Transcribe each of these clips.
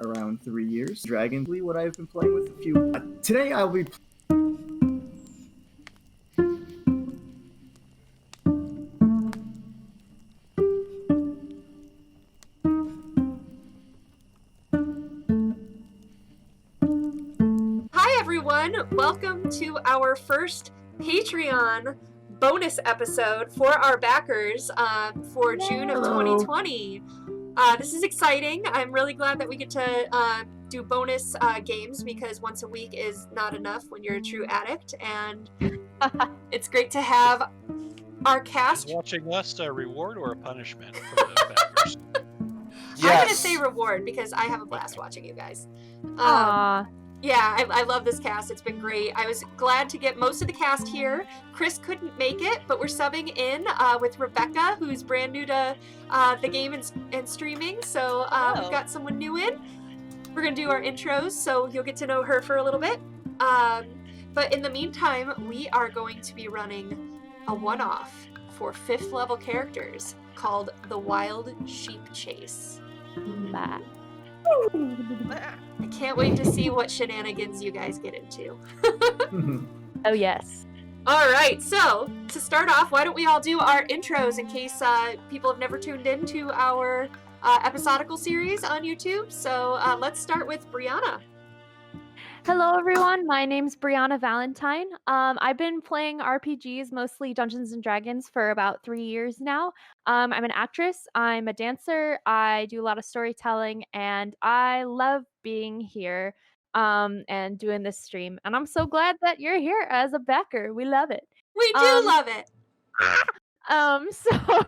around 3 years. Dragon, what I've been playing with a few. Today I'll be. Hi everyone, welcome to our first Patreon bonus episode for our backers for June of 2020. This is exciting. I'm really glad that we get to do bonus games because once a week is not enough when you're a true addict, and it's great to have our cast. Is watching us a reward or a punishment for the backers? I'm gonna say reward because I have a blast watching you guys. Yeah, I love this cast. It's been great. I was glad to get most of the cast here. Chris couldn't make it, but we're subbing in with Rebecca, who's brand new to the game and streaming. So we've got someone new in. We're going to do our intros, so you'll get to know her for a little bit. But in the meantime, we are going to be running a one-off for 5th level characters called The Wild Sheep Chase. Bye. I can't wait to see what shenanigans you guys get into. Oh, yes. All right, so to start off, why don't we all do our intros in case people have never tuned into our episodical series on YouTube. So let's start with Brianna. Hello, everyone. My name's Brianna Valentine. I've been playing RPGs, mostly Dungeons & Dragons, for about 3 years now. I'm an actress. I'm a dancer. I do a lot of storytelling, and I love being here and doing this stream. And I'm so glad that you're here as a backer. We love it. We do love it. So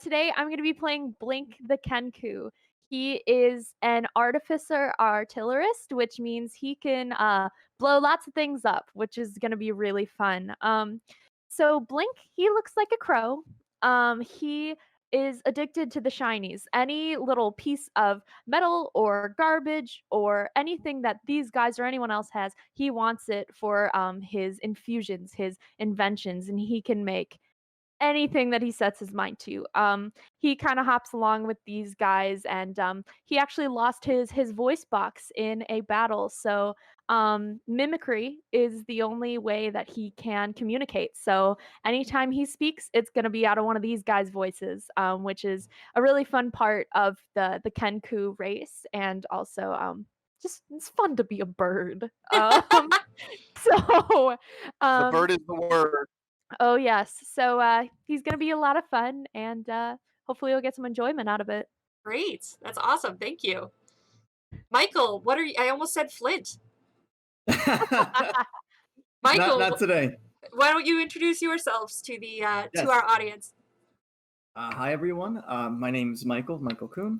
today I'm going to be playing Blink the Kenku. He is an artificer artillerist, which means he can blow lots of things up, which is going to be really fun. So Blink, he looks like a crow. He is addicted to the shinies. Any little piece of metal or garbage or anything that these guys or anyone else has, he wants it for his infusions, his inventions, and he can make anything that he sets his mind to. He kind of hops along with these guys, and he actually lost his voice box in a battle. So mimicry is the only way that he can communicate. So anytime he speaks, it's going to be out of one of these guys' voices, which is a really fun part of the Kenku race, and also just it's fun to be a bird. So the bird is the word. Oh, yes. So he's going to be a lot of fun, and hopefully you'll get some enjoyment out of it. Great. That's awesome. Thank you. Michael, what are you? I almost said Flint. Michael, not today. Why don't you introduce yourselves to the to our audience? Hi, everyone. My name is Michael Kuhn.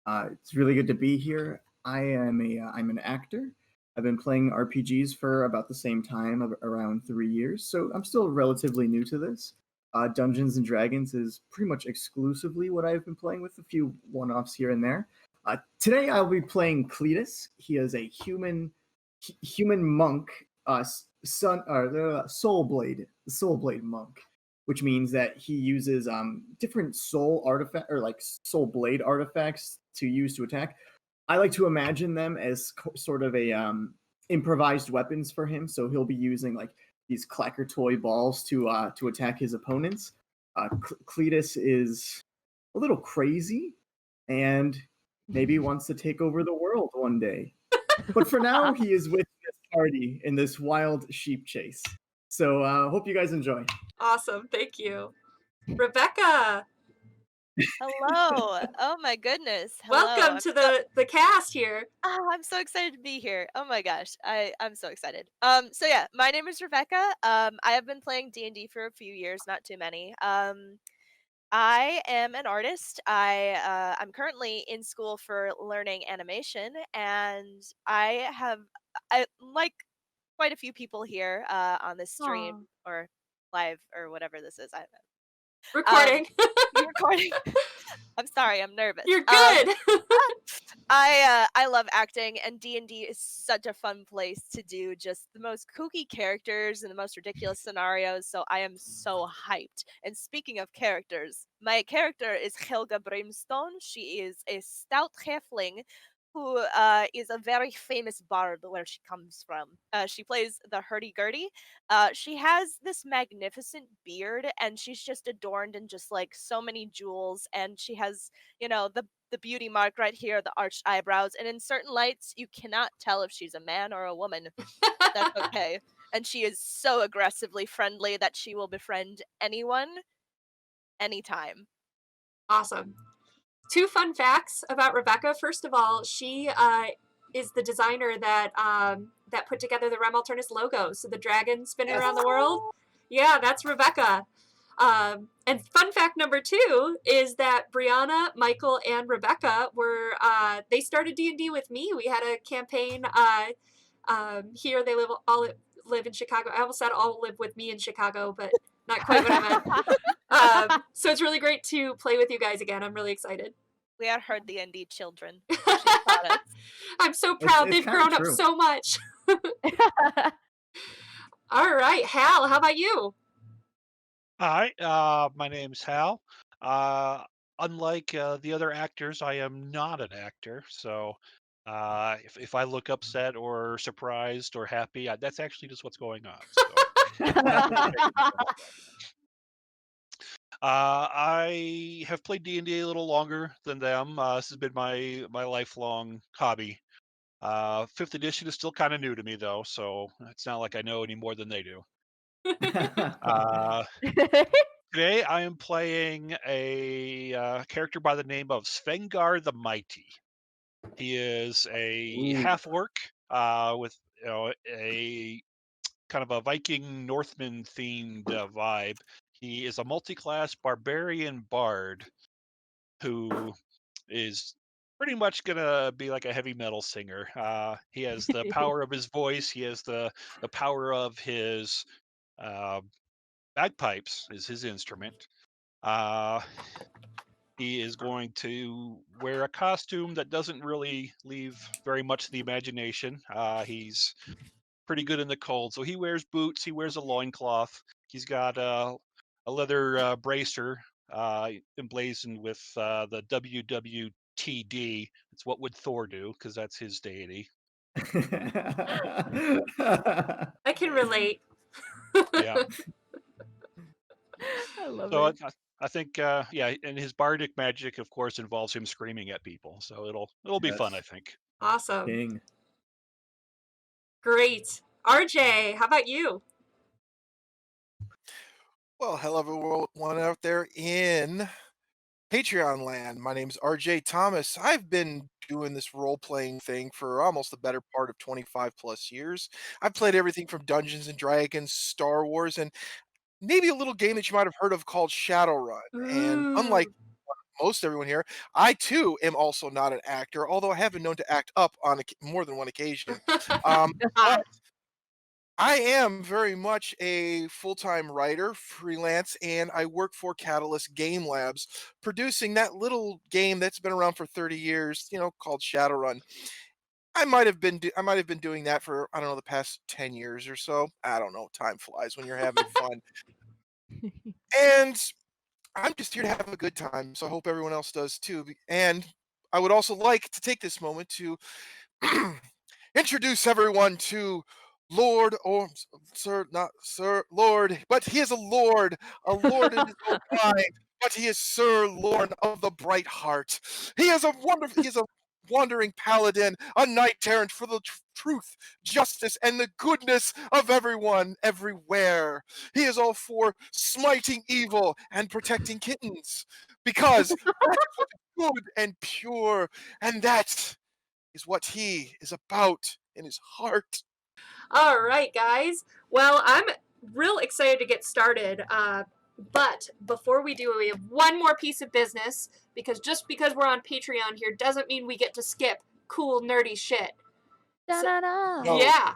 It's really good to be here. I'm an actor. I've been playing RPGs for about the same time, around 3 years, so I'm still relatively new to this. Dungeons & Dragons is pretty much exclusively what I've been playing, with a few one-offs here and there. Today I'll be playing Cletus. He is a human monk, soul blade monk, which means that he uses different soul artifact or like soul blade artifacts to use to attack. I like to imagine them as sort of a improvised weapons for him. So he'll be using like these clacker toy balls to attack his opponents. Cletus is a little crazy and maybe wants to take over the world one day. But for now, he is with this party in this wild sheep chase. So hope you guys enjoy. Awesome. Thank you. Rebecca. Hello. Oh my goodness. Hello. Welcome to the cast here. Oh, I'm so excited to be here. Oh my gosh. I'm so excited. So yeah, my name is Rebecca. I have been playing D&D for a few years, not too many. I am an artist. I'm currently in school for learning animation, and I like quite a few people here on this stream or live or whatever this is. I don't know. Recording. Recording. I'm sorry, I'm nervous. You're good. I love acting, and D&D is such a fun place to do just the most kooky characters and the most ridiculous scenarios, so I am so hyped. And speaking of characters, my character is Helga Brimstone. She is a stout halfling who is a very famous bard where she comes from. She plays the hurdy-gurdy. She has this magnificent beard, and she's just adorned in just like so many jewels, and she has, the beauty mark right here, the arched eyebrows, and in certain lights you cannot tell if she's a man or a woman. That's okay. And she is so aggressively friendly that she will befriend anyone, anytime. Awesome. 2 fun facts about Rebecca. First of all, she is the designer that put together the Rem Alternus logo. So the dragon spinning around the world. Yeah, that's Rebecca. And fun fact number 2 is that Brianna, Michael, and Rebecca they started D&D with me. We had a campaign here. They all live in Chicago. I almost said all live with me in Chicago, but not quite what I meant. So it's really great to play with you guys again. I'm really excited. We are her D&D children. I'm so proud. They've grown up so much. All right, Hal, how about you? Hi, my name's Hal. Unlike the other actors, I am not an actor. So if I look upset or surprised or happy, that's actually just what's going on. So. I have played D&D a little longer than them. This has been my lifelong hobby. 5th edition is still kind of new to me, though, so it's not like I know any more than they do. Today, I am playing a character by the name of Svengar the Mighty. He is a half-orc with a kind of a Viking Northman-themed vibe. He is a multi-class barbarian bard who is pretty much gonna be like a heavy metal singer. He has the power of his voice. He has the power of his bagpipes is his instrument. He is going to wear a costume that doesn't really leave very much to the imagination. He's pretty good in the cold, so he wears boots. He wears a loincloth. He's got a leather bracer emblazoned with the WWTD. It's what would Thor do, because that's his deity. I can relate. Yeah. I love it. So I think, and his bardic magic, of course, involves him screaming at people. So it'll be fun, I think. Awesome. Dang. Great. RJ, how about you? Well, hello everyone out there in Patreon land. My name's RJ Thomas. I've been doing this role-playing thing for almost the better part of 25 plus years. I've played everything from Dungeons and Dragons, Star Wars, and maybe a little game that you might have heard of called Shadowrun. And unlike most everyone here, I too am also not an actor, although I have been known to act up on more than one occasion. But I am very much a full-time writer, freelance, and I work for Catalyst Game Labs, producing that little game that's been around for 30 years, called Shadowrun. I might have been doing that for, I don't know, the past 10 years or so. I don't know. Time flies when you're having fun. And I'm just here to have a good time, so I hope everyone else does too. And I would also like to take this moment to introduce everyone to Lord, or Sir, not Sir, Lord, but he is a Lord in his own right, but he is Sir Lorne of the Bright Heart. He is a wandering paladin, a knight-errant for the truth, justice, and the goodness of everyone, everywhere. He is all for smiting evil and protecting kittens, because that's what is good and pure, and that is what he is about in his heart. All right, guys. Well, I'm real excited to get started. But before we do, we have one more piece of business, because just because we're on Patreon here doesn't mean we get to skip cool, nerdy shit. Yeah.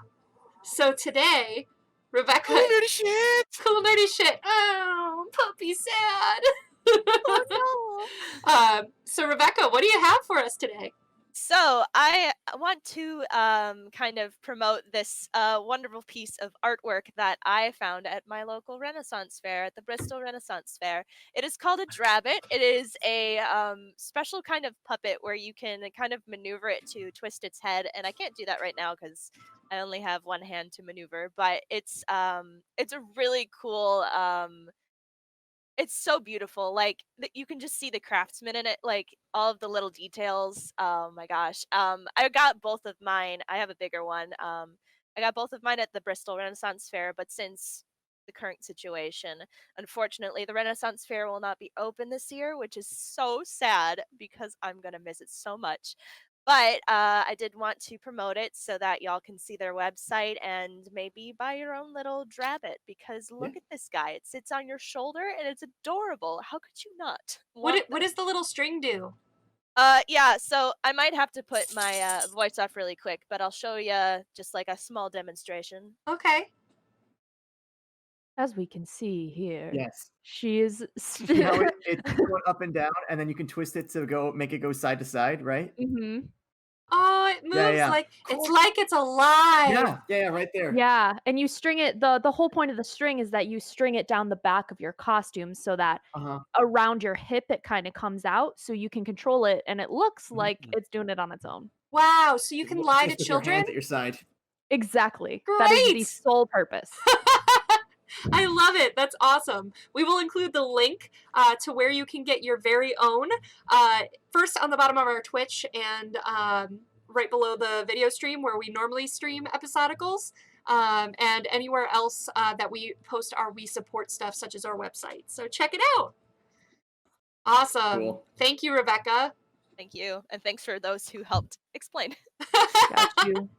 So today, Rebecca... Cool, nerdy shit! Cool, nerdy shit. Oh, puppy sad. Oh, no. So, Rebecca, what do you have for us today? So I want to kind of promote this wonderful piece of artwork that I found at my local Renaissance fair, at the Bristol Renaissance Fair. It is called a Drabbit. It is a special kind of puppet where you can kind of maneuver it to twist its head, and I can't do that right now because I only have one hand to maneuver. But it's a really cool. It's so beautiful. Like you can just see the craftsman in it, like all of the little details. Oh my gosh. I got both of mine. I have a bigger one. I got both of mine at the Bristol Renaissance Fair, but since the current situation, unfortunately, the Renaissance Fair will not be open this year, which is so sad because I'm gonna miss it so much. But I did want to promote it so that y'all can see their website and maybe buy your own little Drabbit because look at this guy. It sits on your shoulder and it's adorable. How could you not? What does the little string do? Yeah, so I might have to put my voice off really quick, but I'll show you just like a small demonstration. Okay. As we can see here, Yes. she is You know, it's going up and down, and then you can twist it to make it go side to side, right? Mm-hmm. Oh, it moves yeah. like it's alive. Yeah, right there. Yeah, and you string it. The whole point of the string is that you string it down the back of your costume so that around your hip it kind of comes out, so you can control it, and it looks like it's doing it on its own. Wow, so you can lie to Just with children? your hands at your side. Exactly. Great. That is the sole purpose. I love it. That's awesome. We will include the link to where you can get your very own. First on the bottom of our Twitch and right below the video stream where we normally stream episodicals, and anywhere else that we post our We Support stuff, such as our website. So check it out. Awesome. Cool. Thank you, Rebecca. Thank you. And thanks for those who helped explain. Got you.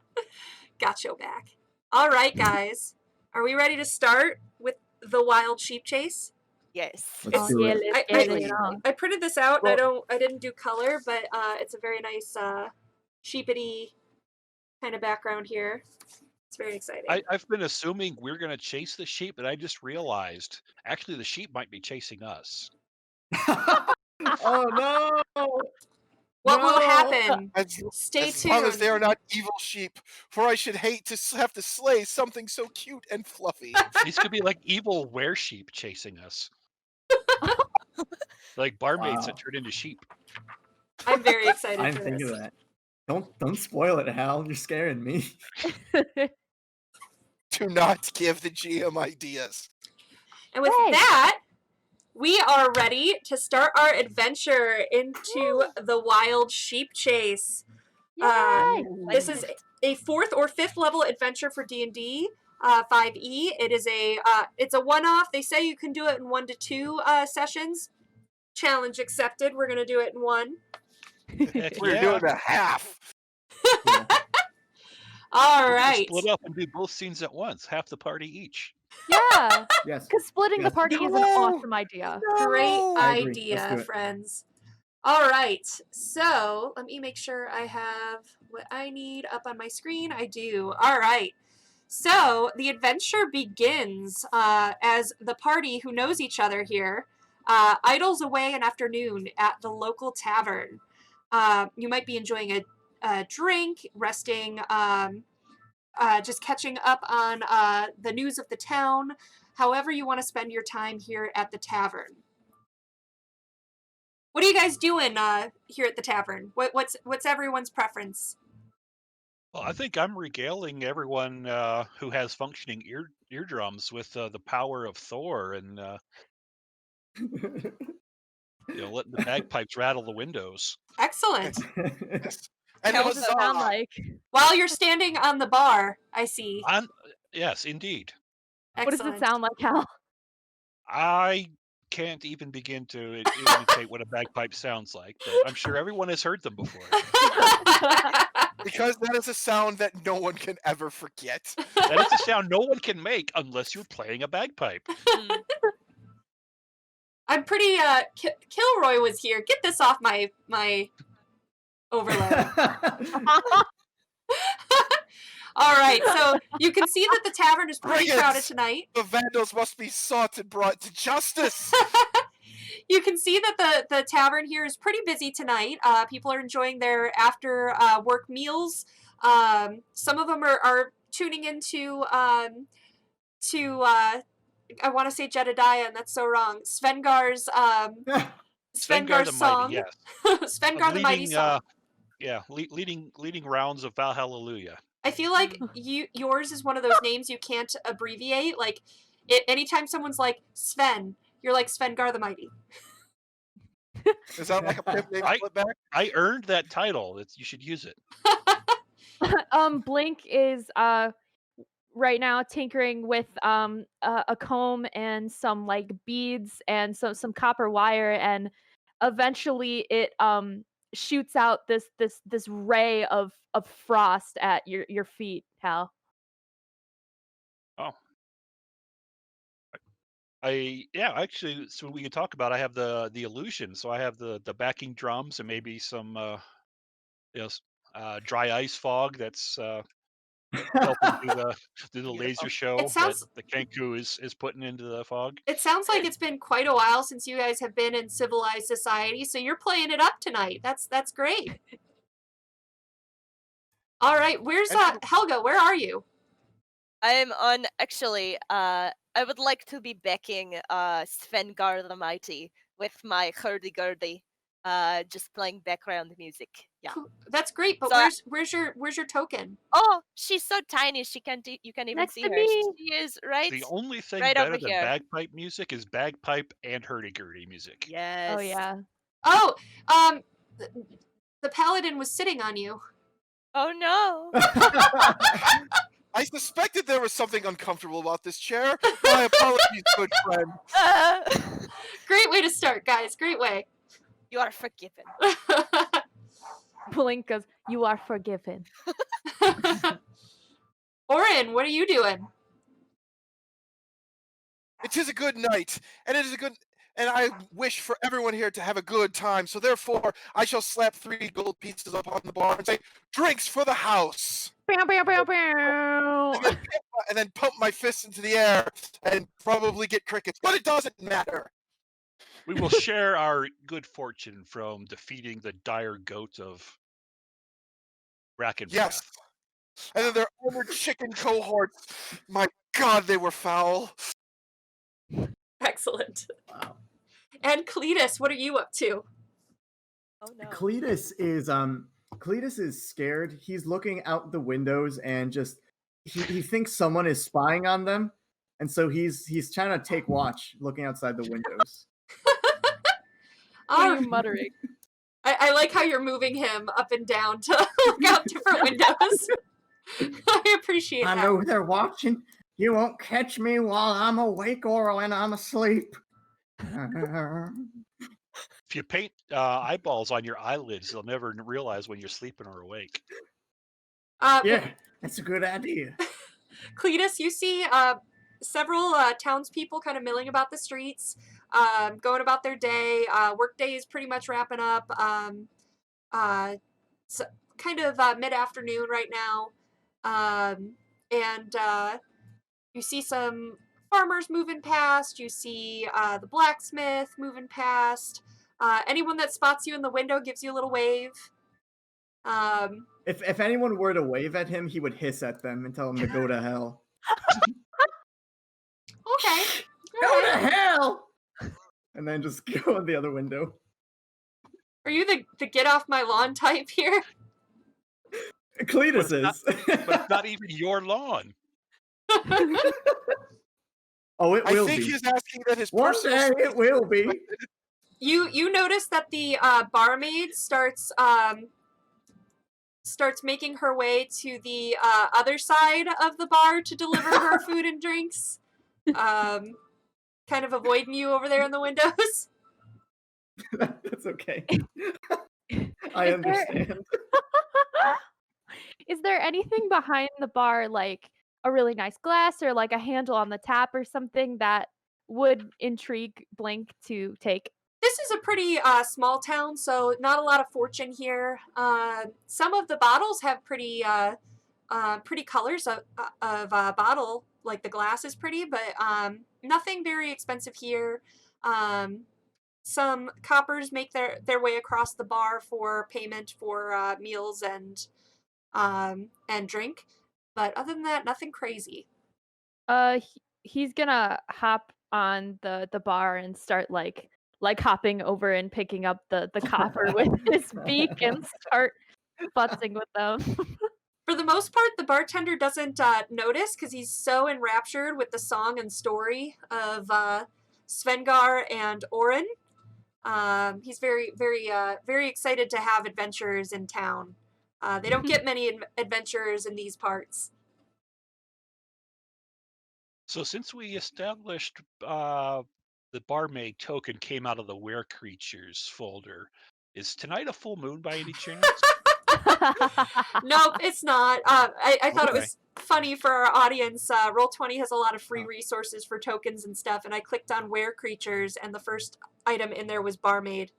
Got your back. All right, guys. Are we ready to start with the wild sheep chase? Yes. Let's do it. let's get it on. I printed this out. Well- I didn't do color, but it's a very nice sheepity kind of background here. It's very exciting. I've been assuming we're going to chase the sheep, but I just realized actually the sheep might be chasing us. Oh no! What will No! happen? As Stay as long as tuned. they are not evil sheep, for I should hate to have to slay something so cute and fluffy. These could be like evil were sheep chasing us. Like barmaids that Wow. turn into sheep. I'm very excited I for didn't think this. of that. Don't spoil it, Hal. You're scaring me. Do not give the GM ideas. And with Hey. that, we are ready to start our adventure into the wild sheep chase. Yay! This is a 4th or 5th level adventure for D&D 5e. It is it's a one-off. They say you can do it in 1 to 2 sessions. Challenge accepted. We're gonna do it in 1. Heck We're yeah. doing a half. Yeah. All We'll just right. split up and do both scenes at once, half the party each. Yeah, Yes. because splitting the Yes. party is an No! awesome idea. Great I agree. Let's idea, do it. friends. All right. So let me make sure I have what I need up on my screen. I do. All right. So the adventure begins as the party who knows each other here idles away an afternoon at the local tavern. You might be enjoying a drink, resting, just catching up on the news of the town, however you want to spend your time here at the tavern. What are you guys doing here at the tavern? What's everyone's preference? Well, I think I'm regaling everyone who has functioning eardrums with the power of Thor and letting the bagpipes rattle the windows. Excellent. Yes. And Tell What does it sound huzzah! like? While you're standing on the bar, I see. Yes, indeed. What does Excellent. it sound like, Hal? I can't even begin to imitate what a bagpipe sounds like, but I'm sure everyone has heard them before. Because that is a sound that no one can ever forget. That is a sound no one can make unless you're playing a bagpipe. I'm pretty. Kilroy was here. Get this off my overlay. All right, so you can see that the tavern is pretty Bring it! crowded tonight. The vandals must be sought and brought to justice. You can see that the tavern here is pretty busy tonight. People are enjoying their after work meals. Some of them are tuning into I want to say Jedediah, and that's so wrong. Svengar's Svengar the song. Mighty, yes. Svengar the Mighty song. Leading rounds of Valhallelujah. I feel like yours is one of those names you can't abbreviate. Like, anytime someone's like Sven, you're like Svengar the Mighty. Is that like a pimp name flip back? I earned that title. You should use it. Blink is right now tinkering with a comb and some like beads and some copper wire, and eventually it shoots out this ray of frost at your feet, Hal. Oh. Actually, so we can talk about. I have the illusion, so I have the backing drums and maybe some dry ice fog that's helping do the laser show that the Kenku is putting into the fog. It sounds like it's been quite a while since you guys have been in civilized society, so you're playing it up tonight. That's great. All right, where's Helga? Where are you? I'm on. Actually, I would like to be backing Svengar the Mighty with my hurdy-gurdy, just playing background music. Yeah, that's great. But so where's your token? Oh, she's so tiny. You can't even Next see to her. Me. She is right. The only thing right better over than here. bagpipe music is bagpipe and hurdy-gurdy music. Yes. Oh yeah. Oh, the paladin was sitting on you. Oh no. I suspected there was something uncomfortable about this chair. My apologies, good friend. Great way to start, guys. Great way. You are forgiven. Blink goes, you are forgiven. Orin, what are you doing? It is a good night, and I wish for everyone here to have a good time. So therefore, I shall slap 3 gold pieces up on the bar and say, "Drinks for the house." Bow, bow, bow, bow. And then pump my fists into the air and probably get crickets, but it doesn't matter. We will share our good fortune from defeating the dire goat of Brackenpath. Yes. And then their armored chicken cohorts. My God, they were foul. Excellent. Wow. And Cletus, what are you up to? Oh no. Cletus is scared. He's looking out the windows and just he thinks someone is spying on them, and so he's trying to take watch, looking outside the windows. What are you muttering? I like how you're moving him up and down to look out different windows. I appreciate that. I know they're watching. You won't catch me while I'm awake or when I'm asleep. If you paint eyeballs on your eyelids, they'll never realize when you're sleeping or awake. Yeah, that's a good idea. Cletus, you see several townspeople kind of milling about the streets, going about their day. Workday is pretty much wrapping up. So kind of mid-afternoon right now. And you see some farmers moving past. You see the blacksmith moving past. Anyone that spots you in the window gives you a little wave. If anyone were to wave at him, he would hiss at them and tell them to go to hell. Okay. Go to hell! And then just go in the other window. Are you the get off my lawn type here? Cletus is. But not even your lawn. Oh, it will be. I think he's asking that his One personal day it will be. You notice that the barmaid starts making her way to the other side of the bar to deliver her food and drinks. Kind of avoiding you over there in the windows. That's okay. I understand. Is there anything behind the bar, like a really nice glass or like a handle on the tap or something that would intrigue Blink to take? This is a pretty small town, so not a lot of fortune here. Some of the bottles have pretty colors of bottle, like the glass is pretty, but nothing very expensive here. some coppers make their way across the bar for payment for meals and drink. But other than that, nothing crazy. He's gonna hop on the bar and start like hopping over and picking up the copper with his beak and start futzing with them. For the most part, the bartender doesn't notice because he's so enraptured with the song and story of Svengar and Orin. He's very, very excited to have adventurers in town. They don't get many adventurers in these parts. So since we established the barmaid token came out of the Were Creatures folder, is tonight a full moon by any chance? Nope, it's not. I thought it was funny for our audience. Roll20 has a lot of free resources for tokens and stuff, and I clicked on Were Creatures, and the first item in there was barmaid.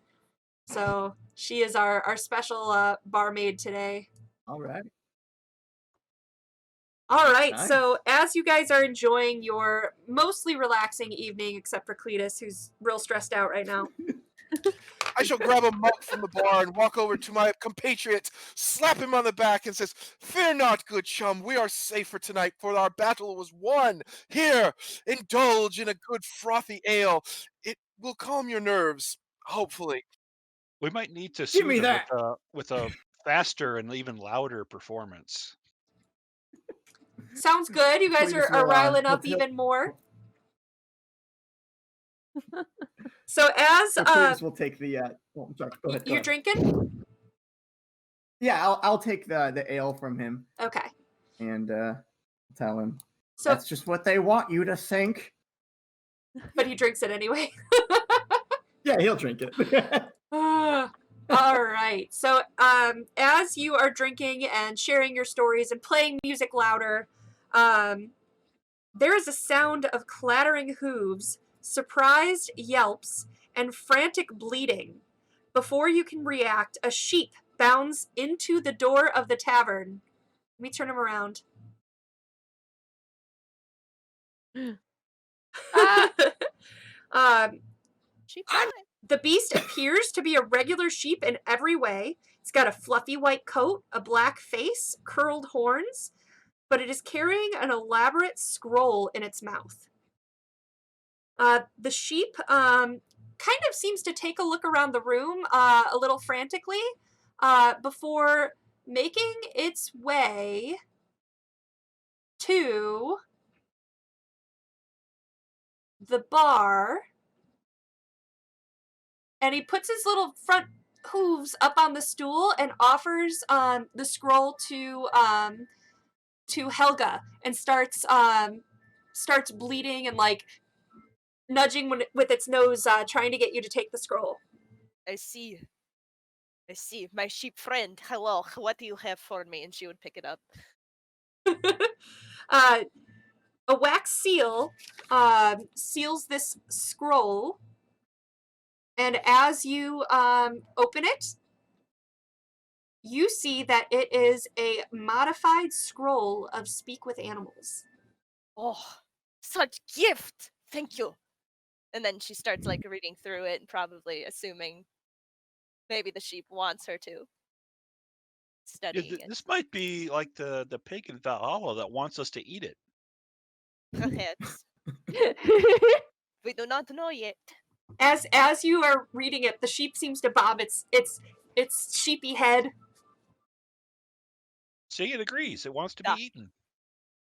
So she is our special barmaid today. All right. All right, Nice. so as you guys are enjoying your mostly relaxing evening, except for Cletus, who's real stressed out right now. I shall grab a mug from the bar and walk over to my compatriot, slap him on the back, and says, "Fear not, good chum. We are safe for tonight, for our battle was won. Here, indulge in a good frothy ale. It will calm your nerves, hopefully." We might need to Give me soothe him that. with a faster and even louder performance. Sounds good. You guys Cletus are will, riling up he'll- even more. So as So Cletus will take the. Oh, I'm sorry. Go ahead. you're drinking? Yeah, I'll take the ale from him Okay. and tell him So, that's just what they want you to think. but he drinks it anyway. Yeah, he'll drink it. All right. So, as you are drinking and sharing your stories and playing music louder, there is a sound of clattering hooves, surprised yelps, and frantic bleating. Before you can react, a sheep bounds into the door of the tavern. Let me turn him around. Sheep The beast appears to be a regular sheep in every way. It's got a fluffy white coat, a black face, curled horns, but it is carrying an elaborate scroll in its mouth. The sheep kind of seems to take a look around the room a little frantically before making its way to the bar. And he puts his little front hooves up on the stool and offers the scroll to Helga and starts bleeding and like nudging with its nose, trying to get you to take the scroll. I see. My sheep friend. Hello. What do you have for me? And she would pick it up. A wax seal seals this scroll. And as you open it, you see that it is a modified scroll of Speak with Animals. Oh, such gift! Thank you. And then she starts like reading through it and probably assuming maybe the sheep wants her to study. This might be like the pagan Valhalla that wants us to eat it. Perhaps. We do not know yet. As you are reading it, the sheep seems to bob its sheepy head. See, it agrees. It wants to be eaten.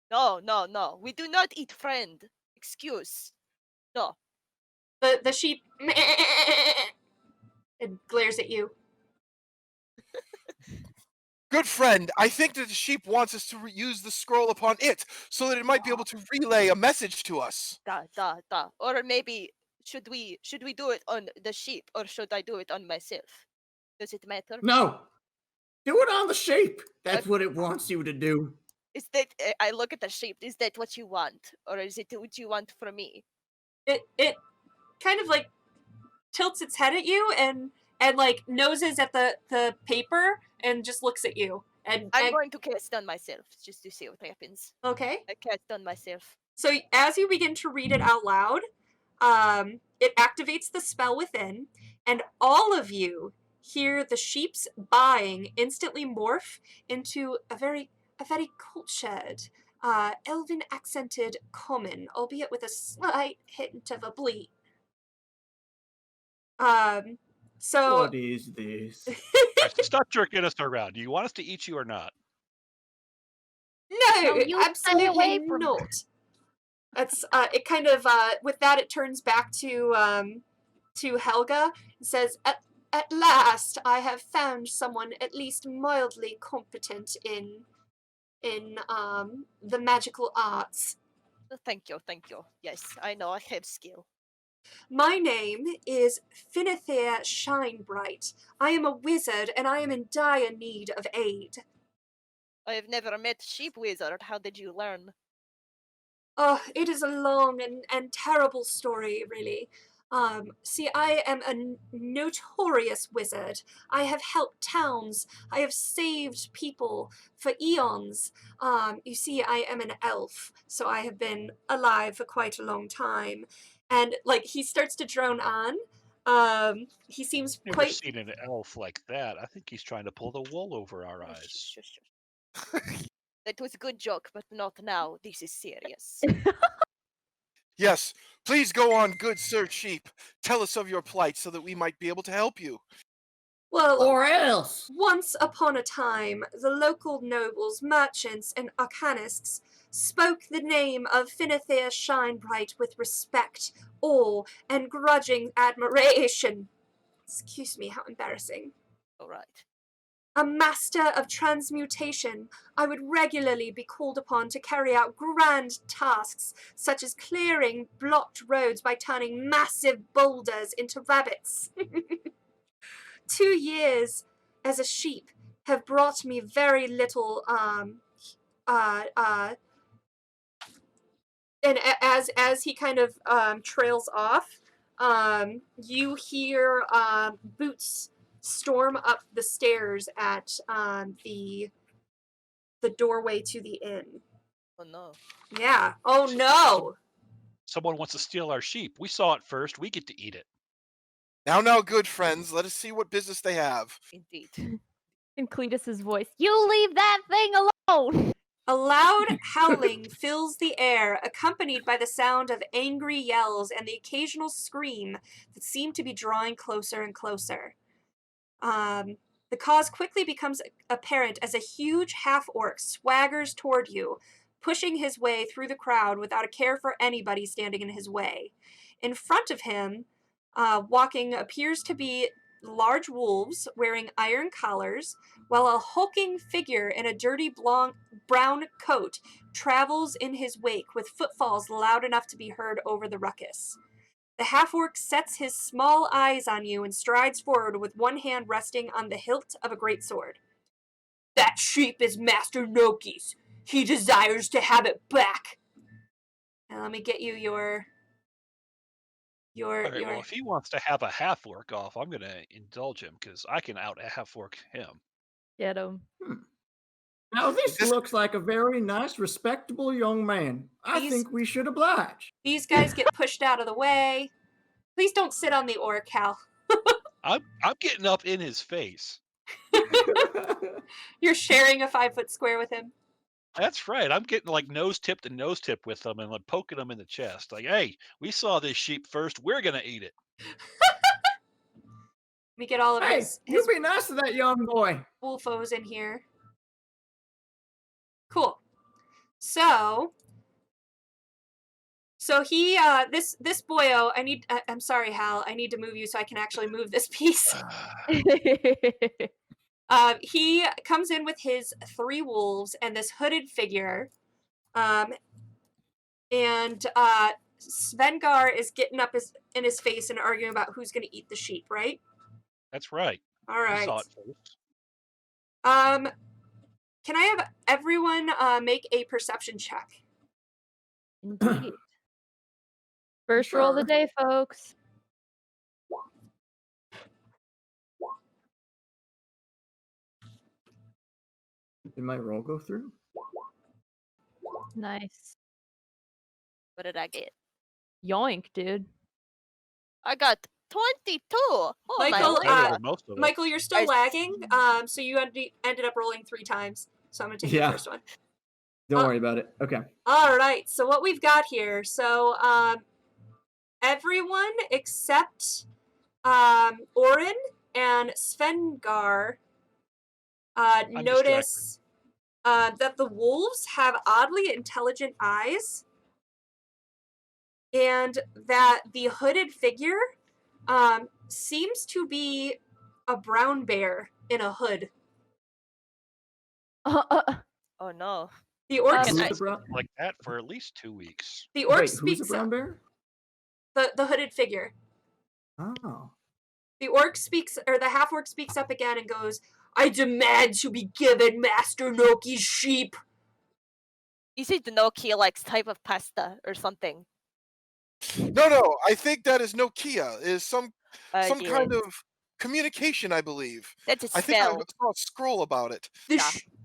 No. We do not eat friend. Excuse. No. The sheep it glares at you. Good friend, I think that the sheep wants us to use the scroll upon it, so that it might be able to relay a message to us. Or maybe should we do it on the sheep, or should I do it on myself? Does it matter? No, do it on the sheep. That's what it wants you to do. Is that I look at the sheep? Is that what you want, or is it what you want from me? It kind of like tilts its head at you and like noses at the paper and just looks at you. And I'm going to cast on myself just to see what happens. Okay. I cast on myself. So as you begin to read it out loud, it activates the spell within, and all of you hear the sheep's buying instantly morph into a very cultured, elven accented common, albeit with a slight hint of a bleat. So What is this? Stop jerking us around. Do you want us to eat you or not? No, you stay absolutely away from her. not. That's it. Kind of with that, it turns back to Helga and says, "At last, I have found someone at least mildly competent in the magical arts. Thank you. Yes, I know I have skill. My name is Finithir Shinebright. I am a wizard, and I am in dire need of aid." I have never met Sheep Wizard. How did you learn? Oh, it is a long and terrible story, really. See, I am a notorious wizard. I have helped towns. I have saved people for eons. You see, I am an elf, so I have been alive for quite a long time. And, like, he starts to drone on. He seems Never quite... seen an elf like that. I think he's trying to pull the wool over our eyes. Shush. That was a good joke, but not now. This is serious. Yes, please go on, good Sir Sheep. Tell us of your plight so that we might be able to help you. Well, Or else. once upon a time, the local nobles, merchants, and arcanists spoke the name of Finithir Shinebright with respect, awe, and grudging admiration. Excuse me, how embarrassing. All right. A master of transmutation, I would regularly be called upon to carry out grand tasks, such as clearing blocked roads by turning massive boulders into rabbits. 2 years as a sheep have brought me very little and as he kind of trails off, you hear boots storm up the stairs at the doorway to the inn. Oh no. Yeah. Oh no. Someone wants to steal our sheep. We saw it first. We get to eat it. Now, good friends, let us see what business they have. Indeed. In Cletus's voice, you leave that thing alone! A loud howling fills the air, accompanied by the sound of angry yells and the occasional scream that seem to be drawing closer and closer. The cause quickly becomes apparent as a huge half-orc swaggers toward you, pushing his way through the crowd without a care for anybody standing in his way. In front of him, walking appears to be large wolves wearing iron collars, while a hulking figure in a dirty brown coat travels in his wake with footfalls loud enough to be heard over the ruckus. The half-orc sets his small eyes on you and strides forward with one hand resting on the hilt of a greatsword. "That sheep is Master Noki's. He desires to have it back." Now let me get you your... Well, if he wants to have a half-orc off, I'm going to indulge him, because I can out-half-orc him. Get him. Now this looks like a very nice, respectable young man. I think we should oblige. These guys get pushed out of the way. Please don't sit on the orc, Hal. I'm getting up in his face. You're sharing a 5-foot square with him. That's right. I'm getting like nose-tip to nose-tip with them and like poking them in the chest. Like, hey, we saw this sheep first. We're going to eat it. We get all of his you be nice to that young boy. wolfos in here. Cool. So he this boyo, I'm sorry, Hal, I need to move you so I can actually move this piece. He comes in with his 3 wolves and this hooded figure. And Svengar is getting up in his face and arguing about who's going to eat the sheep, right? That's right. All right. We saw it first. Can I have everyone make a perception check? Indeed. First roll of the day, folks. Did my roll go through? Nice. What did I get? Yoink, dude. I got 22. Oh Michael, my Better lord. than most of us. Michael, you're still Guys- lagging. So you ended up rolling 3 times. So I'm gonna take the Yeah. first one. Don't worry about it. Okay. All right. So what we've got here. So everyone except Orin and Svengar notice that the wolves have oddly intelligent eyes, and that the hooded figure seems to be a brown bear in a hood. Oh no. The orc, Can Who's I- the brown? Like that for at least 2 weeks. the orc Wait, who's the speaks brown up. bear? The hooded figure. Oh. The orc speaks, or the half orc speaks up again and goes, "I demand to be given Master Noki's sheep." You see the Nokia like type of pasta or something. No, I think that is Nokia. It is some Yeah. kind of communication, I believe. That's a I think I spell. saw a scroll about it.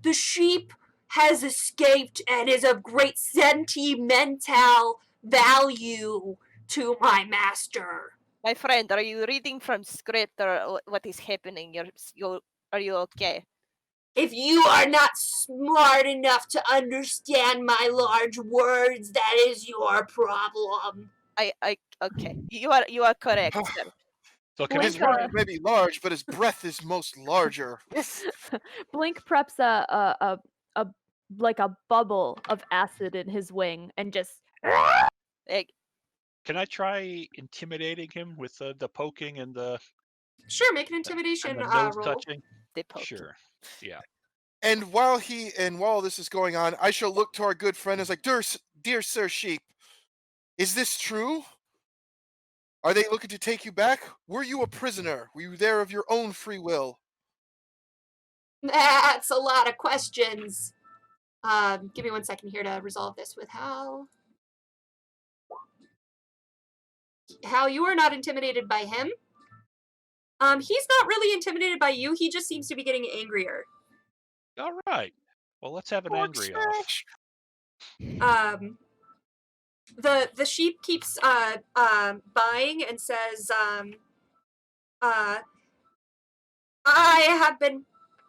The sheep has escaped and is of great sentimental value to my master. My friend, are you reading from script or what is happening? Are you okay? If you are not smart enough to understand my large words, that is your problem. Okay. You are correct, sir. So can His we Blink, try? words may be large, but his breath is most larger. Blink preps a like a bubble of acid in his wing and just Like, Can I try intimidating him with the poking and the Sure, make an intimidation nose roll. touching? they poke. Sure. Yeah. And while this is going on, I shall look to our good friend as like, dear Sir Sheep, is this true? Are they looking to take you back? Were you a prisoner? Were you there of your own free will? That's a lot of questions. Give me 1 second here to resolve this with Hal. Hal, you are not intimidated by him. He's not really intimidated by you. He just seems to be getting angrier. All right. Well, let's have an Pork angry off. smash! The sheep keeps buying and says, I have been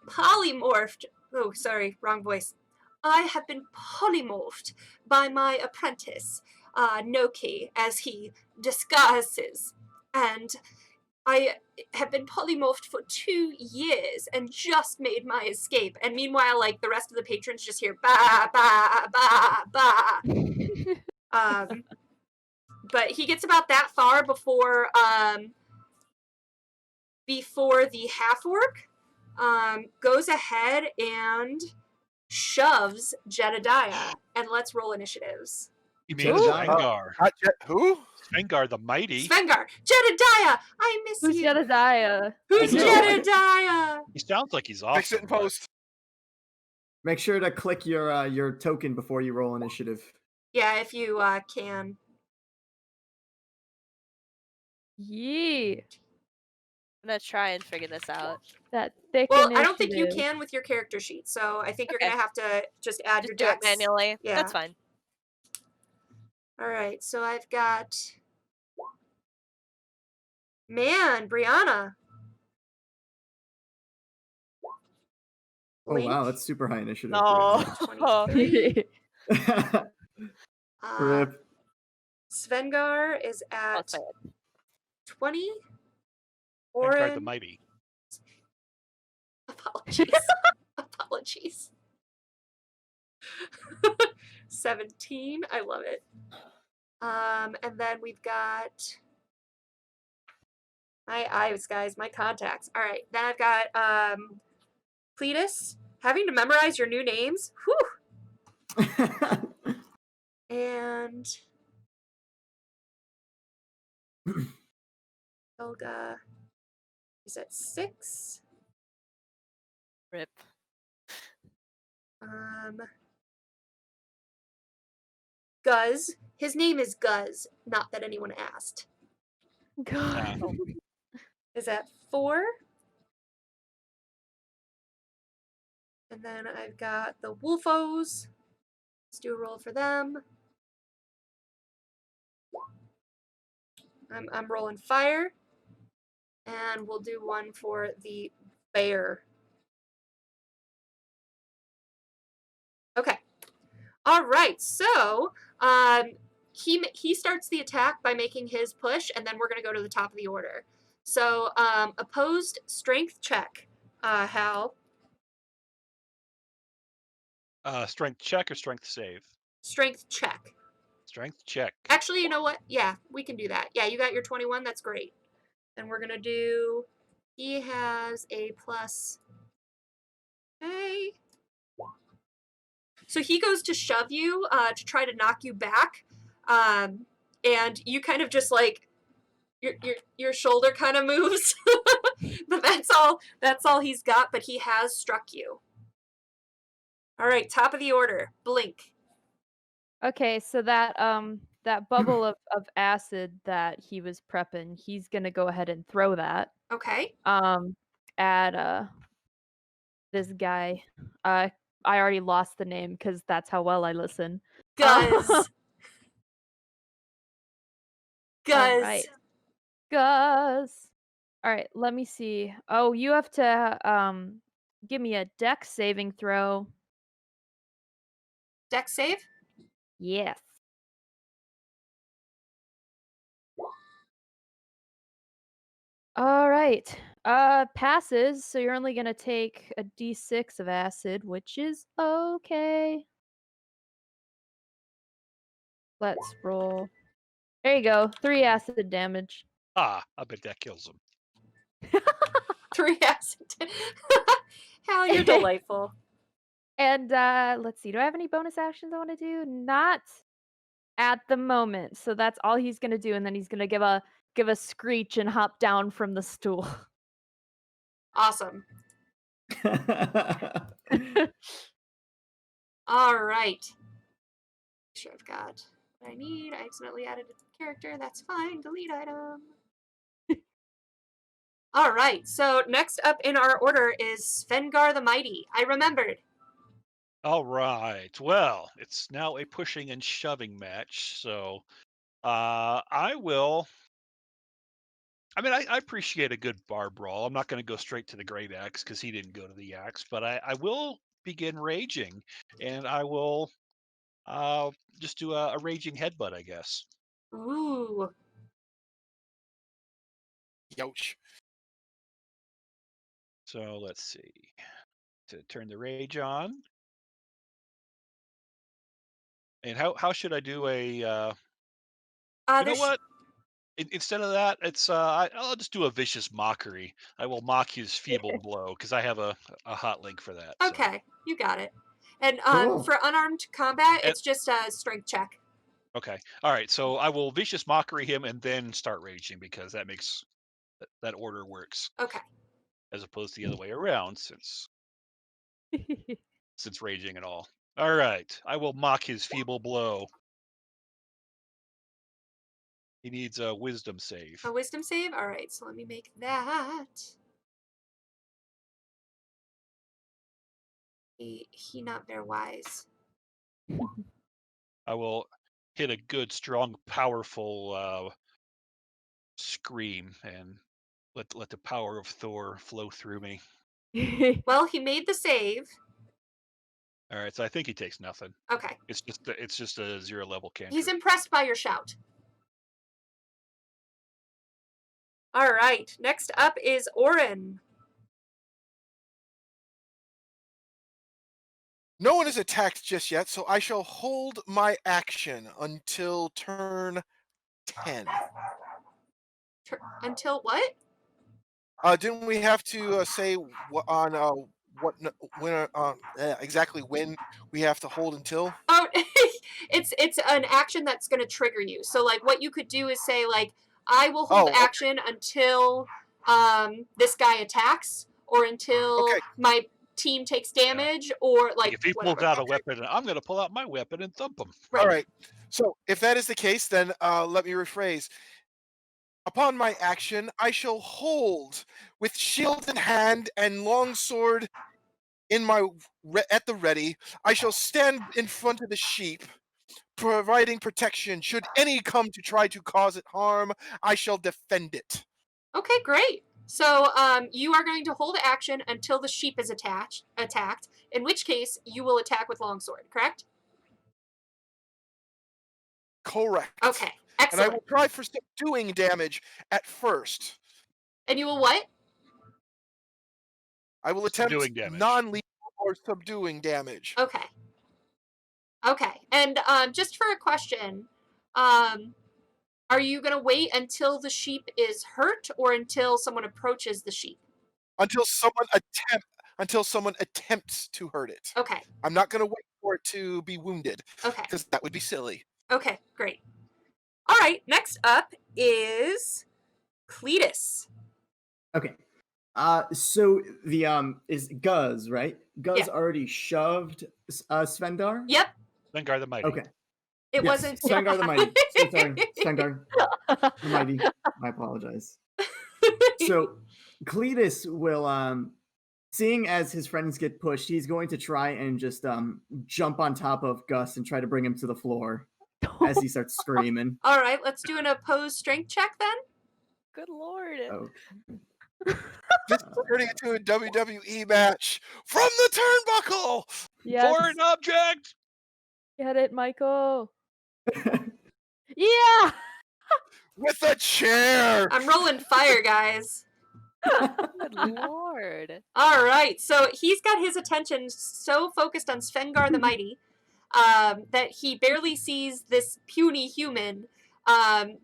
polymorphed. Oh, sorry, wrong voice. I have been polymorphed by my apprentice, Noki, as he disguises, and I have been polymorphed for 2 years and just made my escape. And meanwhile, like, the rest of the patrons just hear ba ba ba ba. But he gets about that far before the half orc goes ahead and shoves Jedediah. And let's roll initiatives. You mean Jedediah? Svengar? Who? Svengar the Mighty. Svengar, Jedediah, I miss who's you. Jedediah? Who's I know. Jedediah? He sounds like he's awesome. Fix it in but post. Make sure to click your token before you roll initiative. Yeah, if you can. Yee. I'm gonna try and figure this out. That thick Well, I don't think you initiative. can with your character sheet, so I think you're Okay. gonna have to just add your Just do it dex. manually. Yeah. That's fine. All right, so I've got. Man, Brianna. Oh wow, Blink, that's super high initiative. No. 23. Brianna. Rip. Svengar is I'll at say it. 20. Svengar the Orin, Mighty. apologies. Apologies. 17. I love it. And then we've got my eyes, guys, my contacts. All right, then I've got Cletus having to memorize your new names. Whew. And Helga is at 6. Rip. Guz. His name is Guz, not that anyone asked. God. Is at 4. And then I've got the Wolfos. Let's do a roll for them. I'm rolling fire. And we'll do one for the bear. Okay. All right. So he starts the attack by making his push, and then we're going to go to the top of the order. So opposed strength check, Hal. Strength check or strength save? Strength check. Strength check. Actually, you know what? Yeah, we can do that. Yeah, you got your 21. That's great. And we're going to do, he has a plus. Okay. So he goes to shove you to try to knock you back. And you kind of just like, your shoulder kind of moves. But that's all he's got, but he has struck you. All right, top of the order. Blink. Okay, so that bubble of acid that he was prepping, he's gonna go ahead and throw that. Okay. At this guy. I already lost the name because that's how well I listen. Guz. Guz. All right. Guz. All right, let me see. Oh, you have to give me a dex saving throw. Dex save? Yes. All right. Passes, so you're only gonna take a d6 of acid, which is okay. Let's roll. There you go. 3 acid damage. I bet that kills him. 3 acid. Hal, you're delightful. And let's see. Do I have any bonus actions I want to do? Not at the moment. So that's all he's gonna do, and then he's gonna give a screech and hop down from the stool. Awesome. All right. Make sure I've got what I need. I accidentally added a character. That's fine. Delete item. All right. So next up in our order is Svengar the Mighty. I remembered. All right. Well, it's now a pushing and shoving match. So I will. I mean, I appreciate a good bar brawl. I'm not going to go straight to the great axe because he didn't go to the axe, but I will begin raging, and I will just do a raging headbutt, I guess. Ooh. Youch. So let's see. To turn the rage on. And how should I do a? You know what? Instead of that, it's I'll just do a vicious mockery. I will mock his feeble blow because I have a hot link for that. Okay, so. You got it. And Cool. for unarmed combat, it's just a strength check. Okay. All right. So I will vicious mockery him and then start raging because that makes that order works. Okay. As opposed to the other way around, since raging and all. All right. I will mock his feeble blow. He needs a wisdom save. A wisdom save? All right. So let me make that. He not very wise. I will hit a good, strong, powerful scream and let the power of Thor flow through me. Well, he made the save. All right, so I think he takes nothing. Okay. It's just a 0 level cantrip. He's impressed by your shout. All right. Next up is Orin. No one is attacked just yet, so I shall hold my action until turn 10. Until what? Didn't we have to say exactly when we have to hold until? Oh, it's an action that's going to trigger you. So like what you could do is say like I will hold action until this guy attacks or until my team takes damage or like if he pulls out a weapon, I'm going to pull out my weapon and thump him. Right. All right. So if that is the case, then let me rephrase. Upon my action, I shall hold with shield in hand and longsword at the ready. I shall stand in front of the sheep, providing protection. Should any come to try to cause it harm, I shall defend it. Okay, great. So you are going to hold action until the sheep is attacked, in which case you will attack with longsword, correct? Correct. Okay, And excellent. I will try for subduing damage at first. And you will what? I will attempt Subduing damage. non-lethal or subduing damage. Okay. Okay, and just for a question, are you going to wait until the sheep is hurt or until someone approaches the sheep? Until someone attempts to hurt it. Okay. I'm not going to wait for it to be wounded. Okay. Because that would be silly. Okay, great. All right, next up is Cletus. Okay. So the is Guz, right? Guz Yeah. already shoved Svendar? Yep. Svengar the Mighty. Okay. It Yes, wasn't Svengar the Mighty. So sorry, Svengar the Mighty. I apologize. So Cletus will seeing as his friends get pushed, he's going to try and just jump on top of Gus and try to bring him to the floor as he starts screaming. All right, let's do an opposed strength check then. Good lord. Oh. This is turning into a WWE match from the turnbuckle. Yes. Foreign object! Get it, Michael. Yeah. With a chair. I'm rolling fire, guys. Good lord. All right, so he's got his attention so focused on Svengar the Mighty that he barely sees this puny human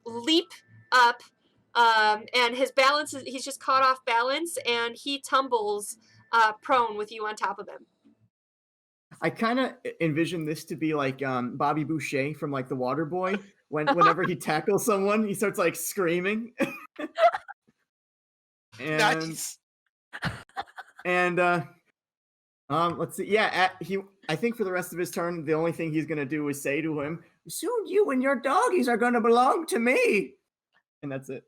leap up, and his balance he's just caught off balance, and he tumbles prone with you on top of him. I kind of envision this to be like Bobby Boucher from like The Water Boy. Whenever he tackles someone, he starts like screaming. And Nice. and let's see. Yeah, I think for the rest of his turn, the only thing he's gonna do is say to him, "Soon you and your doggies are gonna belong to me," and that's it.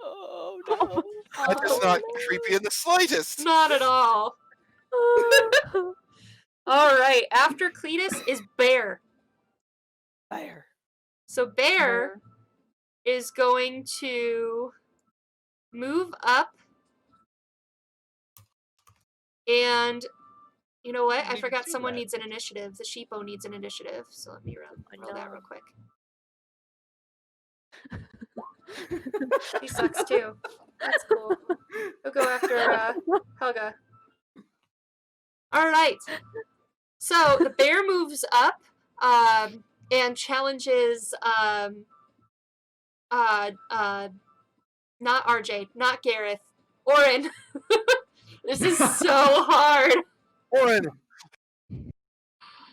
Oh no. That is not creepy in the slightest. Not at all. All right, after Cletus is Bear. Fire. So Bear is going to move up, and you know what? I Need forgot to do someone that. needs an initiative. The sheepo needs an initiative, so let me roll that no. real quick. He sucks too. That's cool. He'll go after Helga. All right. So the bear moves up and challenges not RJ, not Gareth, Orin. This is so hard. Orin.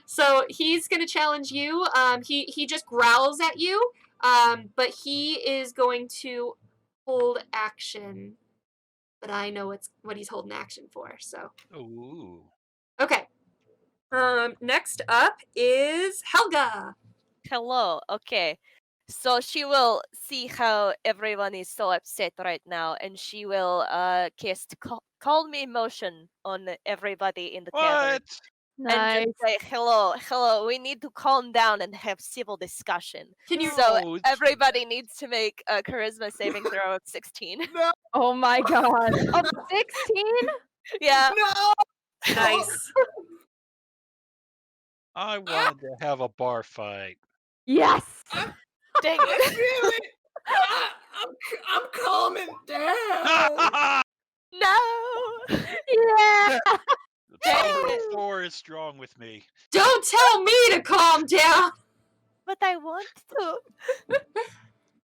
So he's going to challenge you. He just growls at you, but he is going to hold action. But I know what he's holding action for. So Ooh. okay. Next up is Helga. Hello. Okay. So she will see how everyone is so upset right now, and she will cast calm emotion on everybody in the tavern. What? And Nice. just say, hello, we need to calm down and have civil discussion. Can you? So No, everybody needs to make a charisma saving throw of 16. Oh my god. Of 16? Yeah. No. Nice. I wanted to have a bar fight. Yes. Dang it. I'm calming down. No. Yeah. The Dang power it. of 4 is strong with me. Don't tell me to calm down. But I want to.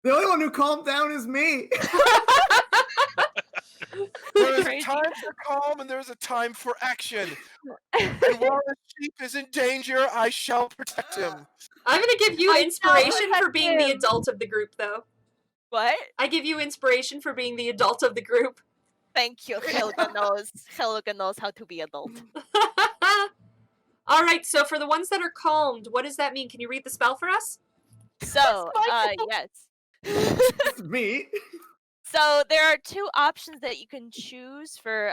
The only one who calmed down is me. There is a Crazy. time for calm and there is a time for action. And while the sheep is in danger, I shall protect him. I'm gonna give you I inspiration know, for being the him. adult of the group, though. What? I give you inspiration for being the adult of the group. Thank you. Helga knows. Helga knows how to be adult. All right, so for the ones that are calmed, what does that mean? Can you read the spell for us? So, Michael. yes. It's me. So there are two options that you can choose for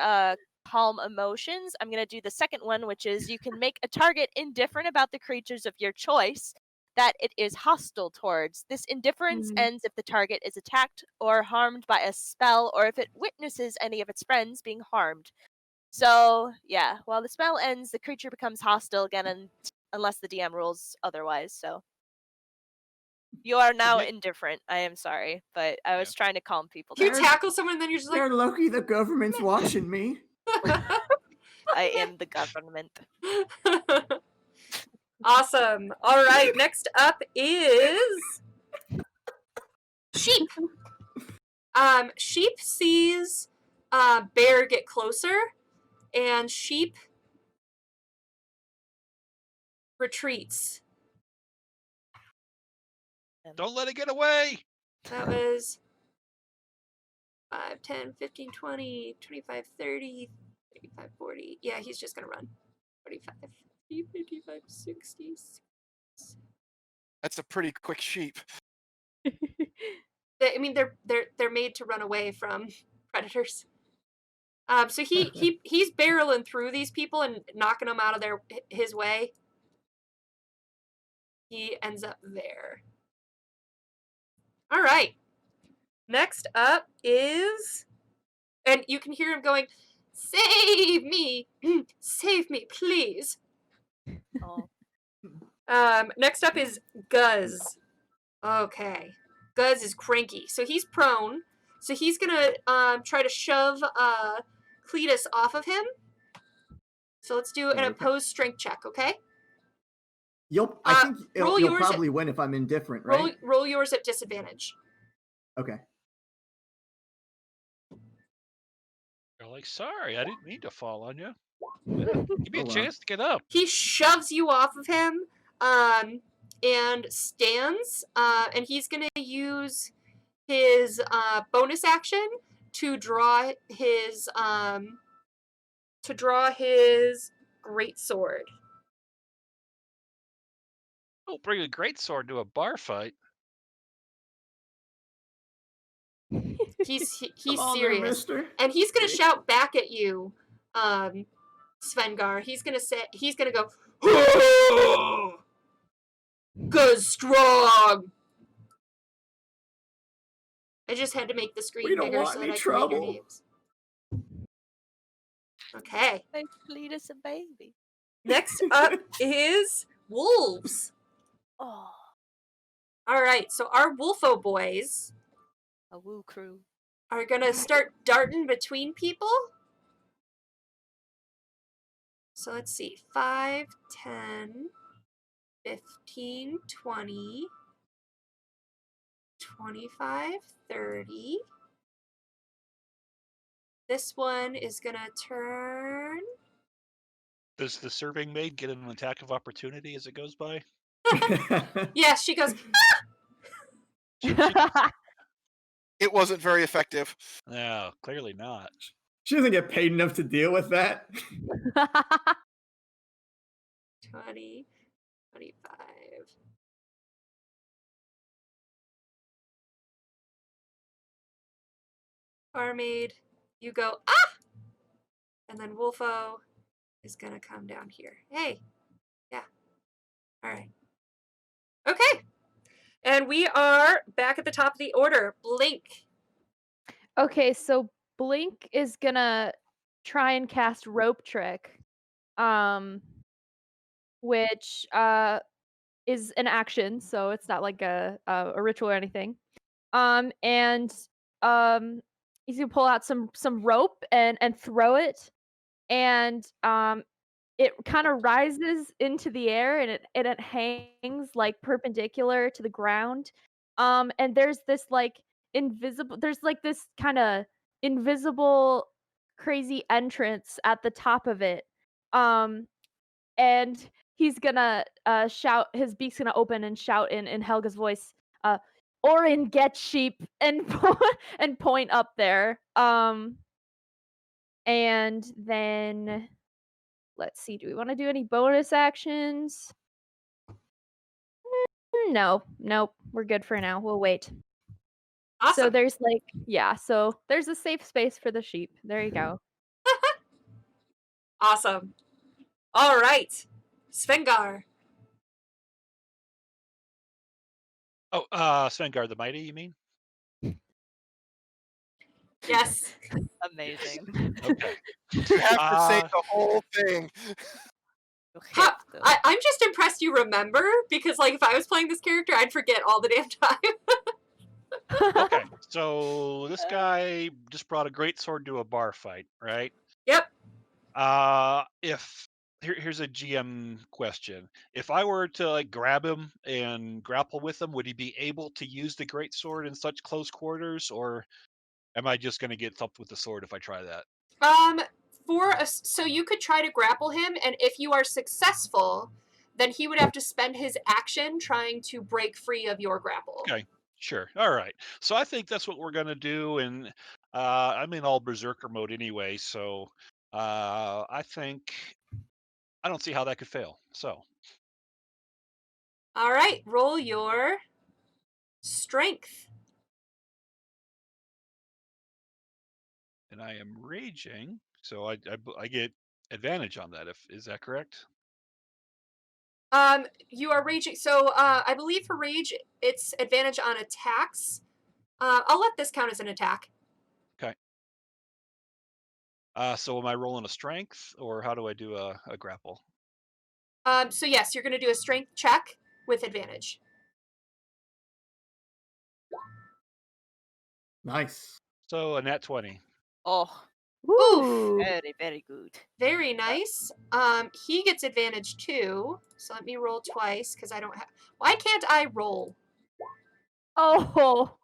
calm emotions, I'm going to do the second one, which is you can make a target indifferent about the creatures of your choice that it is hostile towards. This indifference ends if the target is attacked or harmed by a spell, or if it witnesses any of its friends being harmed. So, yeah, while the spell ends, the creature becomes hostile again unless the DM rules otherwise, so. You are now indifferent. I am sorry, but I was trying to calm people down. You tackle someone and then you're just like... They're lucky the government's watching me. I am the government. Awesome. All right, next up is... Sheep. Sheep sees Bear get closer, and Sheep retreats. Don't let it get away! That was 5, 10, 15, 20, 25, 30, 35, 40. Yeah, he's just going to run. 45, 50, 55, 60. That's a pretty quick sheep. I mean, they're made to run away from predators. So he's barreling through these people and knocking them out of his way. He ends up there. All right. Next up is, and you can hear him going, "Save me, save me, please." Oh. Next up is Guz. Okay. Guz is cranky. So he's prone. So he's going to try to shove Cletus off of him. So let's do an opposed strength check, okay? I think you'll probably win if I'm indifferent, right? Roll yours at disadvantage. Okay. You're like, sorry, I didn't mean to fall on you. Give me a chance to get up. He shoves you off of him and stands, and he's going to use his bonus action to draw his greatsword. Don't bring a greatsword to a bar fight. He's serious, and he's gonna shout back at you, Svengar. He's gonna go, "Oh! Good strong." I just had to make the screen bigger so that I can read your names. Okay. I bleed as a baby. Next up is wolves. Oh. All right, so our Wolfo boys, a woo crew, are gonna start darting between people. So let's see, 5, 10, 15, 20, 25, 30. This one is gonna turn. Does the serving maid get an attack of opportunity as it goes by? Yes, she goes. It wasn't very effective. No, clearly not. She doesn't get paid enough to deal with that. 20, 25. Barmaid, you go, ah! And then Wolfo is gonna come down here. Hey. Yeah. All right. Okay. And we are back at the top of the order. Blink. Okay, so Blink is gonna try and cast Rope Trick, which is an action, so it's not like a ritual or anything. And he's gonna pull out some rope and throw it, and it kind of rises into the air and it hangs like perpendicular to the ground. And there's this like this kind of invisible crazy entrance at the top of it. And he's gonna shout, his beak's gonna open and shout in Helga's voice, Orin, get sheep, and and point up there. And then let's see, do we want to do any bonus actions? No, nope, we're good for now. We'll wait. Awesome. So there's like, yeah, so there's a safe space for the sheep. There you go. Awesome. All right. Svengar. Oh, Svengar the Mighty, you mean? Yes. Amazing. Okay. You have to say the whole thing. I'm just impressed you remember, because like if I was playing this character, I'd forget all the damn time. Okay, so this guy just brought a great sword to a bar fight, right? Yep. Here's a GM question. If I were to like grab him and grapple with him, would he be able to use the great sword in such close quarters, or am I just going to get thumped with the sword if I try that? So you could try to grapple him, and if you are successful, then he would have to spend his action trying to break free of your grapple. Okay, sure. All right. So I think that's what we're going to do, and I'm in all berserker mode anyway, so I think I don't see how that could fail. So. All right, roll your strength. And I am raging, so I get advantage on that. Is that correct? You are raging. So I believe for rage, it's advantage on attacks. I'll let this count as an attack. Okay. So am I rolling a strength, or how do I do a grapple? So yes, you're going to do a strength check with advantage. Nice. So a nat 20. Oh, Ooh. very, very good. Very nice. He gets advantage too. So let me roll twice because I don't have. Why can't I roll? Oh.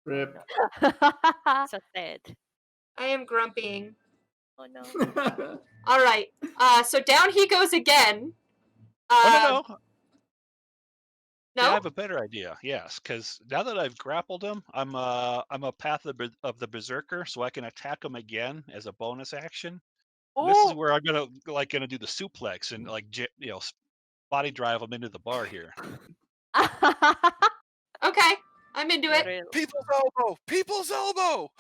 Rip. So sad. I am grumpying. Oh no. All right. So down he goes again. Oh no. No. Yeah, I have a better idea. Yes, because now that I've grappled him, I'm a path of the berserker, so I can attack him again as a bonus action. Oh. This is where I'm gonna do the suplex and body drive him into the bar here. Okay, I'm into it. People's elbow. People's elbow.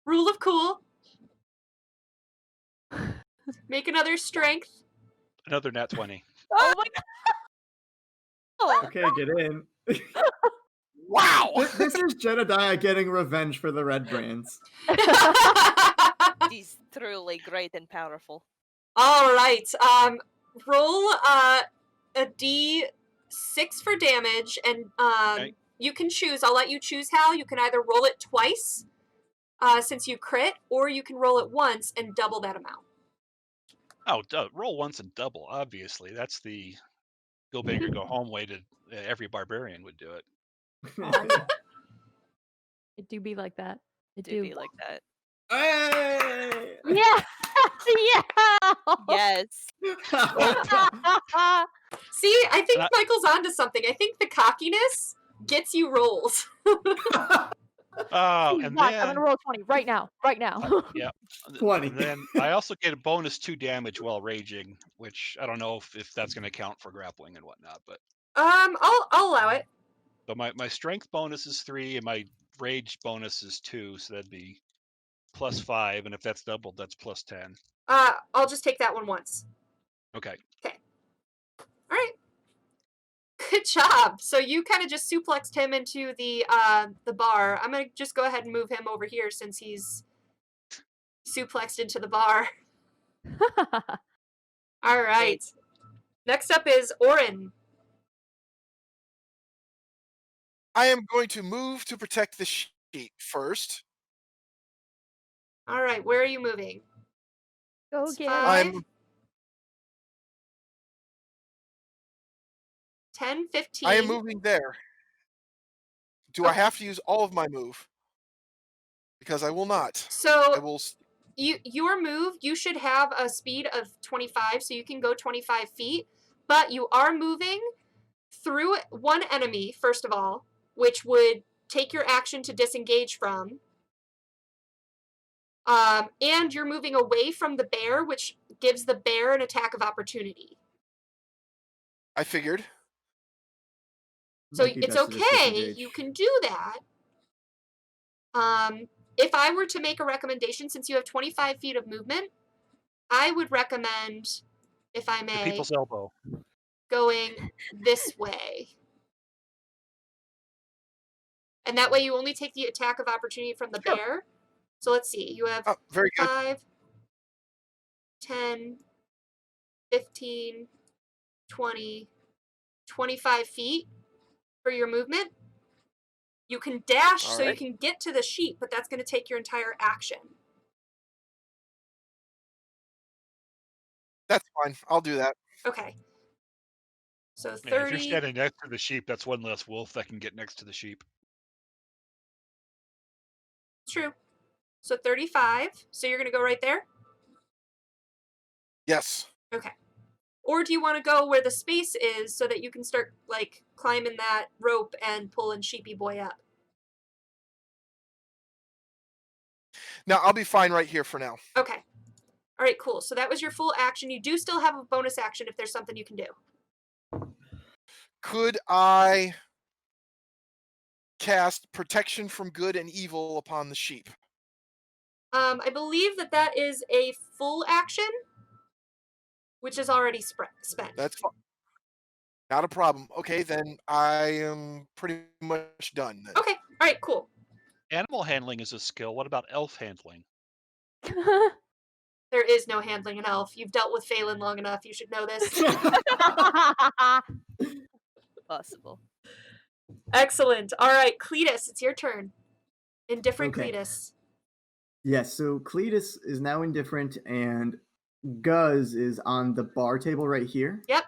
Rule of cool. Make another strength. Another nat 20. Oh my god. Okay, get in. Wow. This is Jedediah getting revenge for the Red Brands. He's truly great and powerful. All right. Roll a d6 for damage, and Okay. you can choose. I'll let you choose, Hal. You can either roll it twice, since you crit, or you can roll it once and double that amount. Oh, roll once and double. Obviously, that's the go big or go home way to every barbarian would do it. It do be like that. It Do be like that. Hey! Yeah. Yeah. Yes. See, I think Michael's onto something. I think the cockiness gets you rolls. Oh, and then I'm gonna roll 20 right now. Right now. yeah, 20. And then I also get a bonus 2 damage while raging, which I don't know if that's going to count for grappling and whatnot. But I'll allow it. but my strength bonus is 3 and my rage bonus is 2, so that'd be +5, and if that's doubled, that's +10. I'll just take that one once. Okay. All right. Good job. So you kind of just suplexed him into the bar. I'm gonna just go ahead and move him over here since he's suplexed into the bar. All right. Next up is Orin. I am going to move to protect the sheep first. All right. Where are you moving? Go It's get 5, 10, 15. I am moving there. Do I have to use all of my move? Because I will not. So I will. your move, you should have a speed of 25, so you can go 25 feet. But you are moving through one enemy, first of all, which would take your action to disengage from. And you're moving away from the bear, which gives the bear an attack of opportunity. I figured. So Might be it's best to just okay. disengage. You can do that. if I were to make a recommendation, since you have 25 feet of movement, I would recommend, if I The may, people's elbow. going this way. And that way you only take the attack of opportunity from the bear. So let's see. You have very good. 5, 10, 15, 20, 25 feet for your movement. You can dash so you can get to the sheep, but that's going to take your entire action. That's fine. I'll do that. Okay. So 30. Yeah, if you're standing next to the sheep, that's one less wolf that can get next to the sheep. True. So 35. So you're going to go right there? Yes. Okay. Or do you want to go where the space is so that you can start, like, climbing that rope and pulling Sheepy Boy up? No, I'll be fine right here for now. Okay. All right, cool. So that was your full action. You do still have a bonus action if there's something you can do. Could I cast Protection from Good and Evil upon the sheep? I believe that is a full action, which is already spent. That's fine. Not a problem. Okay, then I am pretty much done. Then. Okay. All right, cool. Animal handling is a skill. What about elf handling? There is no handling an elf. You've dealt with Phelan long enough. You should know this. Possible. Excellent. All right, Cletus, it's your turn. Indifferent Okay. Cletus. Yes, so Cletus is now indifferent, and Guz is on the bar table right here. Yep.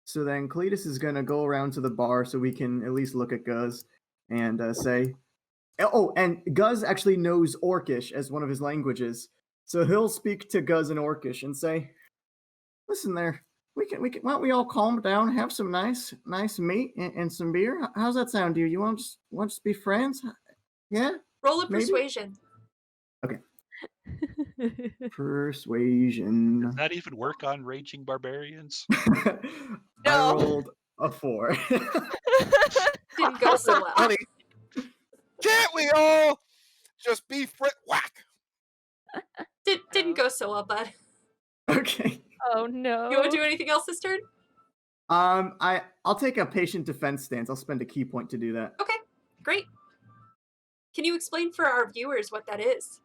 So then Cletus is going to go around to the bar so we can at least look at Guz and say... Oh, and Guz actually knows Orcish as one of his languages. So he'll speak to Guz in Orcish and say, listen there, we can, why don't we all calm down, have some nice meat and some beer? How's that sound to you? You want to just be friends? Yeah? Roll a Maybe? persuasion. Okay. Persuasion. Does that even work on raging barbarians? I rolled a 4. Didn't go so well. Honey, can't we all just be whack? Didn't go so well, bud. Okay. Oh no. You want to do anything else this turn? I'll take a patient defense stance. I'll spend a key point to do that. Okay, great. Can you explain for our viewers what that is?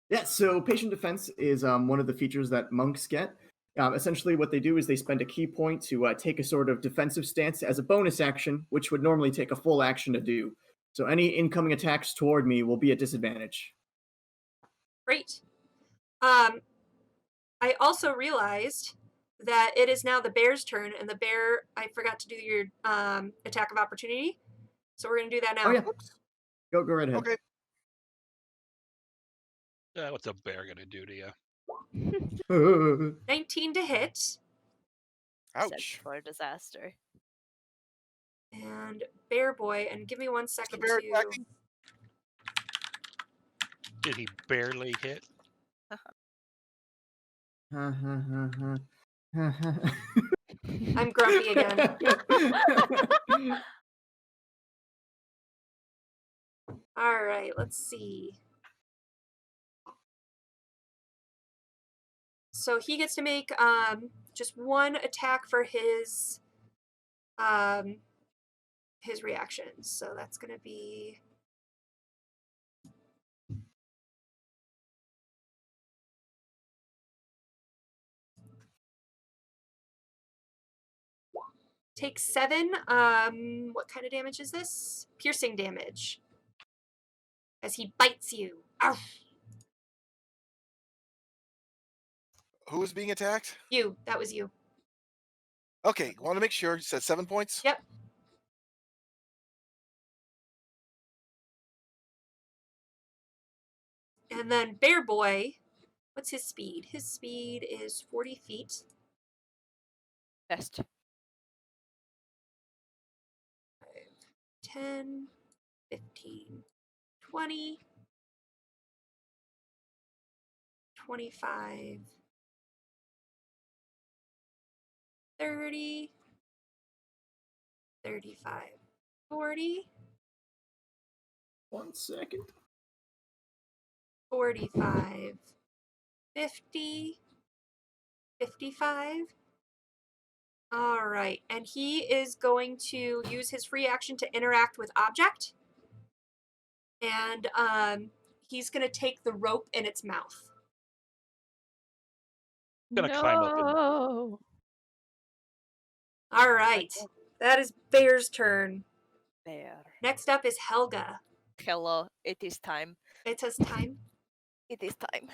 Yeah, so patient defense is one of the features that monks get. Essentially, what they do is they spend a key point to take a sort of defensive stance as a bonus action, which would normally take a full action to do. So any incoming attacks toward me will be at disadvantage. Great. I also realized that it is now the bear's turn, and the bear, I forgot to do your attack of opportunity. So we're going to do that now. Oh, yeah. Go right ahead. Okay. What's a bear gonna do to you? 19 to hit. Ouch. For a disaster. And Bear Boy, and give me 1 second bear to... attacking? Did he barely hit? I'm grumpy again. All right, let's see. So he gets to make just one attack for his reactions. So that's going to be take 7. What kind of damage is this? Piercing damage. As he bites you. Arf. Who is being attacked? You. That was you. Okay, want to make sure. You said 7 points? Yep. And then Bear Boy, what's his speed? His speed is 40 feet. Best. 10, 15, 20, 25, 30, 35, 40. 1 second. 45, 50, 55. All right, and he is going to use his free action to interact with object, and he's going to take the rope in its mouth. Gonna climb up in. No. All right, that is Bear's turn. Bear. Next up is Helga. Hello, it is time. It says time. It is time.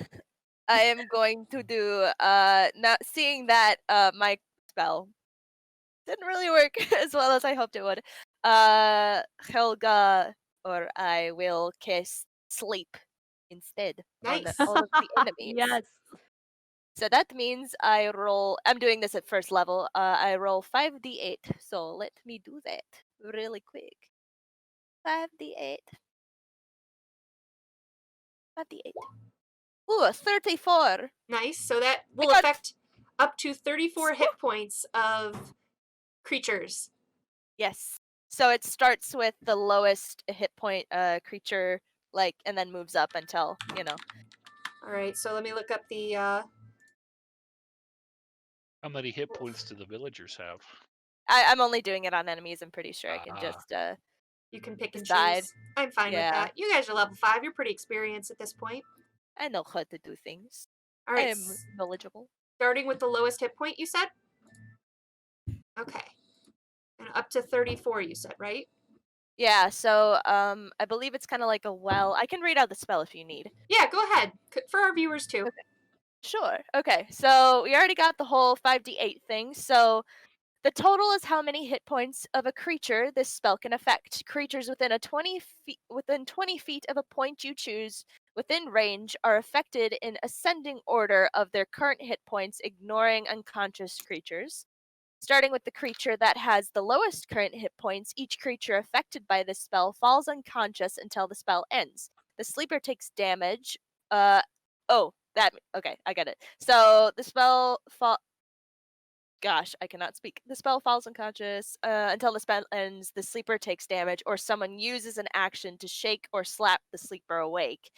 I am going to do not seeing that my spell didn't really work as well as I hoped it would. Helga or I will cast sleep instead Nice. on all of the enemies. Yes. So that means I roll. I'm doing this at first level. I roll 5d8. So let me do that really quick. 5d8. 5d8. Ooh, 34. Nice. So that will got- affect up to 34 hit points of creatures. Yes. So it starts with the lowest hit point creature, and then moves up until, All right. So let me look up the. How many hit points do the villagers have? I'm only doing it on enemies. I'm pretty sure I can just You can pick and decide. choose. I'm fine with Yeah. that. You guys are level 5. You're pretty experienced at this point. I know how to do things. All I right. am knowledgeable. Starting with the lowest hit point, you said? Okay. And up to 34, you said, right? Yeah, so I believe it's kind of like a well. I can read out the spell if you need. Yeah, go ahead. For our viewers, too. Sure. Okay, so we already got the whole 5d8 thing. So the total is how many hit points of a creature this spell can affect. Creatures within 20 feet of a point you choose within range are affected in ascending order of their current hit points, ignoring unconscious creatures. Starting with the creature that has the lowest current hit points, each creature affected by this spell falls unconscious until the spell ends. The sleeper takes damage. Okay, I get it. So the spell Gosh, I cannot speak. The spell falls unconscious until the spell ends. The sleeper takes damage, or someone uses an action to shake or slap the sleeper awake.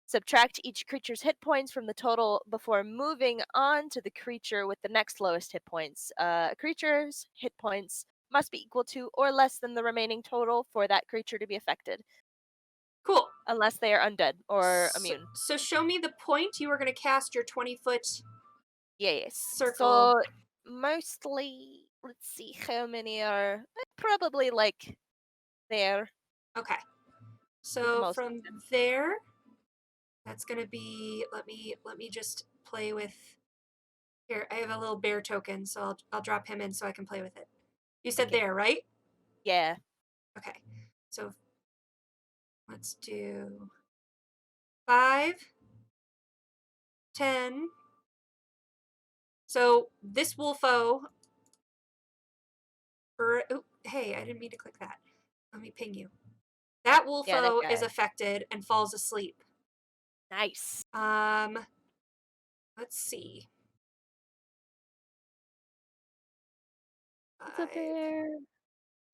Subtract each creature's hit points from the total before moving on to the creature with the next lowest hit points. A creature's hit points must be equal to or less than the remaining total for that creature to be affected, Cool. unless they are undead or immune. So show me the point you were going to cast your 20-foot Yes. circle. So mostly, let's see how many are probably there. Okay. So most of from there, that's going to be, let me just play with, here, I have a little bear token, so I'll drop him in so I can play with it. You said Okay. there, right? Yeah. Okay. So let's do 5, 10. So this wolfo, hey, I didn't mean to click that. Let me ping you. That wolfo is guy. affected and falls asleep. Nice. Let's see. It's a bear.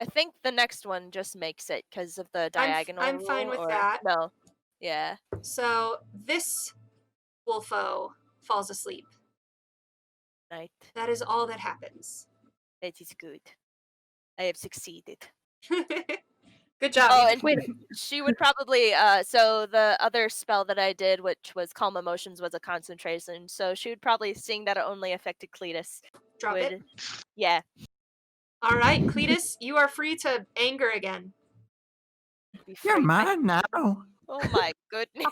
I think the next one just makes it because of the diagonal. I'm fine rule, with or- that. No. Yeah. So this wolfo falls asleep. Right. That is all that happens. That is good. I have succeeded. Good job. Oh, you- and she would probably so the other spell that I did, which was Calm Emotions, was a concentration. So she would probably, seeing that it only affected Cletus, Drop it. Yeah. All right, Cletus, you are free to anger again. be You're free. mine now. Oh my goodness.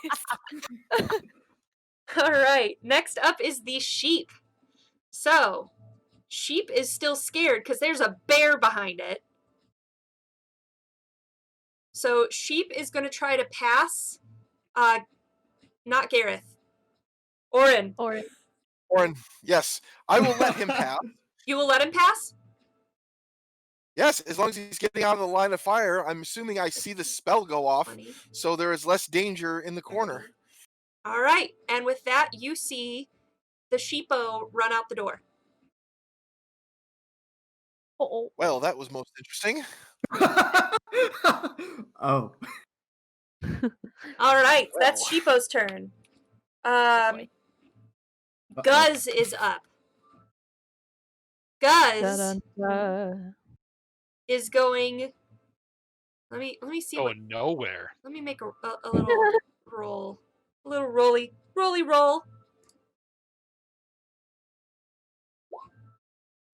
All right, next up is the sheep. So, sheep is still scared because there's a bear behind it. So, sheep is going to try to pass, not Gareth. Orin. Orin, yes, I will let him pass. You will let him pass? Yes, as long as he's getting out of the line of fire. I'm assuming I see the spell go off, 20. so there is less danger in the corner. All right, and with that, you see the sheepo run out the door. Oh. Well, that was most interesting. Oh. All right, that's Well. Sheepo's turn. boy. Guz is up. Guz Dun-dun-dun. is going. Let me see what. Going nowhere. Let me make a little roll. A little roll.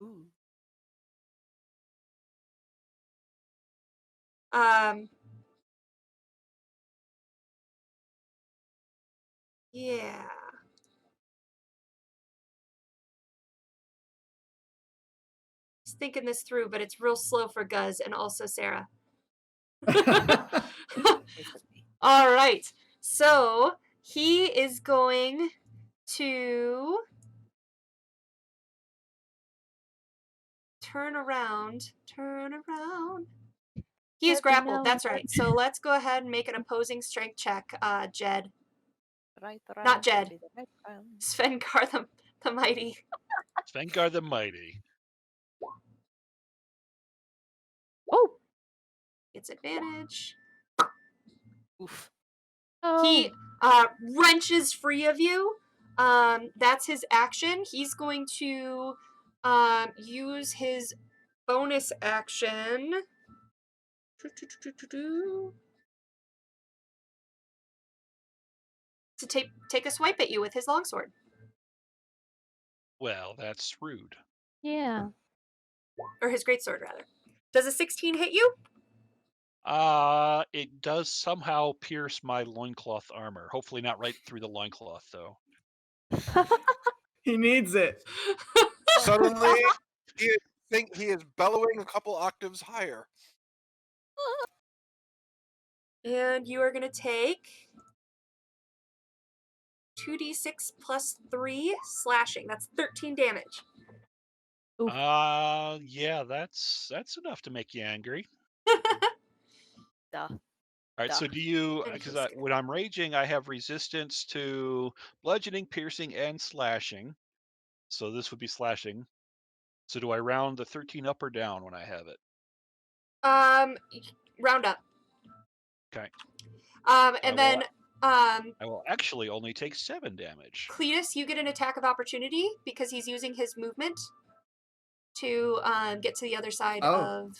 Ooh. Yeah. Just thinking this through, but it's real slow for Guz and also Sarah. All right. So he is going to turn around. He is grappled. That's right. So let's go ahead and make an opposing strength check, Jed. Not Jed. Svengar the Mighty. Svengar the Mighty. Oh. Gets advantage. Oof. Oh. He wrenches free of you. That's his action. He's going to use his bonus action to take a swipe at you with his longsword. Well, that's rude. Yeah. Or his greatsword, rather. Does a 16 hit you? It does somehow pierce my loincloth armor. Hopefully not right through the loincloth, though. He needs it. Suddenly, he is bellowing a couple octaves higher. And you are going to take 2d6 plus 3 slashing. That's 13 damage. Oof. Yeah, that's enough to make you angry. Duh. All right, Duh. so do you, I'm because just kidding. when I'm raging, I have resistance to bludgeoning, piercing, and slashing. So this would be slashing. So do I round the 13 up or down when I have it? Round up. Okay. And then I will actually only take 7 damage. Cletus, you get an attack of opportunity because he's using his movement to get to the other side of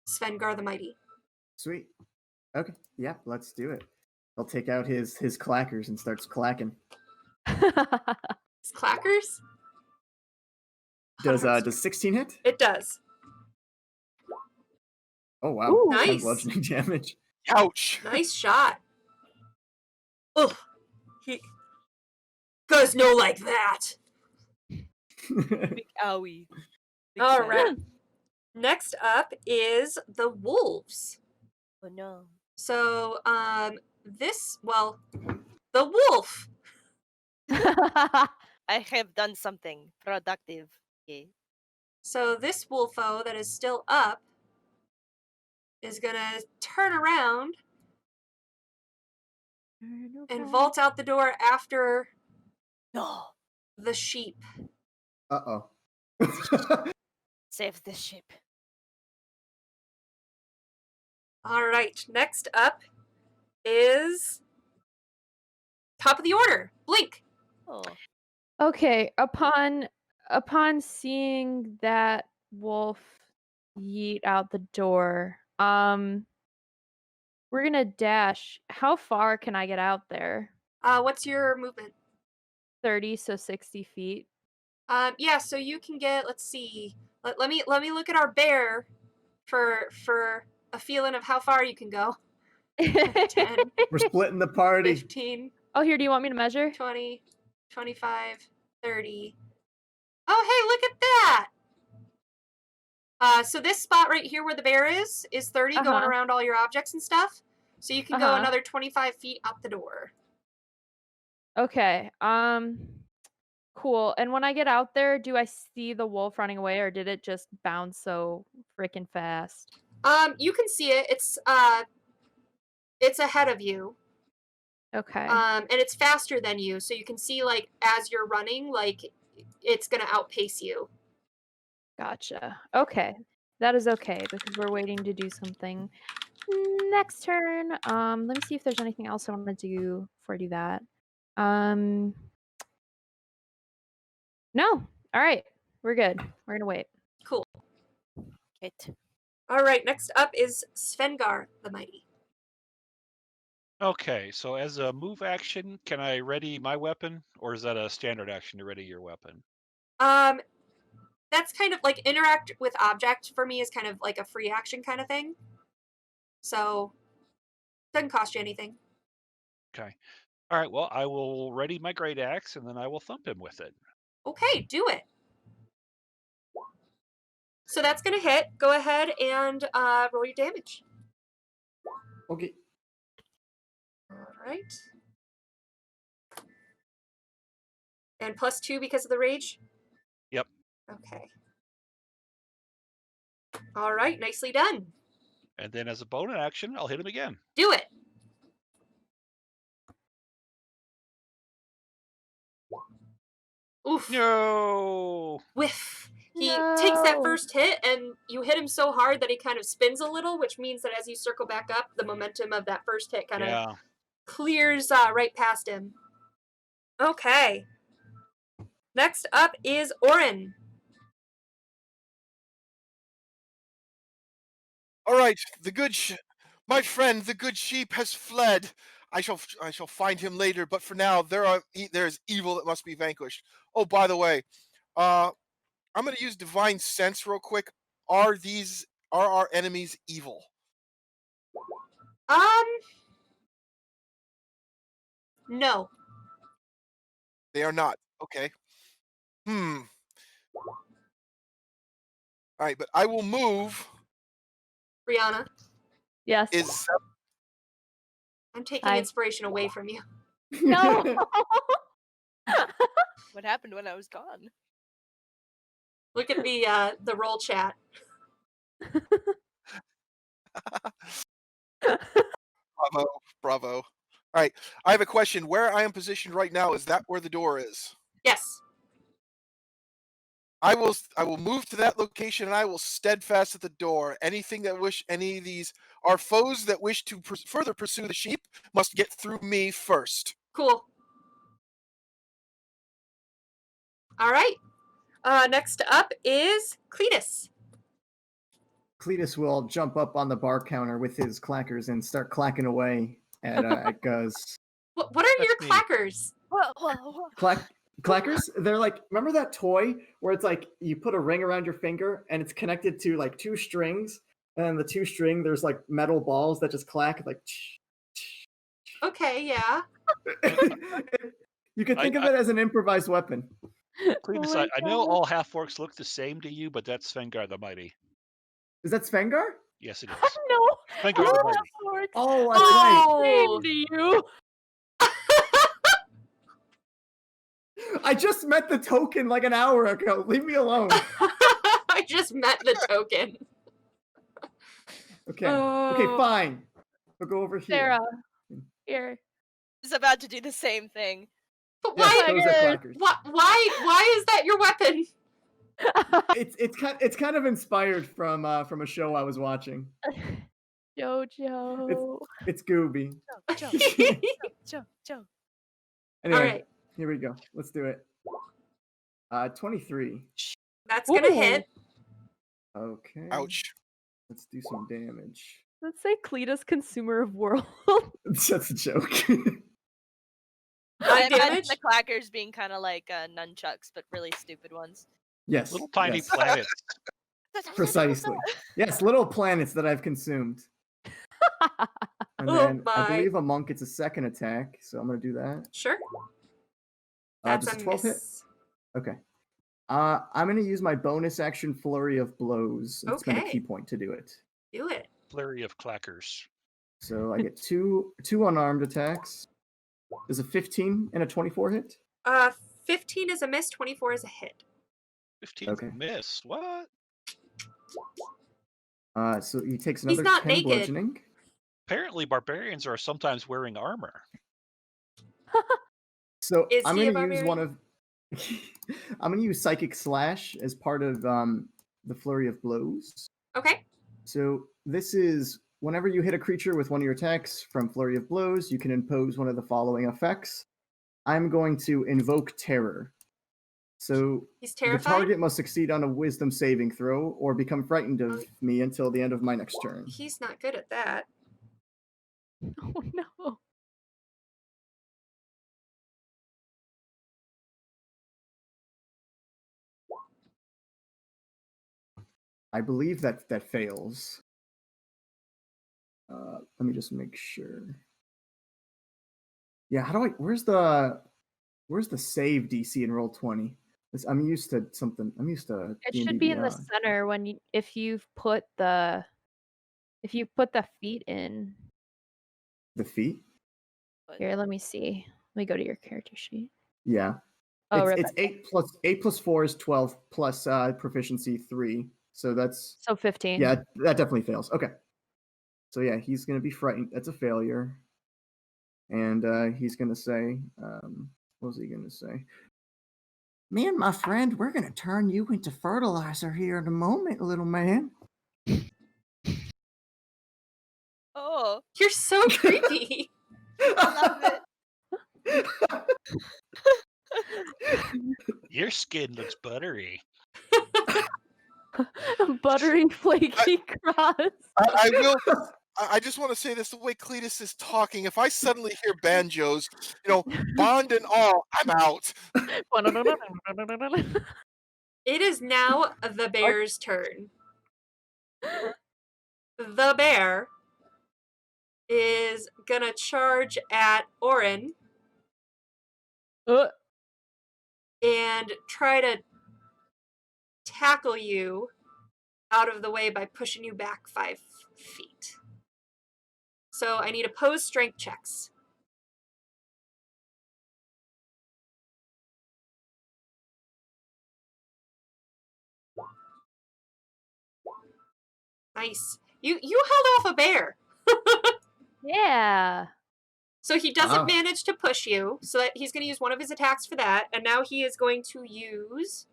Svengar the Mighty. Sweet. Okay. Yeah, let's do it. I'll take out his clackers and starts clacking. His clackers? Does 16 hit? It does. Oh wow. Ooh. 10 Nice. bludgeoning damage. Ouch! Nice shot. Ugh. He goes no like that. Big owie. Big All fan. right. Next up is the wolves. Oh no. So, the wolf. I have done something productive. Okay. So this wolfo that is still up is gonna turn around and vault out the door after No. the sheep. Uh-oh. Save the ship. All right. Next up is top of the order. Blink. Oh. Okay, upon seeing that wolf yeet out the door, we're gonna dash. How far can I get out there? What's your movement? 30, so 60 feet. Yeah. So you can get. Let's see. Let me look at our bear for a feeling of how far you can go. 10. We're splitting the party. 15. Oh, here, do you want me to measure? 20, 25, 30. Oh, hey, look at that! So this spot right here where the bear is 30 going around all your objects and stuff. So you can go another 25 feet out the door. Okay, cool. And when I get out there, do I see the wolf running away, or did it just bounce so freaking fast? You can see it. It's ahead of you. Okay. And it's faster than you, so you can see, like, as you're running, like, it's gonna outpace you. Gotcha. Okay. That is okay, because we're waiting to do something next turn. Let me see if there's anything else I want to do before I do that. No. All right. We're good. We're gonna wait. Cool. It. All right. Next up is Svengar the Mighty. Okay, so as a move action, can I ready my weapon, or is that a standard action to ready your weapon? That's kind of like interact with object for me is kind of like a free action kind of thing. So doesn't cost you anything. Okay. All right. Well, I will ready my great axe, and then I will thump him with it. Okay, do it. So that's gonna hit. Go ahead and roll your damage. Okay. All right. And +2 because of the rage? Yep. Okay. All right, nicely done. And then as a bonus action, I'll hit him again. Do it. Oof. No. Whiff. He takes that first hit, and you hit him so hard that he kind of spins a little, which means that as you circle back up, the momentum of that first hit kind of clears right past him. Okay. Next up is Orin. All right, my friend, the good sheep has fled. I shall find him later, but for now, there is evil that must be vanquished. Oh, by the way, I'm going to use divine sense real quick. Are our enemies evil? No. They are not. Okay. All right, but I will move. Brianna. Yes. I'm taking inspiration away from you. No. What happened when I was gone? Look at the roll chat. Bravo. All right, I have a question. Where I am positioned right now, is that where the door is? Yes. I will move to that location and I will steadfast at the door. Any of these are foes that wish to further pursue the sheep must get through me first. Cool. All right. Next up is Cletus. Cletus will jump up on the bar counter with his clackers and start clacking away at Guz. What are your clackers? Clackers? They're like, remember that toy where it's like you put a ring around your finger and it's connected to like 2 strings, and then the 2 string there's like metal balls that just clack like. Okay, yeah. You can think of it as an improvised weapon. Cletus, I know all half-orcs look the same to you, but that's Svengar the Mighty. Is that Svengar? Yes, it is. No. Svengar the Mighty. Oh, that's right. Same to you. I just met the token like an hour ago. Leave me alone. I just met the token. Okay. Okay, fine. We'll go over here. Sarah. Here. Is about to do the same thing. But Yes, those are clackers. Why is that your weapon? It's kind of inspired from a show I was watching. Jojo. It's Gooby. Joe. Anyway, All right. Here we go. Let's do it. 23. That's gonna hit. Okay. Ouch. Let's do some damage. Let's say Cletus, consumer of world. That's a joke. I imagine damage? the clackers being kind of like nunchucks, but really stupid ones. Yes. Little tiny yes. planets. Precisely. Yes, little planets that I've consumed. And Oh then I my. believe a monk gets a second attack, so I'm gonna do that. Sure. That's does a a 12 hit? miss. Okay. I'm gonna use my bonus action flurry of blows and spend a Okay. key point to do it. Do it. Flurry of clackers. So I get two unarmed attacks. Does a 15 and a 24 hit? 15 is a miss, 24 is a hit. 15 Okay. miss. What? So he takes He's another not 10 naked. bludgeoning. Apparently, barbarians are sometimes wearing armor. So Is I'm he a gonna use one of I'm gonna use Psychic Slash as part of the flurry of blows. Okay. So this is whenever you hit a creature with one of your attacks from Flurry of Blows, you can impose one of the following effects. I'm going to invoke terror. So He's the terrified. target must succeed on a wisdom saving throw or become frightened of me until the end of my next turn. He's not good at that. Oh no. I believe that fails. Let me just make sure. Yeah, how do I? Where's the save DC in Roll20? I'm used to something. I'm used to. It D&D should be in the Beyond. center when if you put the feet in. The feet. Here, let me see. Let me go to your character sheet. Yeah. Oh, it's 8 plus 4 is 12 plus proficiency 3. So that's so 15. Yeah, that definitely fails. Okay. So yeah, he's gonna be frightened. That's a failure. And he's gonna say, what was he gonna say? Me and my friend, we're gonna turn you into fertilizer here in a moment, little man. Oh, You're so creepy. I love it. Your skin looks buttery. Buttery, flaky cross. I will. I just want to say this: the way Cletus is talking, if I suddenly hear banjos, Bond and all, I'm out. It is now the bear's turn. The bear is gonna charge at Orin and try to tackle you out of the way by pushing you back 5 feet. So I need opposed strength checks. Nice. You held off a bear. Yeah. So he doesn't manage to push you, so that he's going to use one of his attacks for that, and now he is going to use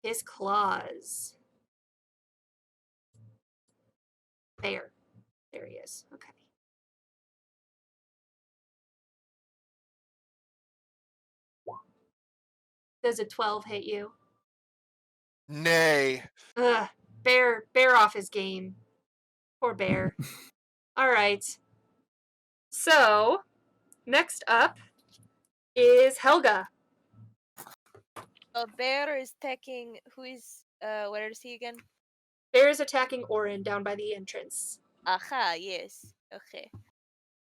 his claws. There he is. Okay. Does a 12 hit you? Nay. Ugh. Bear off his game. Poor bear. All right. So, next up is Helga. So bear is attacking. Who is? Where is he again? Bear is attacking Orin down by the entrance. Aha, yes. Okay.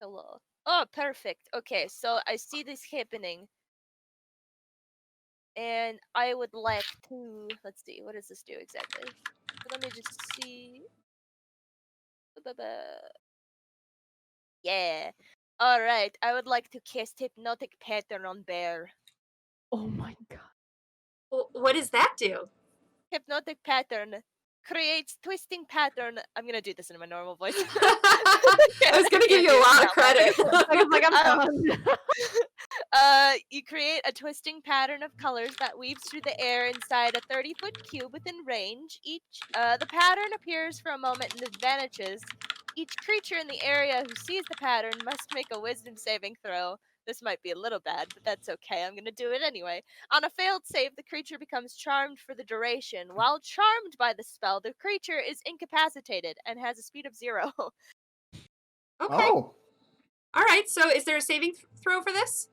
Hello. Oh, perfect. Okay, so I see this happening. And I would like to... Let's see, what does this do exactly? Let me just see... Yeah. Alright, I would like to cast Hypnotic Pattern on Bear. Oh my god. Well, what does that do? Hypnotic Pattern creates twisting pattern. I'm gonna do this in my normal voice. I was gonna give you a lot of credit. I was like, I'm done. You create a twisting pattern of colors that weaves through the air inside a 30-foot cube within range. The pattern appears for a moment and then vanishes. Each creature in the area who sees the pattern must make a wisdom saving throw. This might be a little bad, but that's okay. I'm going to do it anyway. On a failed save, the creature becomes charmed for the duration. While charmed by the spell, the creature is incapacitated and has a speed of 0. Okay. Oh. All right. So, is there a saving throw for this?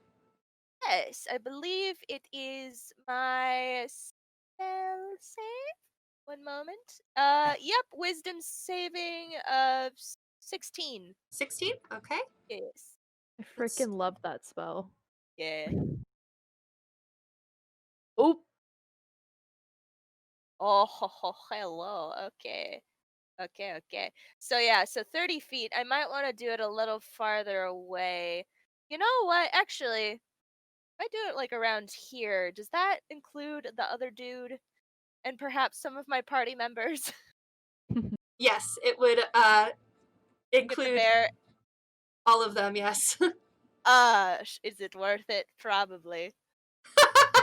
Yes, I believe it is my spell save. One moment. Yep, wisdom saving of 16. 16? Okay. Yes. I freaking love that spell. Yeah. Oop. Oh, hello. Okay. Okay. So yeah, so 30 feet. I might want to do it a little farther away. You know what? Actually, if I do it like around here, does that include the other dude and perhaps some of my party members? Yes, it would include all of them, yes. Is it worth it? Probably.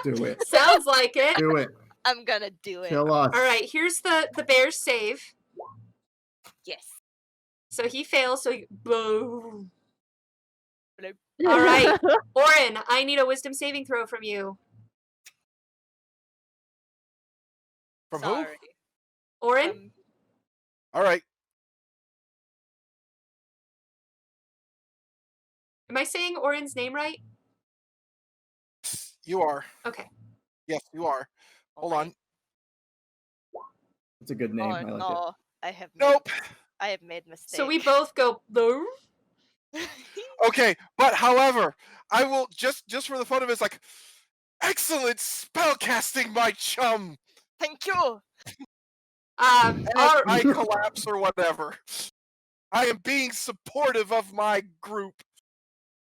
Do it. Sounds like it. Do it. I'm gonna do it. Kill us. All right, here's the bear's save. Yes. So he fails, so boom. All right, Orin, I need a wisdom saving throw from you. From Sorry. Orin? who? All right. Am I saying Orin's name right? You are. Okay. Yes, you are. Hold on. It's a good name. Oh I like no, I have Nope. I have made mistakes. So we both go, no. Okay, but however, I will just for the fun of it, it's like, excellent spellcasting, my chum. Thank you. And All I collapse or whatever. I am being supportive of my group.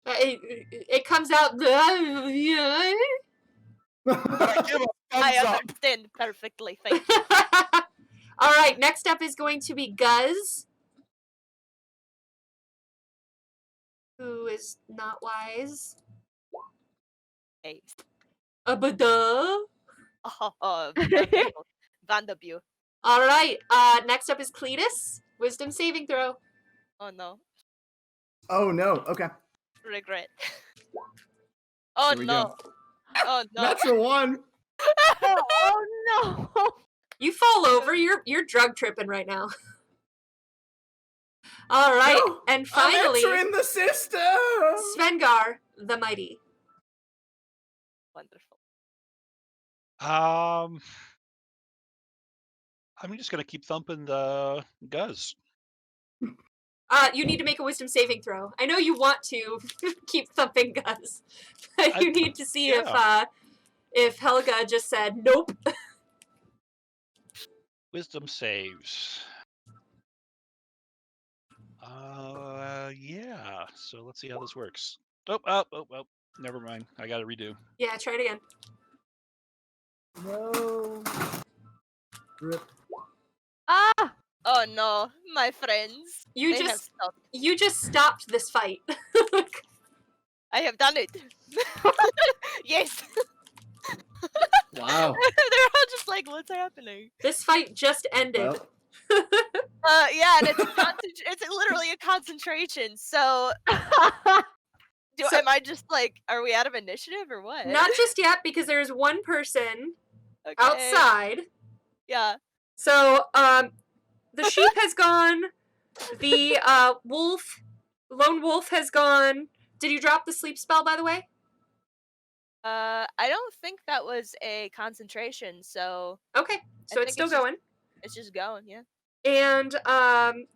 it comes out. But I give a I thumbs up. understand perfectly. Thank you. All right, next up is going to be Guz, who is not wise. Hey. Abada. Vanderbilt. All right, next up is Cletus. Wisdom saving throw. Oh no. Oh no. Okay. Regret. Oh Here we no. go. Oh no. Natural one. Oh no. You fall over. You're drug tripping right now. All right, No, and I'm finally, entering the system. Svengar the Mighty. Wonderful. I'm just gonna keep thumping the Guz. You need to make a wisdom saving throw. I know you want to keep thumping Guz, but you need to see if Helga just said nope. Wisdom saves. Yeah. So let's see how this works. Oh, never mind. I gotta redo. Yeah, try it again. No. Rip. Ah! Oh no, my friends. You They have just stopped. you just stopped this fight. I have done it. Yes. Wow. They're all just like, what's happening? This fight just ended. Well, Yeah, and it's literally a concentration. So, So- am I just like, are we out of initiative or what? Not just yet, because there's one person Okay. outside. Yeah. So, the sheep has gone. The lone wolf has gone. Did you drop the sleep spell, by the way? I don't think that was a concentration. So Okay, so I it's think still going. it's just going. Yeah. And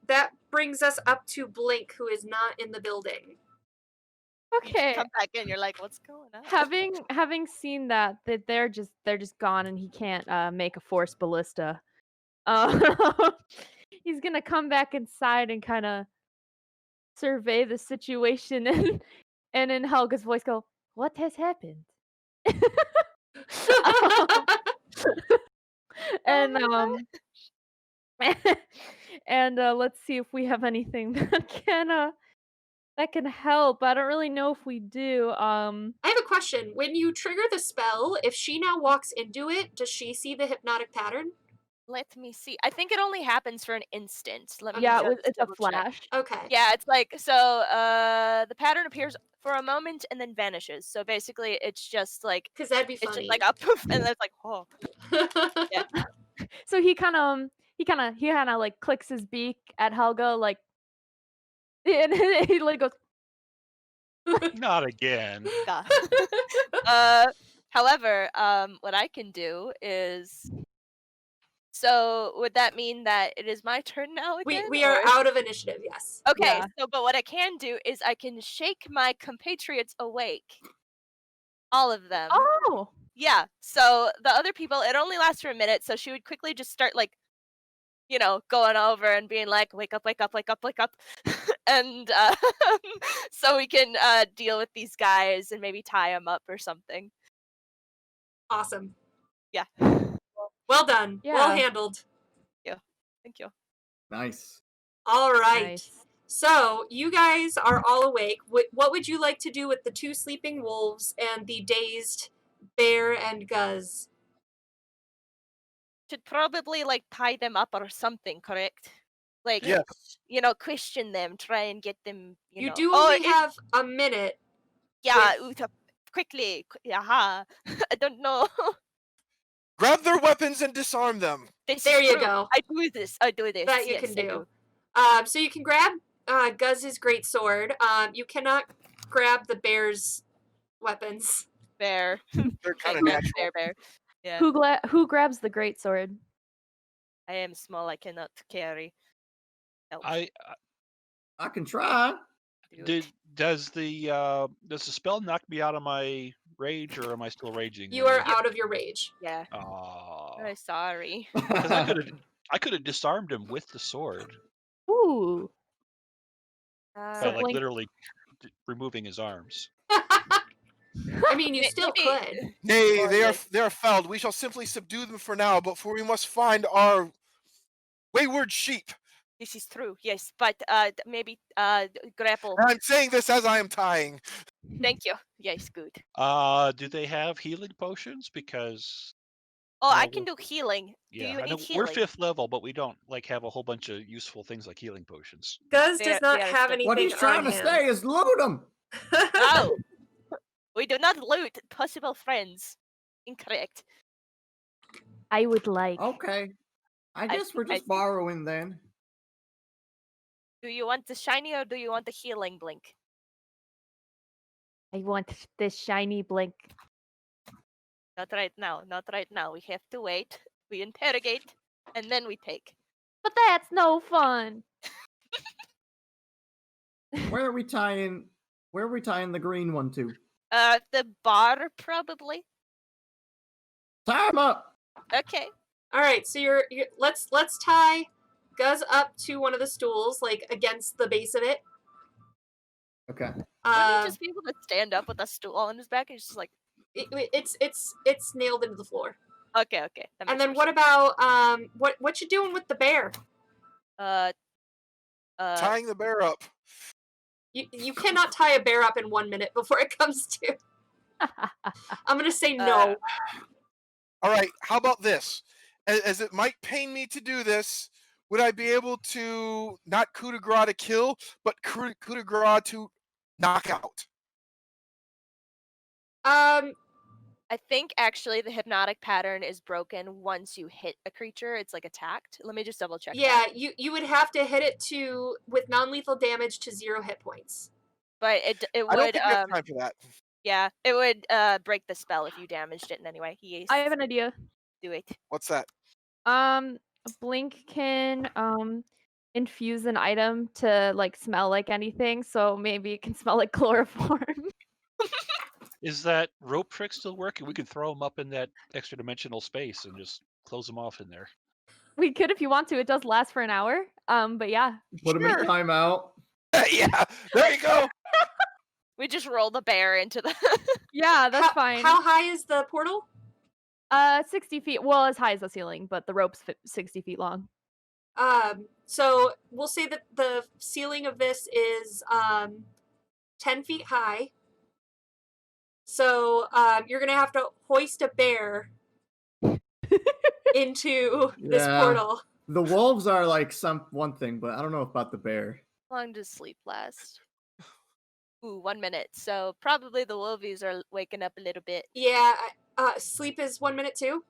that brings us up to Blink, who is not in the building. Okay. Come back in. You're like, what's going on? Having seen that they're just gone and he can't make a force ballista. He's gonna come back inside and kind of survey the situation and in Helga's voice go, "What has happened?" and and let's see if we have anything that can help. I don't really know if we do. I have a question. When you trigger the spell, if she now walks into it, does she see the hypnotic pattern? Let me see. I think it only happens for an instant. Let me Yeah, just it's a double check. flash. Okay. Yeah, it's like so. The pattern appears for a moment and then vanishes. So basically, it's just like Because that'd be it's funny. just like a poof, and then it's like oh. Yeah. So he kind of like clicks his beak at Helga, like, and he like goes, Not again. Yeah. However, what I can do is. So would that mean that it is my turn now again? we are or- out of initiative, yes. Okay, Yeah. so but what I can do is I can shake my compatriots awake. All of them. "Oh, Yeah. So the other people, it only lasts for a minute, so she would quickly just start like, going over and being like, wake up, wake up, wake up, wake up. And so we can deal with these guys and maybe tie them up or something. Awesome. Yeah. Well done. Yeah. Well handled. Thank you. nice. All right. nice." So, you guys are all awake. What would you like to do with the two sleeping wolves and the dazed bear and Guz? Should probably like tie them up or something, correct? Like, Yes. question them, try and get them. You do Oh, only have a minute Yeah, quickly. Aha. I don't know. Grab their weapons and disarm them. There you go. I do this. That you yes, can I do. So you can grab Guz's great sword. You cannot grab the bear's weapons. Bear. They're kind of natural. Bear. Yeah. Who grabs the great sword? I am small. I cannot carry. Help. I can try. does the spell knock me out of my rage, or am I still raging? You are out of your rage. Yeah. Oh, sorry. because I could have disarmed him with the sword. Ooh. By like literally removing his arms. I mean, you still could. Nay, they are felled. We shall simply subdue them for now, but for we must find our wayward sheep. This is true, yes, but maybe grapple. And I'm saying this as I am tying. Thank you. Yes, good. Do they have healing potions? Because I can do healing. Yeah, do you need we're healing? 5th level, but we don't like have a whole bunch of useful things like healing potions. Guz does not have anything. What he's trying to say is loot them. No, we do not loot possible friends. Incorrect. I would like. Okay. I guess we're just borrowing then. Do you want the shiny or do you want the healing blink? I want this shiny blink. Not right now. Not right now. We have to wait. We interrogate, and then we take. But that's no fun. Where are we tying the green one to? The bar probably. Tie him up. Okay. All right, so you're let's tie Guz up to one of the stools, like against the base of it. Okay. Wouldn't he just be able to stand up with a stool on his back? It's just like it's nailed into the floor. Okay. And then what about what you doing with the bear? Tying the bear up. You cannot tie a bear up in 1 minute before it comes to. I'm gonna say no. All right. How about this? As it might pain me to do this, would I be able to not coup de grace to kill, but coup de grace to knock out? I think actually the hypnotic pattern is broken once you hit a creature. It's like attacked. Let me just double check. Yeah, you would have to hit it with non-lethal damage to 0 hit points. But it would. I don't think we have time for that. Yeah, it would break the spell if you damaged it in any way. I have an idea. Do it. What's that? Blink can infuse an item to like smell like anything, so maybe it can smell like chloroform. Is that rope trick still working? We could throw them up in that extra dimensional space and just close them off in there. We could if you want to. It does last for an hour. But yeah. Put him in timeout. Yeah, there you go. We just roll the bear into the. Yeah, that's fine. How high is the portal? 60 feet. Well, as high as the ceiling, but the rope's 60 feet long. So we'll say that the ceiling of this is 10 feet high. So you're gonna have to hoist a bear into this portal. The wolves are like one thing, but I don't know about the bear. How long does sleep last? Ooh, 1 minute. So probably the wolvies are waking up a little bit. Yeah, sleep is 1 minute too.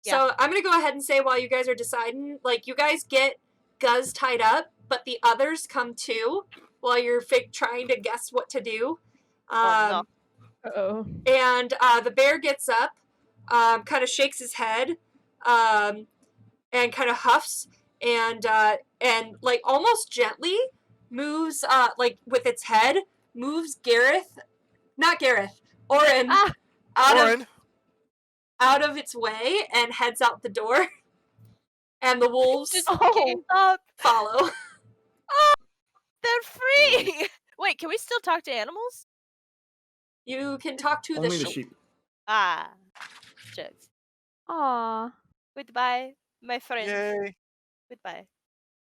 Yeah. So I'm gonna go ahead and say while you guys are deciding, like you guys get Guz tied up, but the others come too while you're trying to guess what to do. No. Uh-oh. And the bear gets up, kind of shakes his head, and kind of huffs, and like almost gently moves, like with its head, moves Orin, out of its way and heads out the door. And the wolves just follow. Oh, they're free. Wait, can we still talk to animals? You can talk to Only the the sheep. sheep. Ah, jokes. Aww. Goodbye, my friends. Yay. Goodbye.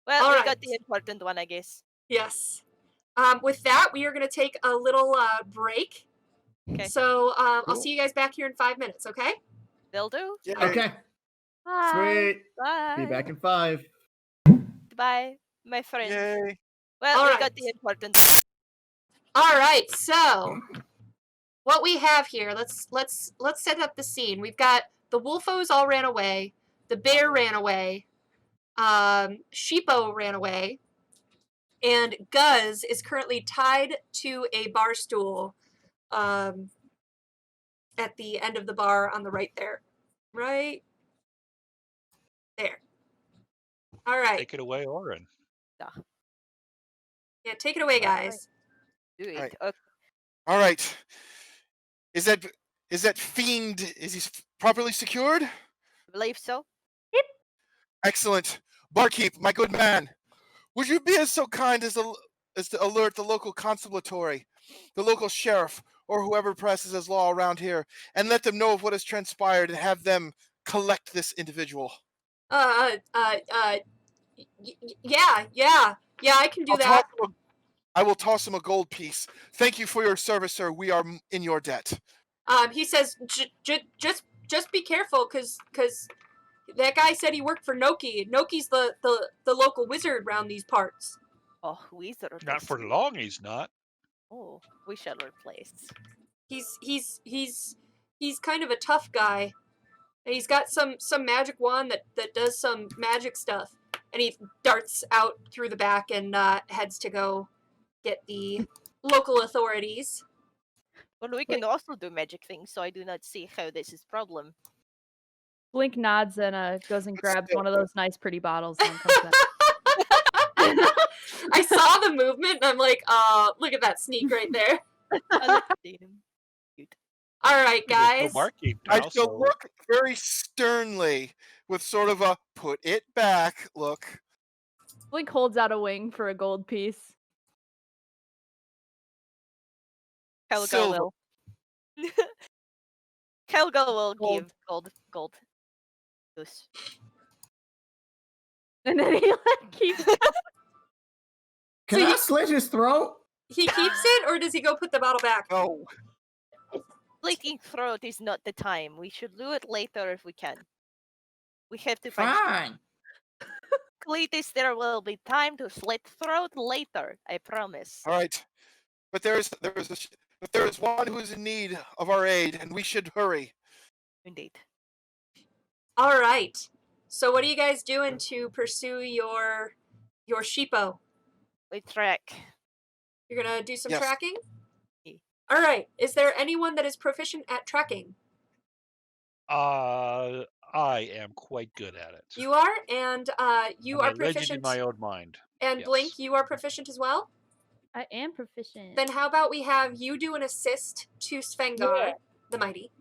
Well, All we right. got the important one, I guess. Yes. With that, we are going to take a little break. Okay. So I'll see you guys back here in 5 minutes, okay? They'll do. Yay. Okay. Bye. Sweet. Bye. Be back in 5. Goodbye, my friends. Yay. Well, All we right. got the important. All right, so what we have here, let's set up the scene. We've got the Wolfos all ran away, the bear ran away, Sheepo ran away, and Guz is currently tied to a bar stool at the end of the bar on the right there. Right there. All right. Take it away, Oren. Yeah, take it away, guys. Do it. Right. Okay. All right. Is that fiend? Is he properly secured? I believe so. Excellent. Barkeep, my good man, would you be so kind as to alert the local constabulary, the local sheriff, or whoever passes law around here, and let them know of what has transpired and have them collect this individual? Yeah, I can do that. I will toss him a gold piece. Thank you for your service, sir. We are in your debt. He says, just be careful, cause that guy said he worked for Noki. Noki's the local wizard around these parts. Oh, wizard. Not for long, he's not. Oh, we shall replace. He's kind of a tough guy, and he's got some magic wand that does some magic stuff. And he darts out through the back and heads to go get the local authorities. Well, we can also do magic things, so I do not see how this is problem. Blink nods and goes and grabs one of those nice pretty bottles and comes back. I saw the movement and I'm like, look at that sneak right there. All right, guys. I shall look very sternly with sort of a put it back look. Blink holds out a wing for a gold piece. Helga will. Helga will give gold. Goose. And then he keeps. Can I slit his throat? He keeps it, or does he go put the bottle back? No. Slitting throat is not the time. We should do it later if we can. We have to find. Fine. Cletus, there will be time to slit throat later. I promise. All right, but there is one who is in need of our aid, and we should hurry. Indeed. All right. So what are you guys doing to pursue your sheepo? We track. You're gonna do some Yes. tracking? All right. Is there anyone that is proficient at tracking? I am quite good at it. You are, and you are I'm a legend proficient. in my own mind. And Yes. Blink, you are proficient as well? I am proficient. Then how about we have you do an assist to Svengar, the Mighty.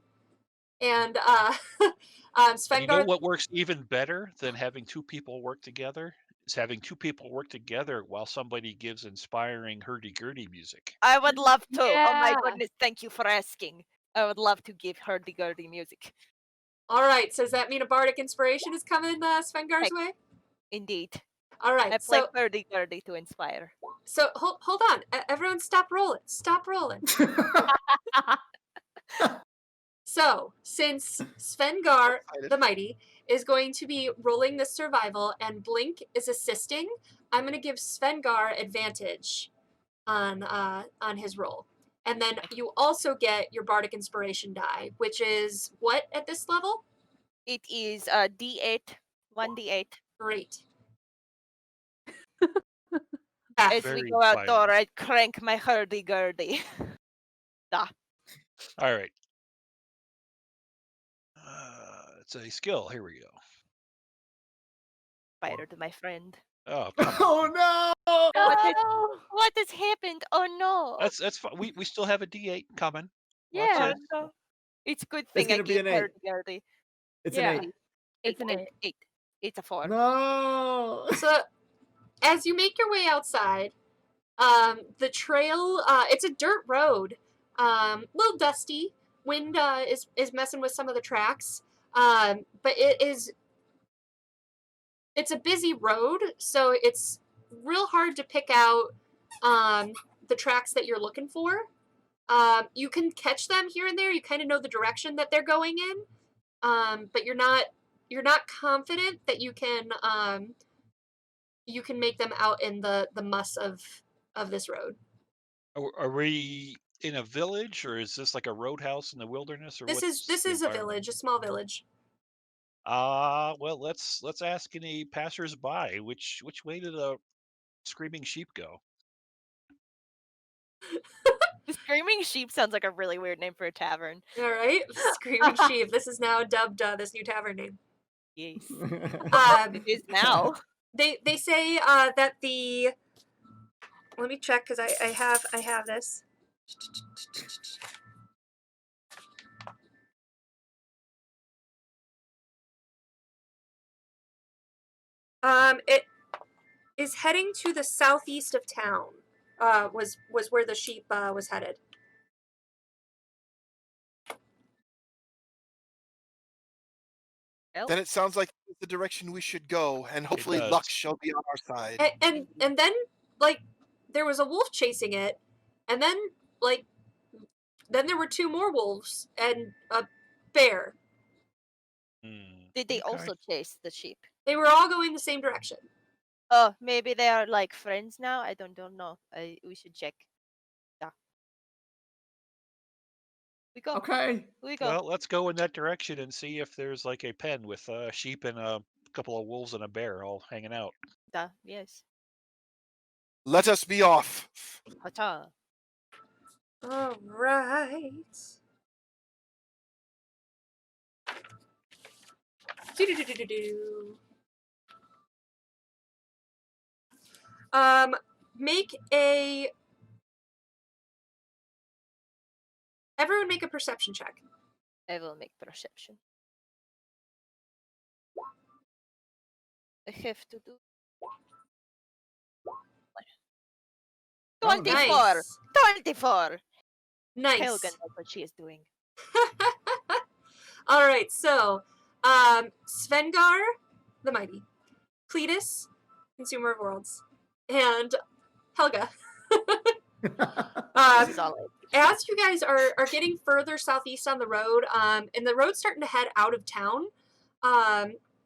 And Svengar... You know what works even better than having two people work together? Is having two people work together while somebody gives inspiring hurdy-gurdy music. I would love to. Yeah. Oh my goodness, thank you for asking. I would love to give hurdy-gurdy music. All right, so does that mean a bardic inspiration is coming Svengar's way? Indeed. All right, I play hurdy-gurdy to inspire. So hold on. Everyone stop rolling. Stop rolling. So, since Svengar the Mighty is going to be rolling this survival and Blink is assisting, I'm going to give Svengar advantage on his roll. And then you also get your Bardic Inspiration die, which is what at this level? It is D8, 1d8. Great. As Very we go outdoor, violent. I crank my hurdy-gurdy. All right. It's a skill. Here we go. Spider to my friend. Oh, come on. Oh no! What has happened? Oh no! That's fine. We still have a D8 coming. Watch Yeah. this. No. It's a good It's thing I gonna be gave an 8. hurdy-gurdy. It's Yeah. an 8. It's an 8. 8. It's a 4. No! So, as you make your way outside, the trail, it's a dirt road, a little dusty. Wind is messing with some of the tracks, but it's a busy road, so it's real hard to pick out the tracks that you're looking for. You can catch them here and there. You kind of know the direction that they're going in, but you're not confident that you can make them out in the muss of this road. Are we in a village, or is this like a roadhouse in the wilderness, or This what's is the a environment? village, a small village. Well, let's ask any passersby which way did the screaming sheep go? The Screaming Sheep sounds like a really weird name for a tavern. All right, Screaming Sheep. This is now dubbed this new tavern name. Yes. Um, It is now. they say that the. Let me check because I have this. It is heading to the southeast of town. Was where the sheep was headed. Then it sounds like it's the direction we should go, and hopefully does. luck shall be on our side. And then like there was a wolf chasing it, and then then there were 2 more wolves and a bear. Did they Okay. also chase the sheep? They were all going the same direction. Oh, maybe they are like friends now. I don't know. We should check. Yeah. We go. Okay. We go. Well, let's go in that direction and see if there's like a pen with a sheep and a couple of wolves and a bear all hanging out. Yes. Let us be off. Hata. All right. Do-do-do-do-do-do. Make a. Everyone make a perception check. I will make perception. I have to do 24. Nice. 24. Nice. Helga knows what she is doing. All right, so Svengar the Mighty, Cletus, Consumer of Worlds, and Helga. This is all As you guys are getting further southeast on the road, and the road's starting to head out of town,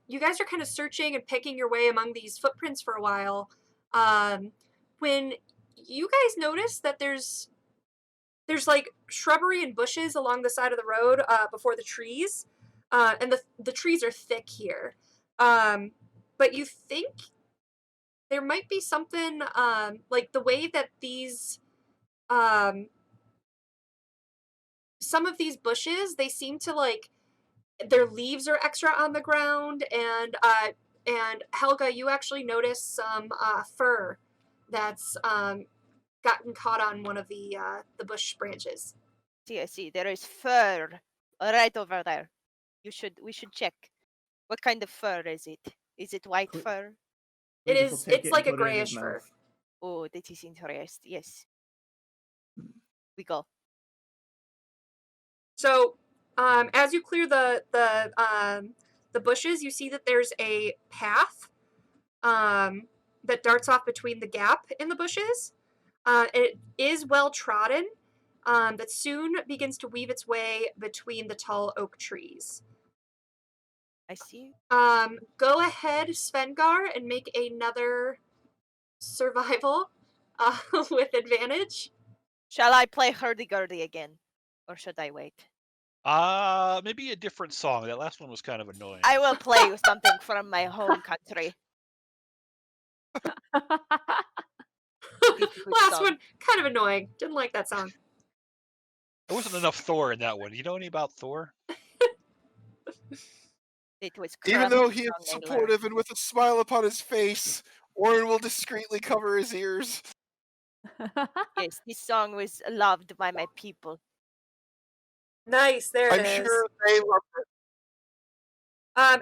you guys are kind of searching and picking your way among these footprints for a while. When you guys notice that there's like shrubbery and bushes along the side of the road before the trees, and the trees are thick here. But you think there might be something like the way that these some of these bushes, they seem to like their leaves are extra on the ground, and Helga, you actually notice some fur that's gotten caught on one of the bush branches. I see. There is fur right over there. We should check. What kind of fur is it? Is it white fur? It Lucas will is. take It's it like a and put it in his grayish fur. mouth. Oh, that is interesting. Yes. We go. So, as you clear the bushes, you see that there's a path that darts off between the gap in the bushes. It is well trodden, but soon begins to weave its way between the tall oak trees. I see. Go ahead, Svengar, and make another survival with advantage. Shall I play hurdy-gurdy again? Or should I wait? Maybe a different song. That last one was kind of annoying. I will play something from my home country. Last one, kind of annoying. Didn't like that song. There wasn't enough Thor in that one. You know any about Thor? It was Even though he is song I learned. supportive and with a smile upon his face, Orin will discreetly cover his ears. Yes, this song was loved by my people. Nice, there it is. I'm sure they love it.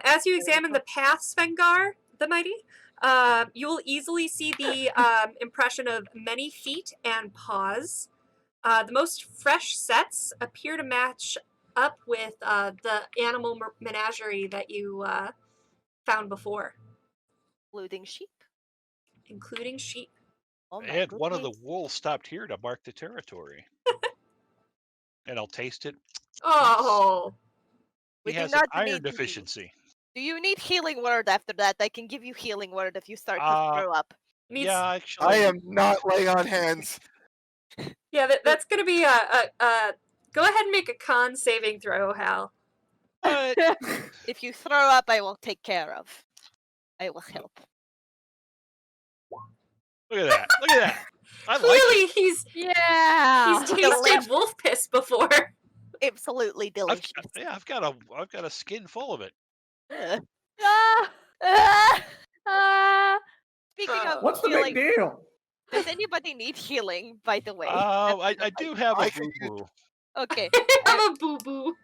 As you examine the path, Svengar the Mighty, you will easily see the impression of many feet and paws. The most fresh sets appear to match up with the animal menagerie that you found before. Including sheep. Oh my And one of the goodness. wolves stopped here to mark the territory. And I'll taste it. Oh. We He do has an not iron need to- deficiency. Do you need healing word after that? I can give you healing word if you start to throw up. Needs, Yeah, actually. I am not laying on hands. Yeah, that's gonna be a. Go ahead and make a con saving throw, Hal. If you throw up, I will take care of. I will help. Look at that! Look at that! I Clearly, like it. he's Yeah. tasted wolf piss before. Absolutely delicious. I've got a skin full of it. Ugh. Ah, Ah! ah. Speaking of What's the healing, big deal? does anybody need healing? By the way, I do have a I boo could use- boo. Okay. I'm a boo boo.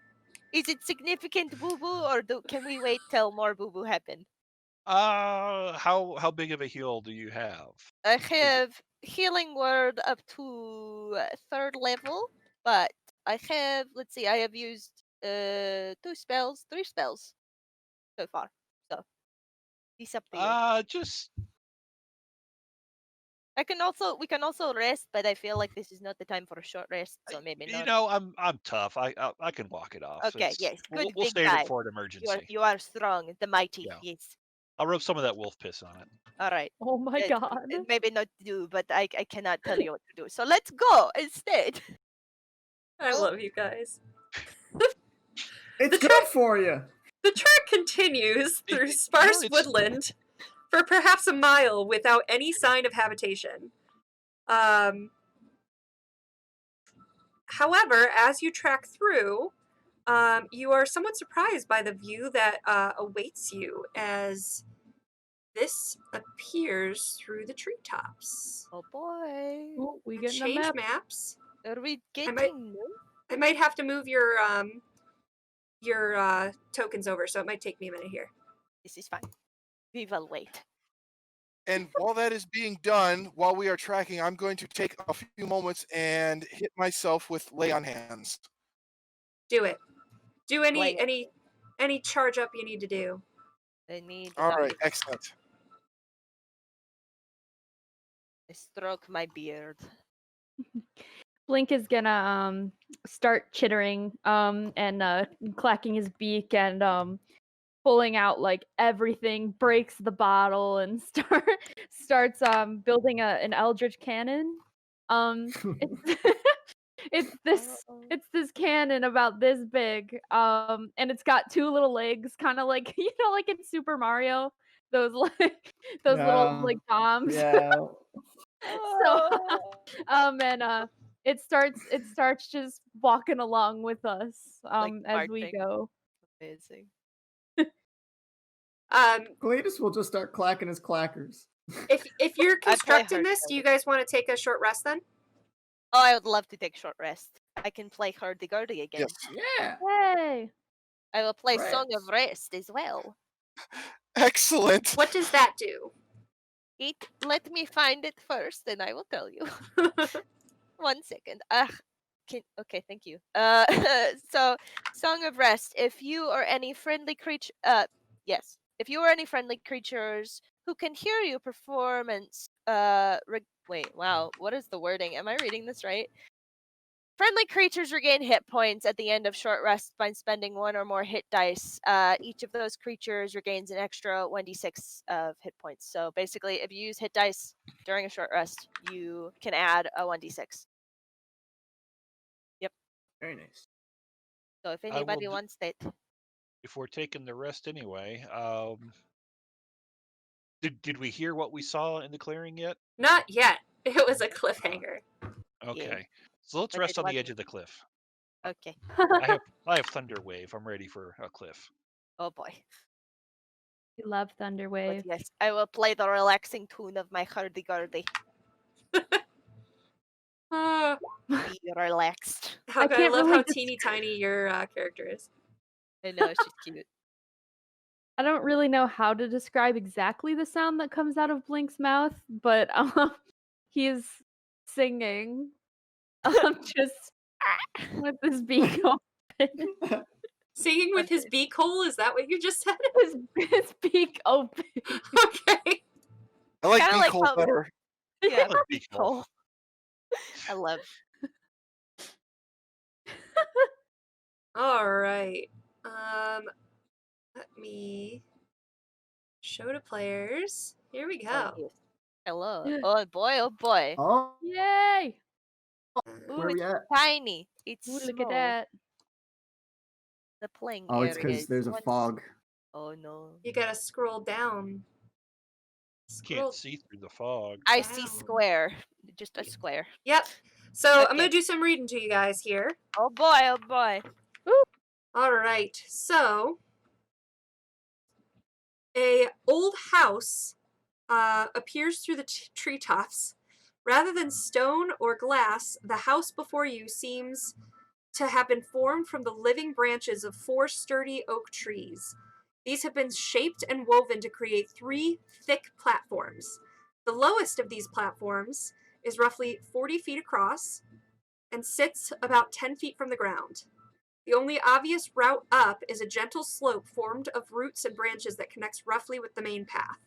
Is it significant boo boo, or can we wait till more boo boo happen? How big of a heal do you have? I have healing word up to 3rd level, but I have, let's see, I have used 3 spells so far. So it's up to you. Just We can also rest, but I feel like this is not the time for a short rest, so maybe you not. know, I'm tough. I can walk it off. Okay, yes, good We'll big save guy. it for an emergency. You are strong, the mighty. Yeah. Yes. I'll rub some of that wolf piss on it. All right. Oh my god. Maybe not do, but I cannot tell you what to do. So let's go instead. I love you guys. It's good for you. The track continues through It- sparse it's- woodland for perhaps a mile without any sign of habitation. However, as you track through, you are somewhat surprised by the view that awaits you as this appears through the treetops. Oh boy. Oh, we getting a Change map. maps. Are we getting I might have to move your tokens over, so it might take me a minute here. This is fine. We will wait. And while that is being done, while we are tracking, I'm going to take a few moments and hit myself with lay on hands. Do it. Do Lay any charge up you need to do. I need All right, excellent. I stroke my beard. Blink is gonna start chittering and clacking his beak and pulling out like everything, breaks the bottle and starts building an eldritch cannon. It's it's this cannon about this big, and it's got 2 little legs, kind of like like in Super Mario, those those little like bombs. Yeah. So and it starts just walking along with us Like as we marching. go. Amazing. Gladys will just start clacking his clackers. If you're play constructing hard this, do code. you guys want to take a short rest then? Oh, I would love to take a short rest. I can play hurdy-gurdy again. Yes. Yeah. Yay! I will play Song of Rest. Rest as well. Excellent. What does that do? Let me find it first, and I will tell you. 1 second. Okay, thank you. So Song of Rest. If you or any friendly creature, yes, if you or any friendly creatures who can hear you performance, wait, wow, what is the wording? Am I reading this right? Friendly creatures regain hit points at the end of short rest by spending 1 or more hit dice. Each of those creatures regains an extra 1d6 of hit points. So basically, if you use hit dice during a short rest, you can add a 1d6. Very nice. So if will anybody do- wants that, If we're taking the rest anyway, did we hear what we saw in the clearing yet? Not yet. It was a cliffhanger. Okay, so let's But rest it on the wasn't. edge of the cliff. okay. I have Thunder Wave. I'm ready for a cliff. Oh boy. We love Thunderwave. But yes, I will play the relaxing tune of my hurdy-gurdy. Uh, Be relaxed. I can't love really how teeny tiny your character is. I know, she's cute. I don't really know how to describe exactly the sound that comes out of Blink's mouth, but he's singing just with his beak open. Singing with his beak hole, is that what you just said? his beak open. Okay. I like Kinda Beak like Hole how- better. Yeah, Like Beak Hole. cool. I love. All right. Let me show to players. Here we Oh, go. yes. Hello. Oh boy, oh boy. Oh, Yay! Ooh, Where are we it's at? tiny. It's Ooh, small. look at that. The playing Oh, it's area because is there's a one- fog. Oh no. You gotta scroll down. Scroll Can't see through the fog. I see down. square. Just a square. Yep. So I'm Okay. gonna do some reading to you guys here. Oh boy, oh boy. All right. So a old house appears through the treetops. Rather than stone or glass, the house before you seems to have been formed from the living branches of 4 sturdy oak trees. These have been shaped and woven to create 3 thick platforms. The lowest of these platforms is roughly 40 feet across and sits about 10 feet from the ground. The only obvious route up is a gentle slope formed of roots and branches that connects roughly with the main path.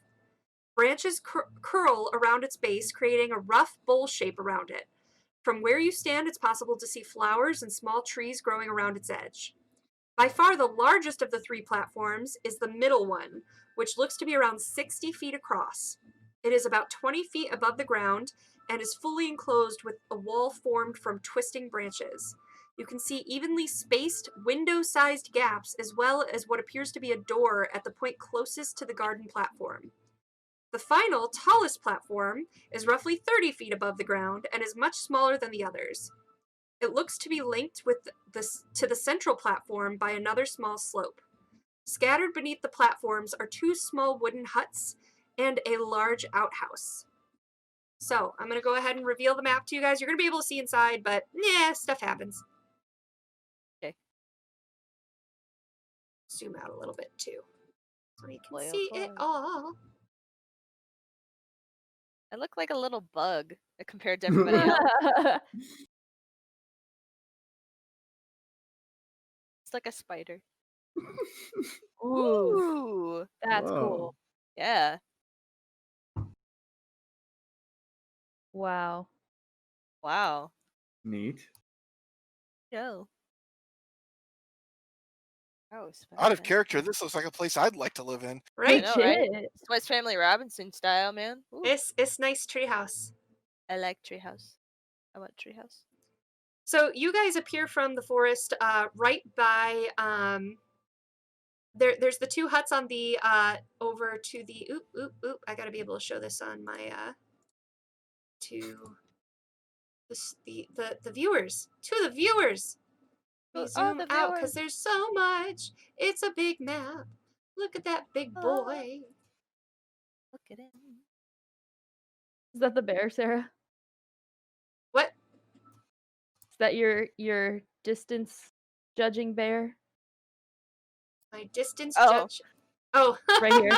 Branches curl around its base, creating a rough bowl shape around it. From where you stand, it's possible to see flowers and small trees growing around its edge. By far the largest of the 3 platforms is the middle one, which looks to be around 60 feet across. It is about 20 feet above the ground and is fully enclosed with a wall formed from twisting branches. You can see evenly spaced, window-sized gaps, as well as what appears to be a door at the point closest to the garden platform. The final, tallest platform is roughly 30 feet above the ground and is much smaller than the others. It looks to be linked to the central platform by another small slope. Scattered beneath the platforms are 2 small wooden huts and a large outhouse. So, I'm going to go ahead and reveal the map to you guys. You're going to be able to see inside, but stuff happens. Okay. Zoom out a little bit too, so you can Boy, oh see it boy. all. I look like a little bug compared to everybody else. It's like a spider. Ooh, Ooh. that's Whoa. cool. Yeah. Wow. Wow. Neat. Yo. Oh, Out of spider. character, this looks like a place I'd like to live in. Right? know, right? Legit. Swiss Family Robinson style, man. Ooh. It's nice treehouse. I like treehouse. I want treehouse. So you guys appear from the forest right by there's the 2 huts on the over to the I gotta be able to show this on my to this the viewers. To the viewers. We zoom the out viewers. because there's so much. It's a big map. Look at that big boy. Look at him. Is that the bear, Sarah? What? Is that your distance judging bear? My distance Oh. judge. Oh, Right here.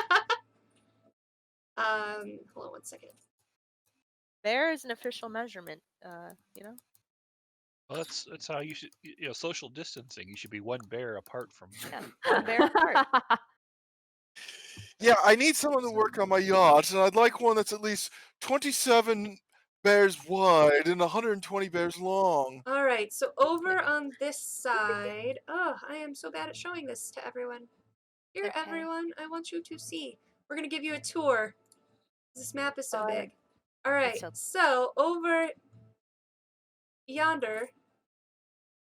Hold on one second. Bear is an official measurement. You know. Well, that's how you should, social distancing. You should be 1 bear apart from. Yeah. One bear apart. Yeah, I need someone to work on my yacht, and I'd like one that's at least 27 bears wide and 120 bears long. All right, so over on this side, I am so bad at showing this to everyone. Here, Okay. everyone, I want you to see. We're gonna give you a tour. This map is so big. All right, so over yonder,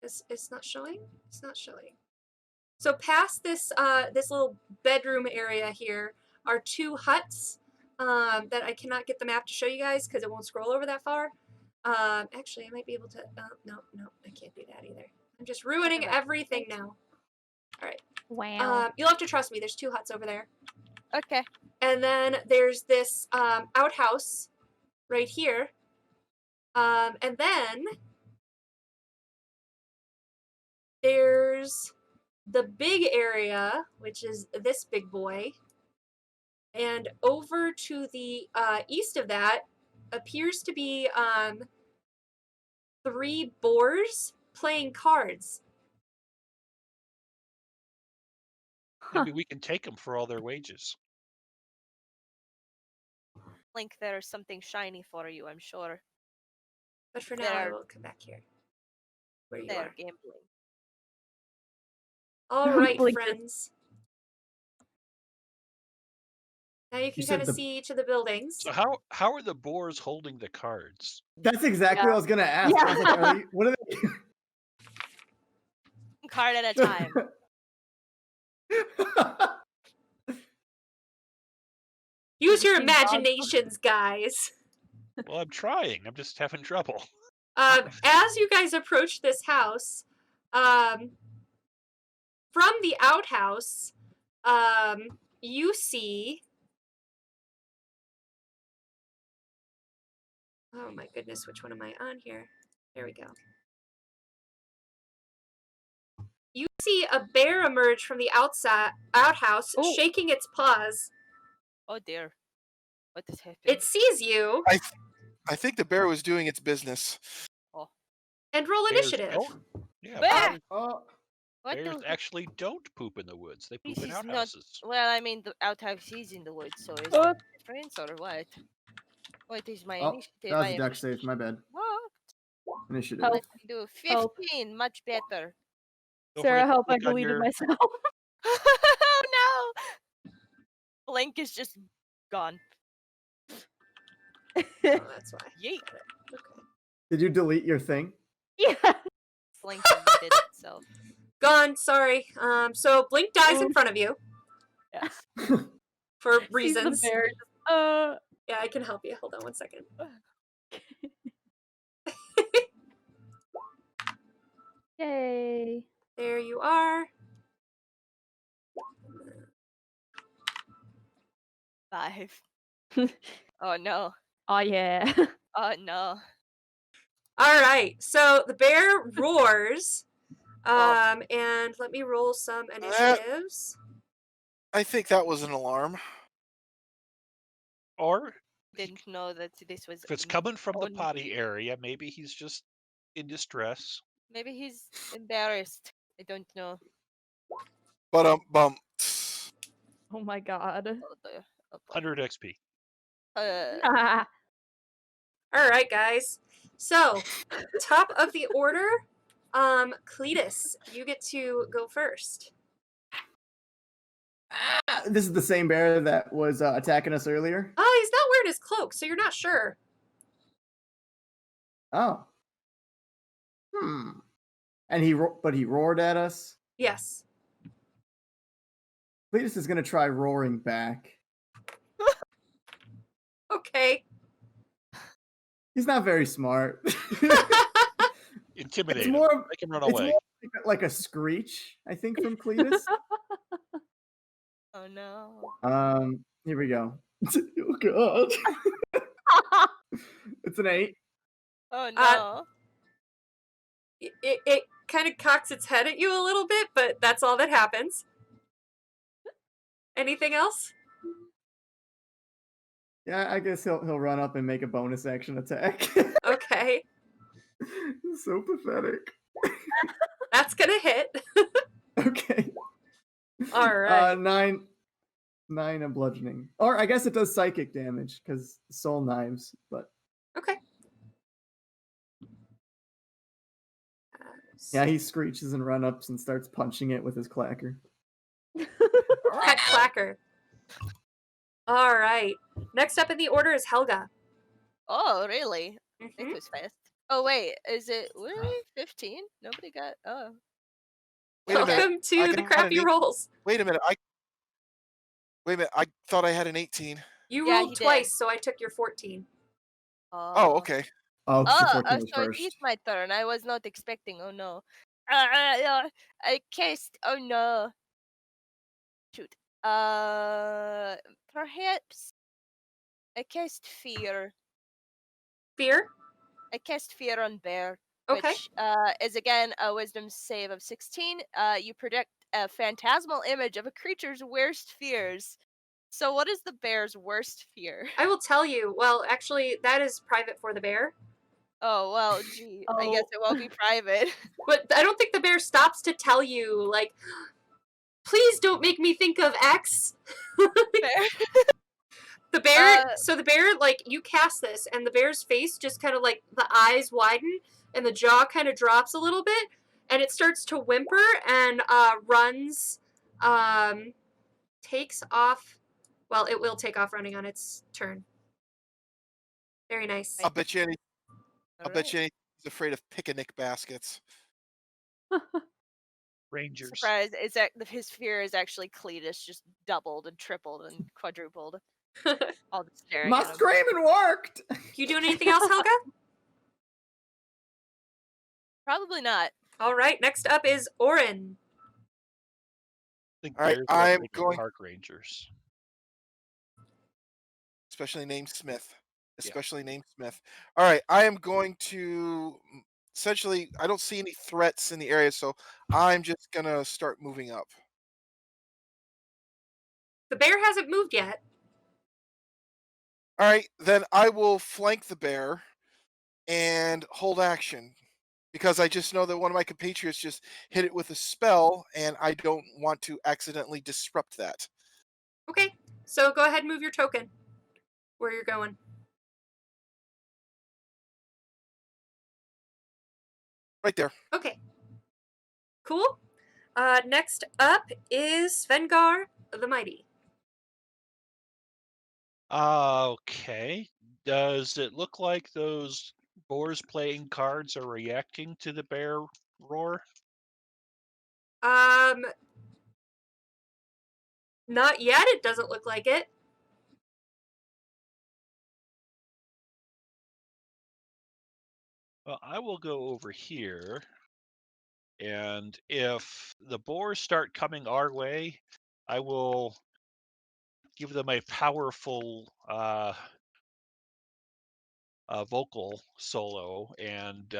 it's not showing. It's not showing. So past this this little bedroom area here are 2 huts that I cannot get the map to show you guys because it won't scroll over that far. Actually, I might be able to. No, I can't do that either. I'm just ruining everything now. All right. Wow. You'll have to trust me. There's 2 huts over there. Okay. And then there's this outhouse right here. And then there's the big area, which is this big boy. And over to the east of that appears to be 3 boars playing cards. Maybe we can take them for all their wages. Link, there's something shiny for you, I'm sure. But for now, I will come back here. Where you They're are. gambling. All right, Blink. friends. Now you can said kind of see each of the buildings. So how are the boars holding the cards? That's exactly what I was gonna ask. I was like, what are they? Card at a time. Use your imaginations, guys. Well, I'm trying. I'm just having trouble. As you guys approach this house, from the outhouse, you see. Oh my goodness, which one am I on here? There we go. You see a bear emerge from the outhouse, shaking its paws. Oh dear. What is happening? It sees you. I think the bear was doing its business. Oh. And roll initiative. Bear! Bears actually don't poop in the woods. They poop in This is outhouses. Well, I mean, the outhouse is in the woods, so is it different or what? What is my initiative? That was a deck save. My bad. What? Initiative. Let me do 15. Much better. Sarah, help! I deleted myself. Oh no! Blink is just gone. Oh, that's why. Yeet. Okay. Did you delete your thing? Yeah. Blink did itself. Gone. Sorry. So Blink dies in front of you. Yes. For reasons. Sees the bear. Yeah, I can help you. Hold on one second. Yay. There you are. 5. Oh no. Oh yeah. Oh no. All right. So the bear roars. And let me roll some initiatives. I think that was an alarm. Or Didn't know that this was. if it's coming from the potty area, maybe he's just in distress. Maybe he's embarrassed. I don't know. But Oh my god. 100 XP. All right, guys. So, top of the order, Cletus, you get to go first. This is the same bear that was attacking us earlier. Oh, he's not wearing his cloak, so you're not sure. Oh. And he roared at us. Yes. Cletus is gonna try roaring back. Okay. He's not very smart. Intimidate It's more him. Make him run away. more like a screech, I think, from Cletus. Oh no. Here we go. Oh god. It's an 8. Oh no. It kind of cocks its head at you a little bit, but that's all that happens. Anything else? Yeah, I guess he'll run up and make a bonus action attack. Okay. So pathetic. That's gonna hit. Okay. All right. 9 and bludgeoning. Or I guess it does psychic damage because soul knives, but Okay. yeah, he screeches and run ups and starts punching it with his clacker. That clacker. All right. Next up in the order is Helga. Oh really? Mhm. It was fast. Oh wait, is it really 15? Nobody got. Oh. Wait a minute. Welcome to the crappy rolls. Wait a minute. I thought I had an 18. You Yeah, rolled he did. twice, so I took your 14. Oh, okay. Oh, Oh, the 14 was so it first. is my turn. I was not expecting. Oh no. I cast. Oh no. Shoot. Perhaps. I cast fear. Fear? I cast fear on bear. Okay. Which is again a wisdom save of 16. You predict a phantasmal image of a creature's worst fears. So what is the bear's worst fear? I will tell you. Well, actually, that is private for the bear. Oh well, gee. I guess it won't be private. But I don't think the bear stops to tell you, like, please don't make me think of X. Bear. The bear, so the bear, like, you cast this, and the bear's face just kind of, like, the eyes widen, and the jaw kind of drops a little bit, and it starts to whimper, and runs, takes off Well, it will take off running on its turn. Very nice. I'll bet you any. I'll bet Alright. you he's afraid of picnic baskets. Rangers. Surprise! His fear is actually Cletus, just doubled and tripled and quadrupled. All just staring My at him. screaming worked. You doing anything else, Helga? Probably not. All right. Next up is Orin. I think All right, bears love I'm making going- park rangers. Especially named Smith. Yeah. Especially named Smith. All right, I am going to essentially. I don't see any threats in the area, so I'm just gonna start moving up. The bear hasn't moved yet. All right, then I will flank the bear and hold action because I just know that one of my compatriots just hit it with a spell, and I don't want to accidentally disrupt that. Okay. So go ahead and move your token where you're going. Right there. Okay. Cool. Next up is Svengar the Mighty. Okay. Does it look like those boars playing cards are reacting to the bear roar? Not yet. It doesn't look like it. Well, I will go over here, and if the boars start coming our way, I will give them a powerful vocal solo and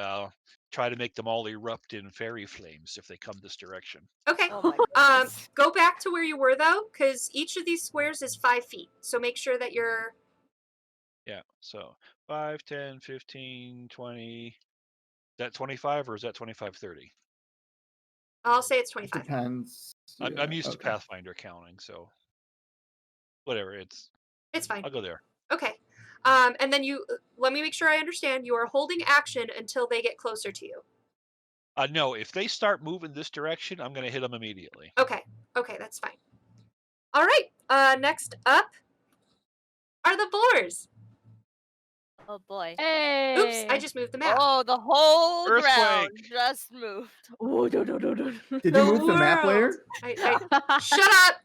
try to make them all erupt in fairy flames if they come this direction. Okay. Oh my goodness. Go back to where you were though, because each of these squares is 5 feet. So make sure that you're. Yeah, so 5, 10, 15, 20. Is that 25 or is that 25, 30? I'll say it's 25. Depends. I'm Yeah, used to okay. Pathfinder counting, so whatever. It's It's fine. I'll go there. Okay. And then you let me make sure I understand. You are holding action until they get closer to you. No, if they start moving this direction, I'm going to hit them immediately. Okay. Okay, that's fine. All right. Next up are the boars. Oh boy. Hey. Oops, I just moved the map. Oh, the whole ground Earthquake. just moved. Oh, no, no, no, no. Did The you move the map world. layer? Shut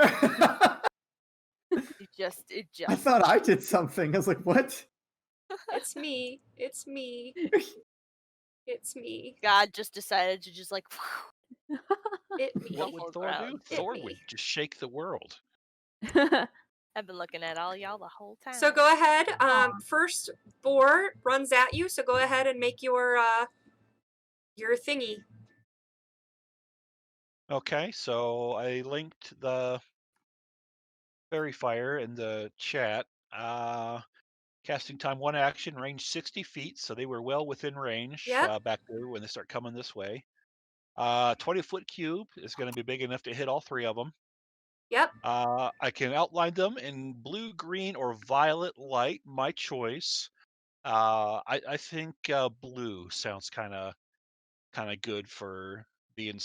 up. It just. I thought I did something. I was like, what? It's me. It's me. It's me. God just decided to just like. It me. What whole would Thor ground. do? Hit Thor me. would just shake the world. I've been looking at all y'all the whole time. So go ahead. First boar runs at you. So go ahead and make your thingy. Okay, so I linked the fairy fire in the chat. Casting time 1 action, range 60 feet, so they were well within range Yep. back there when they start coming this way. 20-foot cube is going to be big enough to hit all 3 of them. Yep. I can outline them in blue, green, or violet light, my choice. I think blue sounds kind of good for being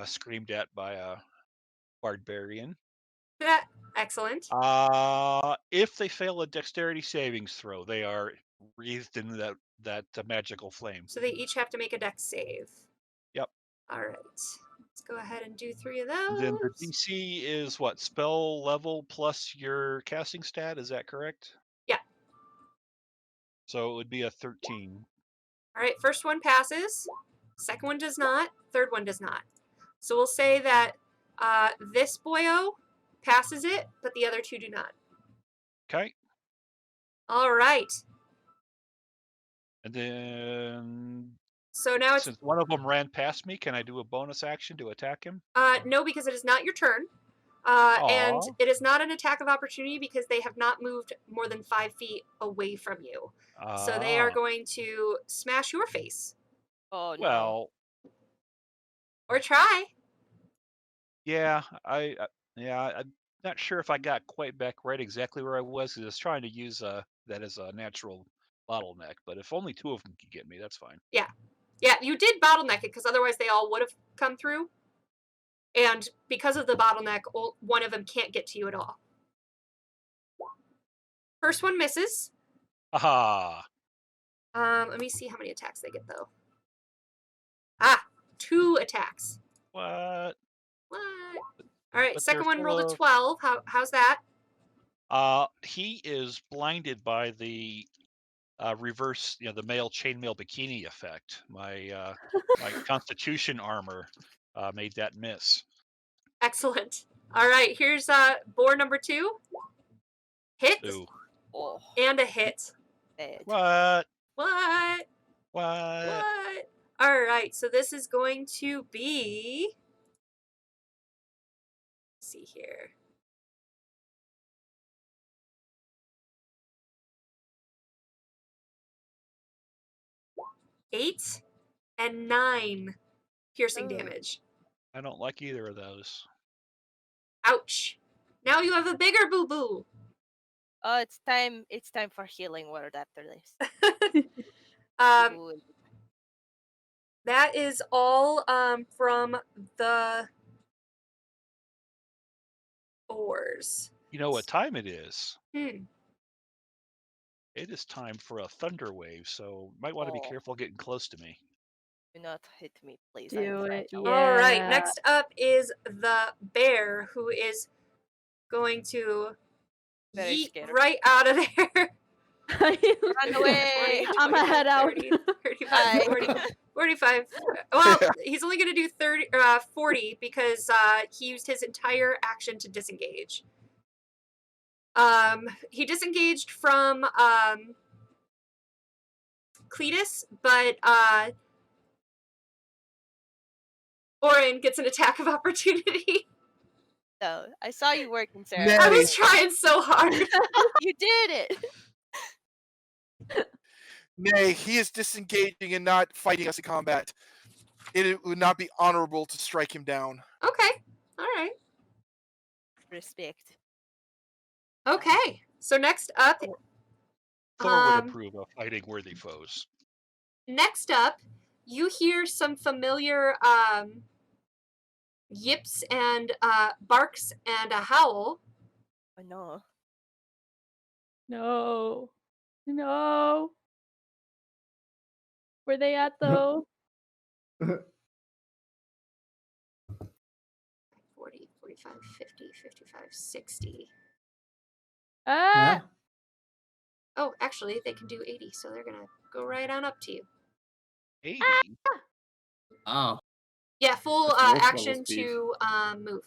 screamed at by a barbarian. Yeah. Excellent. If they fail a dexterity savings throw, they are wreathed in that magical flame. So they each have to make a dex save. Yep. All right. Let's go ahead and do 3 of those. Then the DC is what? Spell level plus your casting stat, is that correct? Yeah. So it would be a 13. All right. First one passes. Second one does not. Third one does not. So we'll say that this boyo passes it, but the other 2 do not. Okay. All right. And then So now it's since one of them ran past me, can I do a bonus action to attack him? no, because it is not your turn. And Aw. it is not an attack of opportunity because they have not moved more than 5 feet away from you. So they are Ah, going to smash your face. Oh no. well, Or try. yeah, I'm not sure if I got quite back right exactly where I was. 'Cause I was trying to use that as a natural bottleneck, but if only 2 of them could get me, that's fine. Yeah, you did bottleneck it because otherwise they all would have come through. And because of the bottleneck, one of them can't get to you at all. First one misses. Aha. Let me see how many attacks they get, though. Ah, 2 attacks. What? What? All right, But second they're one rolled a full 12. How's that? He is blinded by the reverse, the male chainmail bikini effect. My Constitution armor made that miss. Excellent. All right, here's boar number 2. Hit. Ooh. Oh, And a hit. bad. What? What? What? All right, so this is going to be. Let's see here. Eight and 9 piercing Ooh. damage. I don't like either of those. Ouch. Now you have a bigger boo-boo. Oh, it's time for healing word after this. Ooh, That is all from the boars. You know what time it is? Hmm. It is time for a thunder wave, so might want to be Oh. careful getting close to me. do not hit me, please. Do I am it, fragile. yeah. All right, next up is the bear, who is going to Very yeet scared. right out of there. Run away! 20, I'm 25, head out. 30, 35, Hi. 40, 45. Well, he's only going to do 40 because he used his entire action to disengage. He disengaged from Cletus, but Orin gets an attack of opportunity. So, I saw you working, Sarah. Yeah. I was trying so hard. You did it! Nay, he is disengaging and not fighting us in combat. It would not be honorable to strike him down. Okay. All right. Respect. Okay. So next up, Thor would approve of fighting worthy foes. next up, you hear some familiar yips and barks and a howl. Oh no. No. No. Where they at though? 40, 45, 50, 55, 60. Ah! Oh, actually, they can do 80, so they're going to go right on up to you. 80? Oh. Yeah, full That's wolf level action speed. to move.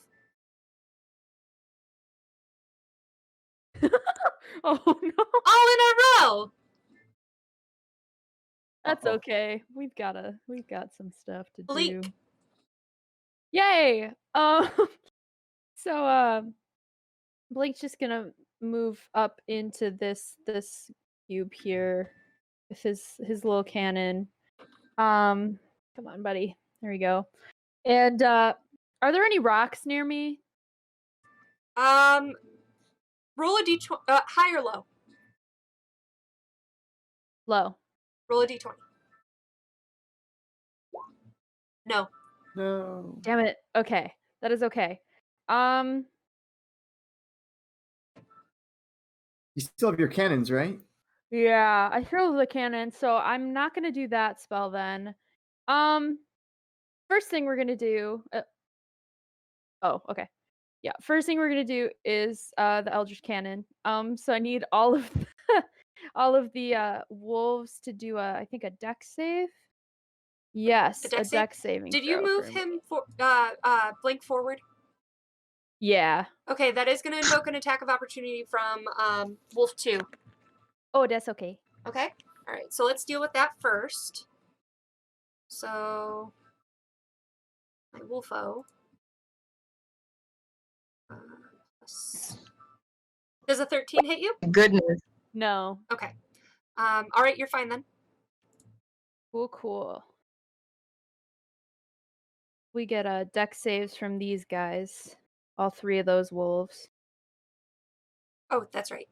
Oh no. All in a row! That's Uh-oh. okay. We've got some stuff to Blink. do. Yay! So Blake's just gonna move up into this cube here with his little cannon. Come on, buddy. There we go. And are there any rocks near me? Roll a d20. High or low? Low. Roll a d20. No. No. Damn it. Okay. That is okay. You still have your cannons, right? Yeah, I throw the cannon, so I'm not gonna do that spell then. First thing we're gonna do. Oh, okay. Yeah, first thing we're gonna do is the Eldritch Cannon. So I need all of all of the wolves to do I think a Dex save. Yes, a Dex Dex saving. Did you throw move for him for blink forward? Yeah. Okay, that is going to invoke an attack of opportunity from Wolf 2. Oh, that's okay. Okay? Alright, so let's deal with that first. So, my Wolfo. Does a 13 hit you? Goodness. No. Okay. Alright, you're fine then. Cool. We get Dex saves from these guys. All 3 of those wolves. Oh, that's right.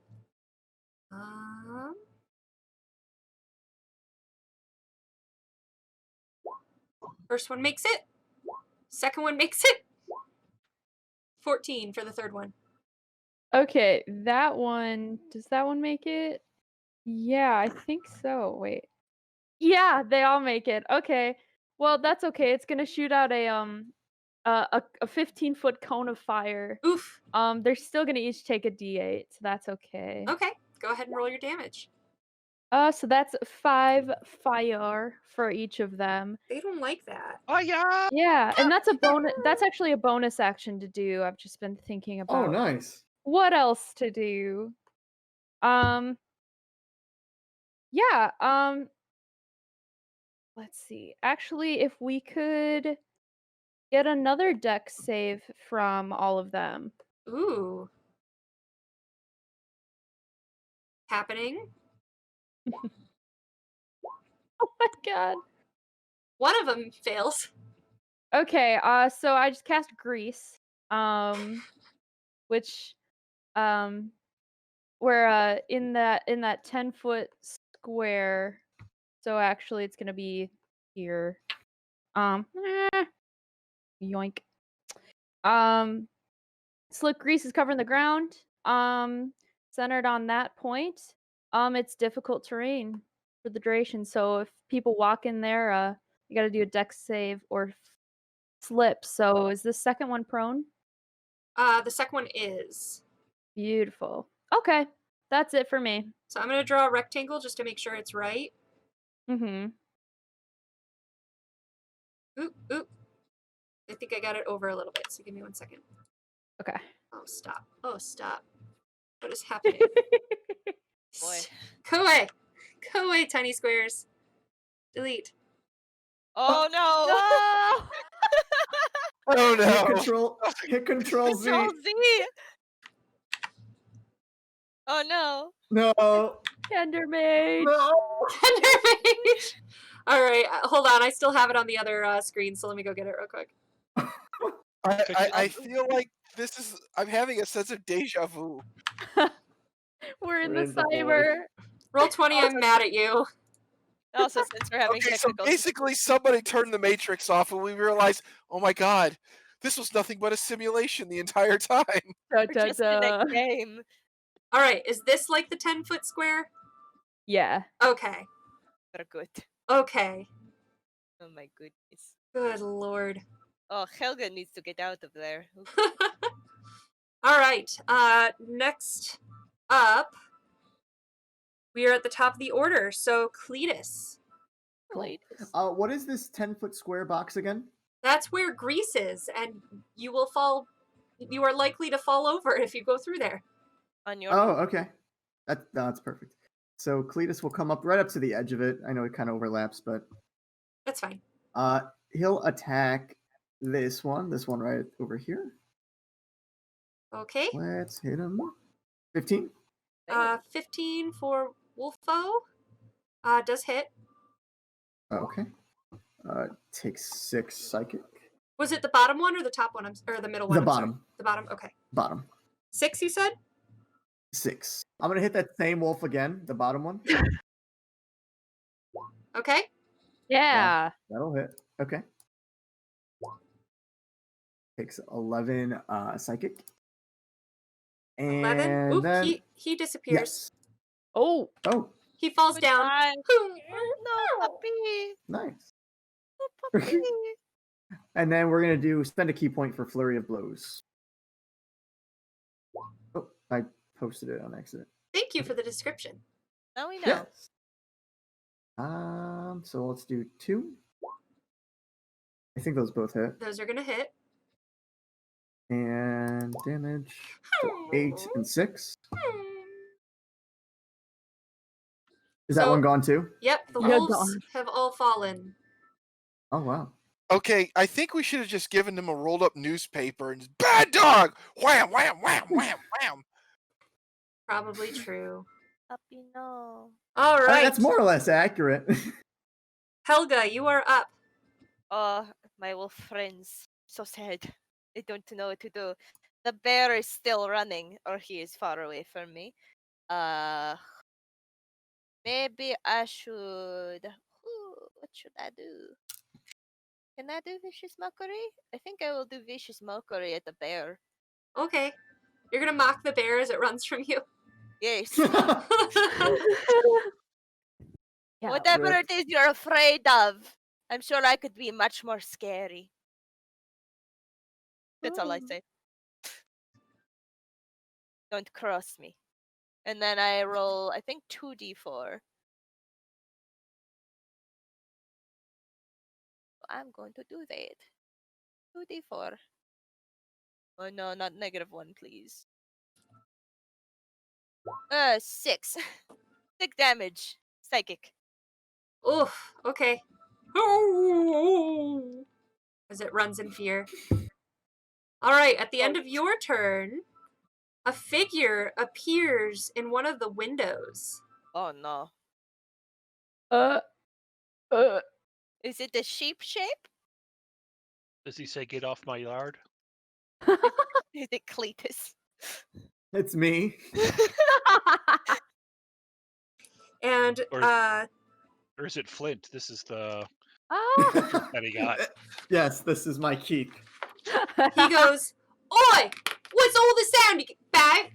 First one makes it. Second one makes it. 14 for the third one. Okay, that one. Does that one make it? Yeah, I think so. Wait. Yeah, they all make it. Okay. Well, that's okay. It's gonna shoot out a 15-foot cone of fire. Oof. They're still gonna each take a D8, so that's okay. Okay, go ahead and roll your damage. So that's 5 fire for each of them. They don't like that. Oh yeah. Yeah, and that's a bonus. That's actually a bonus action to do. I've just been thinking Oh, about nice. what else to do. Yeah. Let's see. Actually, if we could get another dex save from all of them. Ooh. Happening. Oh my god. One of them fails. Okay, so I just cast Grease, which, we're in that 10-foot square. So actually, it's gonna be here. Yoink. Slick Grease is covering the ground. Centered on that point. It's difficult terrain for the duration. So if people walk in there, you gotta do a dex save or slip. So is this second one prone? The second one is. Beautiful. Okay, that's it for me. So I'm going to draw a rectangle just to make sure it's right. Mm-hmm. Oop, oop. I think I got it over a little bit, so give me 1 second. Okay. Oh, stop. Oh, stop. What is happening? Boy. Go away. Go away, tiny squares. Delete. Oh no! Oh Hit no! control. Hit Control Z. Control Z. Oh no! No. Endermage. No. Endermage. All right, hold on. I still have it on the other screen, so let me go get it real quick. I feel like this is. I'm having a sense of deja vu. We're in We're the in the void. cyber. Roll 20. I'm mad at you. Also, since we're having Okay, so technical basically somebody turned the Matrix off and we realized, oh my god, this was nothing but a simulation the entire time. Da, we're da, just in a da. game. All right, is this like the 10-foot square? Yeah. Okay. Very good. Okay. Oh my goodness. Good lord. Oh, Helga needs to get out of there. Oof. All right. Next up, we are at the top of the order. So Cletus. Cool. What is this 10-foot square box again? That's where Grease is, and you will fall. You are likely to fall over if you go through there. On your Oh, okay. That's perfect. So Cletus will come up right up to the edge of it. I know it kind of overlaps, but That's fine. he'll attack this one right over here. Okay. Let's hit him. 15. 15 for Wolfo. Does hit. Okay. Takes 6 psychic. Was it the bottom one or the top one? Or the middle one? The I'm sorry. bottom. The bottom. Okay. Bottom. 6, you said? 6. I'm gonna hit that same wolf again, the bottom one. Okay. Yeah. That'll hit. Okay. Takes 11 psychic. 11. And Oop, then he disappears. yes. Oh. Oh, He falls down. Goodbye. Boom. No, puppy. nice. No, puppy. And then we're gonna spend a key point for Flurry of Blows. Oh, I posted it on accident. Thank you for the description. Now we know. Yes. So let's do 2. I think those both hit. Those are going to hit. And damage. So 8 and 6. Is that So- one gone too? Yep, the Yeah, wolves gone. have all fallen. Oh wow. Okay, I think we should have just given them a rolled up newspaper and just, bad dog! Wham, wham, wham, wham, wham. Probably true. Puppy, no. All right. That's more or less accurate. Helga, you are up. Oh, my wolf friends. So sad. I don't know what to do. The bear is still running, or he is far away from me. Maybe I should. What should I do? Can I do vicious mockery? I think I will do vicious mockery at the bear. Okay. You're gonna mock the bear as it runs from you. Yes. Yeah. Whatever Rip. it is you're afraid of, I'm sure I could be much more scary. That's all I say. Don't cross me. And then I roll, I think, 2d4. I'm going to do that. 2d4. Oh no, not -1, please. 6. 6 damage. Psychic. Oof. Okay. As it runs in fear. All right. At the end of your turn, a figure appears in one of the windows. Oh no. Uh. Is it a sheep shape? Does he say, "Get off my yard"? Is it Cletus? It's me. And Or is it Flint? This is the Ah. that he got. Yes, this is my keep. he goes, "Oi! What's all the sound, you bag?"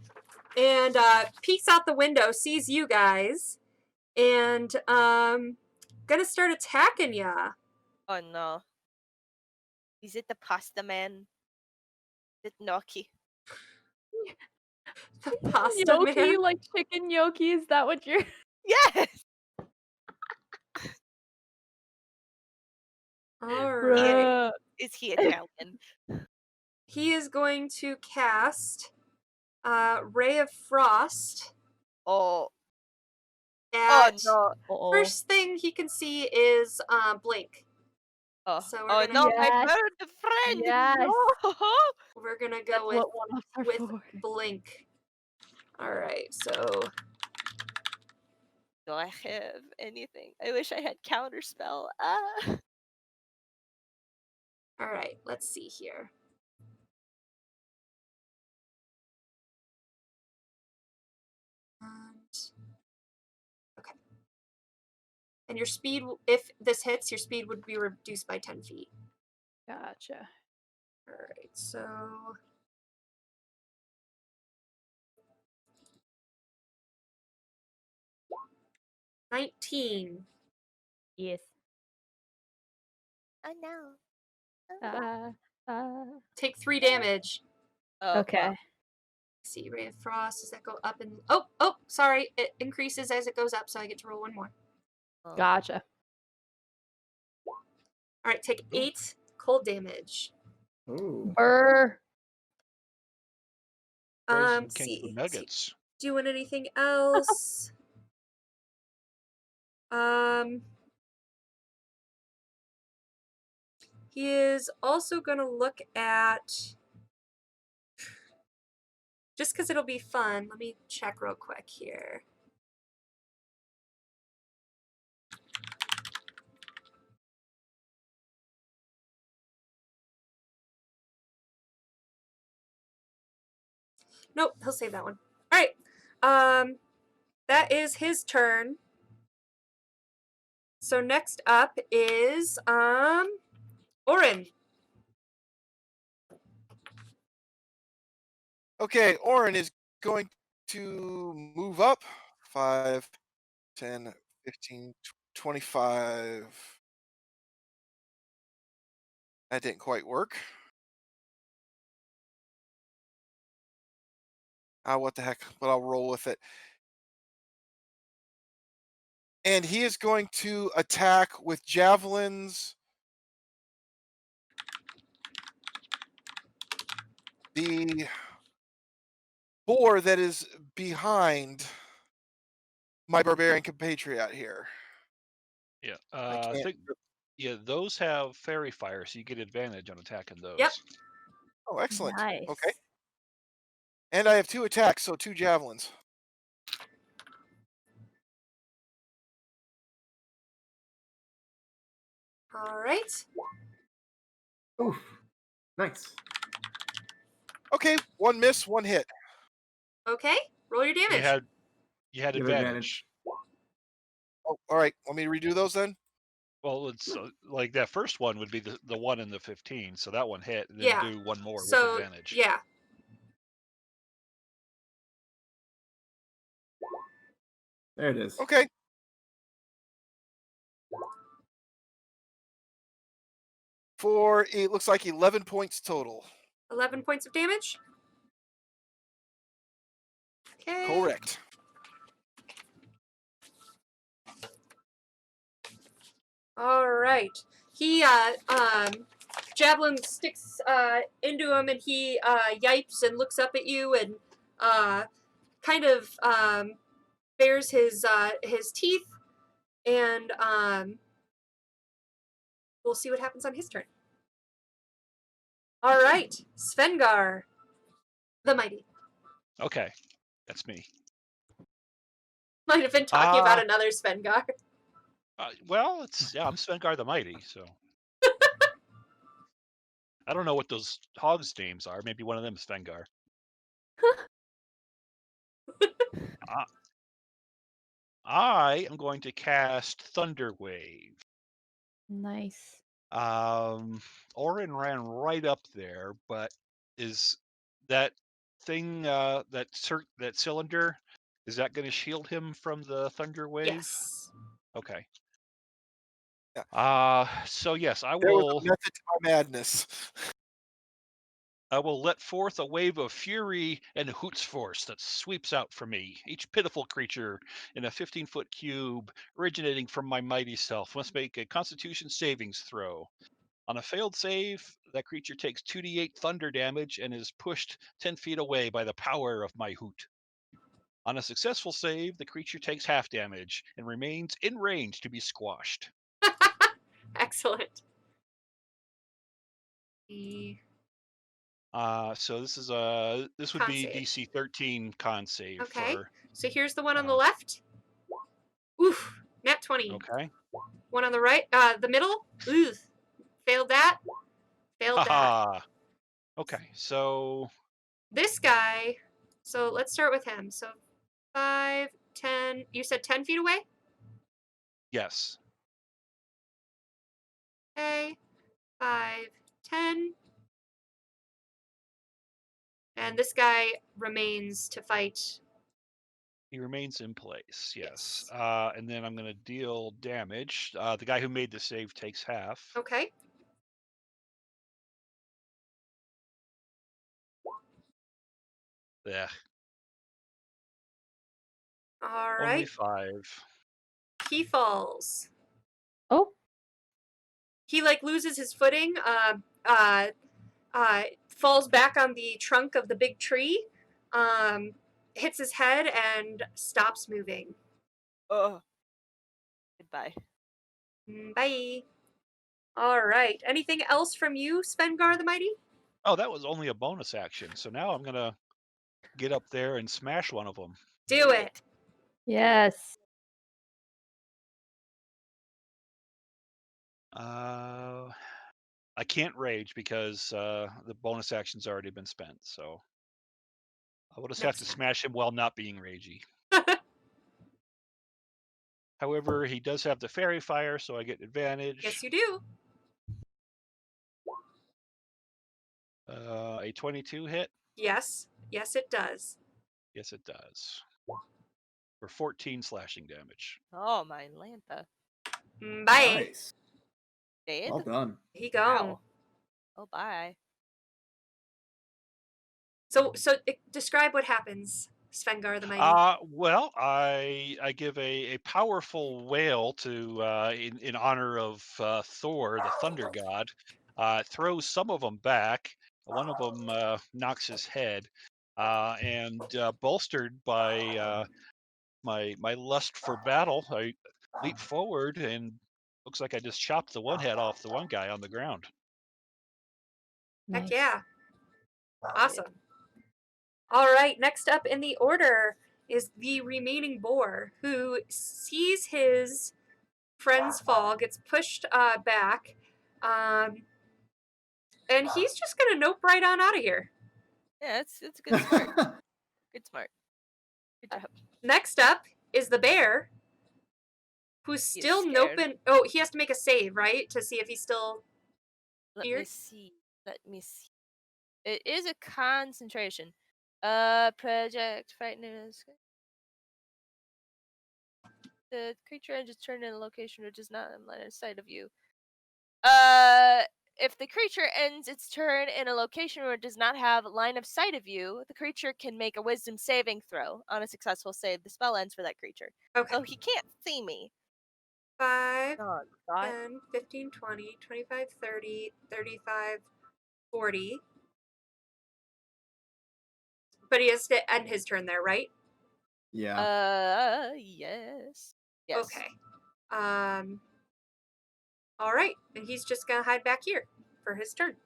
And peeks out the window, sees you guys, and gonna start attacking ya. Oh no. Is it the pasta man? Is it Gnocchi? The pasta Gnocchi, man. like chicken gnocchi. Is that what you're? Yes! All right. Is he Italian? He is going to cast Ray of Frost. Oh. At Oh no. first thing he can see is Blink. Oh, So we're gonna- no, my Yes. bird friend! Yes. No! We're gonna That's go what one-offs are with for. Blink. All right, so Do I have anything? I wish I had counterspell. Ah. all right, let's see here. Okay. And your speed, if this hits, your speed would be reduced by 10 feet. Gotcha. All right, so 19. Yes. Oh no. Take 3 damage. Oh, Okay. wow. See, Ray of Frost, does that go up and sorry, it increases as it goes up, so I get to roll 1 more. Oh. Gotcha. All right, take 8 cold damage. Ooh. Brr. Frozen See, King Nuggets. doing anything else? He is also gonna look at, just because it'll be fun. Let me check real quick here. Nope, he'll save that one. All right. That is his turn. So next up is Orin. Okay, Orin is going to move up 5, 10, 15, 25. That didn't quite work. What the heck, but I'll roll with it. And he is going to attack with javelins the boar that is behind my barbarian compatriot here. Yeah, I think. Yeah, those have fairy fire, so you get advantage on attacking those. Yep. Oh, excellent. Nice. Okay. And I have 2 attacks, so 2 javelins. All right. Oof. Nice. Okay, 1 miss, 1 hit. Okay, roll your damage. You had You have advantage. Oh, all right. Want me to redo those then? Well, it's like that first one would be the 1 and the 15, so that one hit, and then Yeah. do 1 more So with advantage. yeah. There it is. Okay. For it looks like 11 points total. 11 points of damage. Okay. Correct. All right. He javelin sticks into him, and he yipes and looks up at you, and kind of bares his teeth, and we'll see what happens on his turn. All right, Svengar the Mighty. Okay, that's me. Might have been talking about another Svengar. Well, I'm Svengar the Mighty, so I don't know what those hogs' names are. Maybe one of them is Svengar. I am going to cast Thunder Wave. Nice. Orin ran right up there, but is that thing that cylinder? Is that going to shield him from the Thunder Wave? Yes. Okay. Yeah. So yes, I There was will. a method to my madness. I will let forth a wave of fury and hoots force that sweeps out from me. Each pitiful creature in a 15-foot cube originating from my mighty self must make a Constitution savings throw. On a failed save, that creature takes 2d8 thunder damage and is pushed 10 feet away by the power of my hoot. On a successful save, the creature takes half damage and remains in range to be squashed. Excellent. So this would Con be save. DC 13 con save. Okay. For, So here's the one on the left. Oof, nat 20. okay. One on the right, the middle. Ooh, failed that. Failed that. Okay, so This guy. So let's start with him. So 5, 10. You said 10 feet away? yes. Okay. 5, 10. And this guy remains to fight. He remains in place, yes. And then I'm going to deal damage. The guy who made the save takes half. Okay. Yeah. All Only right. 5. He falls. Oh. He loses his footing. Falls back on the trunk of the big tree. Hits his head and stops moving. Oh. Goodbye. Bye. All right. Anything else from you, Svengar the Mighty? Oh, that was only a bonus action. So now I'm going to get up there and smash one of them. Do it. Yes. I can't rage because the bonus action's already been spent. So I will just have to smash him while not being ragey. However, he does have the fairy fire, so I get advantage. Yes, you do. A 22 hit? Yes. Yes, it does. Yes, it does. For 14 slashing damage. Oh, my Lantha. Bye. Nice. Dead? Well done. He gone. Wow. Oh, bye. So describe what happens, Svengar the Mighty. Well, I give a powerful wail to in honor of Thor, the thunder god. Throws some of them back. One of them knocks his head, and bolstered by my lust for battle, I leap forward and looks like I just chopped the one head off the one guy on the ground. Nice. Heck yeah. Awesome. All right, next up in the order is the remaining boar, who sees his friends fall, gets pushed back, and he's just gonna nope right on out of here. Yeah, it's a good smart. Good smart. Good job. Next up is the bear, who's still noping. Oh, he has to make a save, right, to see if he's still here. Let me see. It is a concentration. Project frightness. The creature ends its turn in a location which is not in line of sight of you. If the creature ends its turn in a location where it does not have line of sight of you, the creature can make a wisdom saving throw. On a successful save, the spell ends for that creature. Okay. So he can't see me. 5, Oh, God. 10, 15, 20, 25, 30, 35, 40. But he has to end his turn there, right? Yeah. Yes. Yes. Okay. All right, and he's just gonna hide back here for his turn.